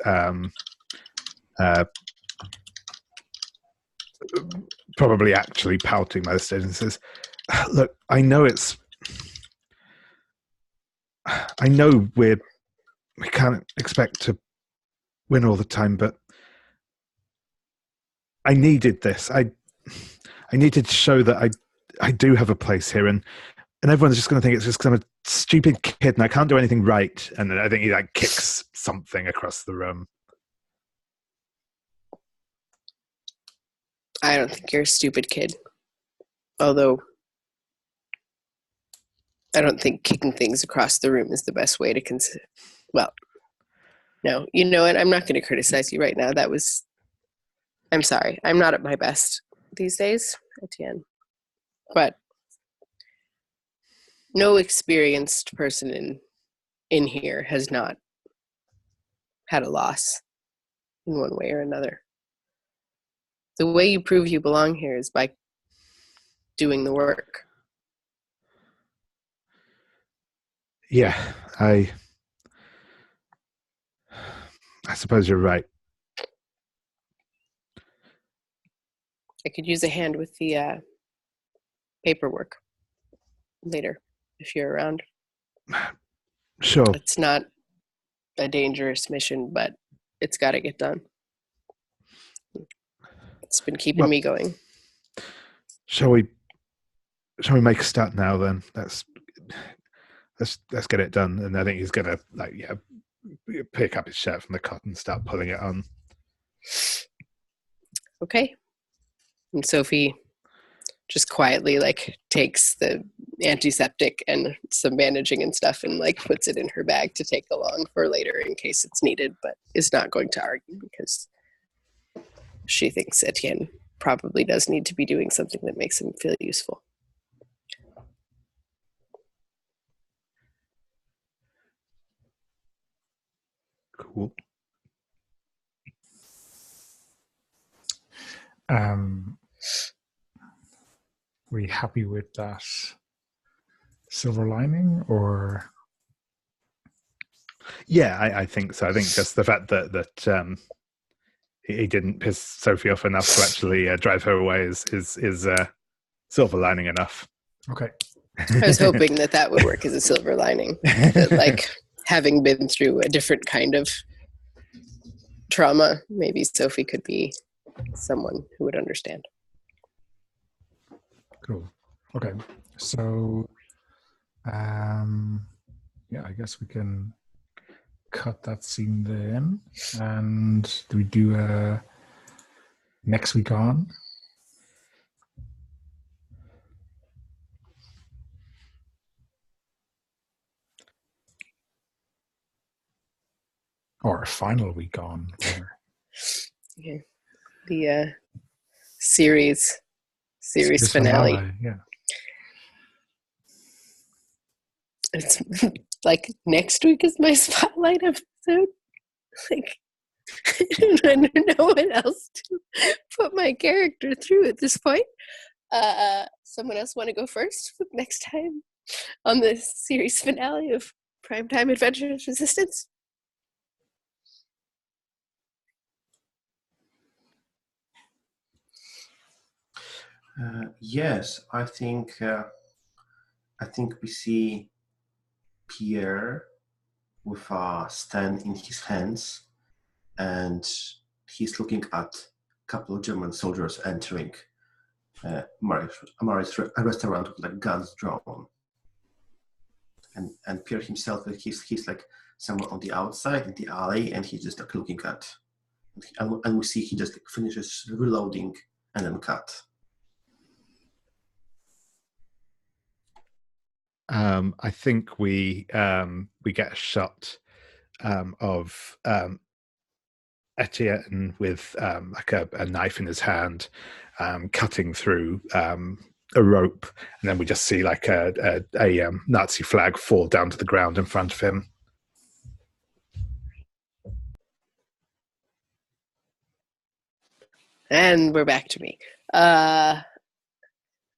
probably actually pouting by the stage and says, "Look, I know we can't expect to win all the time, but I needed this. I needed to show that I do have a place here, and And everyone's just going to think it's just because I'm a stupid kid and I can't do anything right. And then I think he like kicks something across the room. I don't think you're a stupid kid. Although, I don't think kicking things across the room is the best way to consider. Well, no. You know what? I'm not going to criticize you right now. I'm sorry. I'm not at my best these days, Etienne. But no experienced person in here has not had a loss in one way or another. The way you prove you belong here is by doing the work. Yeah, I suppose you're right. I could use a hand with the paperwork later if you're around. Sure. It's not a dangerous mission, but it's got to get done. It's been keeping me going. Shall we make a start now then? Let's get it done. And I think he's gonna pick up his shirt from the cot and start pulling it on. Okay. And Sophie just quietly takes the antiseptic and some bandaging and stuff and puts it in her bag to take along for later in case it's needed, but is not going to argue because she thinks Etienne probably does need to be doing something that makes him feel useful. Cool. Were you happy with that silver lining, or? Yeah, I think so. I think just the fact that he didn't piss Sophie off enough to actually drive her away is silver lining enough. Okay. I was hoping that would work as a silver lining. That, having been through a different kind of trauma, maybe Sophie could be someone who would understand. Cool. Okay. So, I guess we can cut that scene then. And do we do next week on? Or final week on? Yeah. The series finale. Yeah. It's next week is my spotlight episode. I don't know what else to put my character through at this point. Someone else want to go first for next time on the series finale of Primetime Adventures Resistance? Yes, I think we see Pierre with a stand in his hands, and he's looking at a couple of German soldiers entering Mary's restaurant with guns drawn. And Pierre himself, he's somewhere on the outside in the alley, and he's just looking at, and we see he just finishes reloading and then cut. I think we get a shot of Etienne with a knife in his hand, cutting through a rope, and then we just see a Nazi flag fall down to the ground in front of him. And we're back to me. All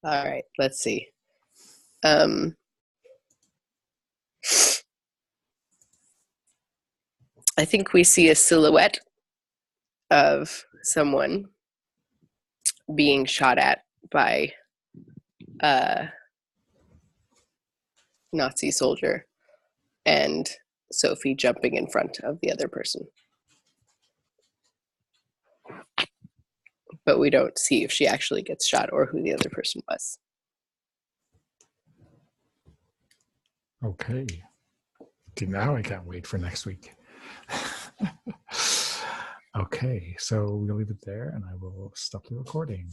right, let's see. I think we see a silhouette of someone being shot at by a Nazi soldier, and Sophie jumping in front of the other person. But we don't see if she actually gets shot or who the other person was. Okay. See, now I can't wait for next week. Okay, so we'll leave it there and I will stop the recording.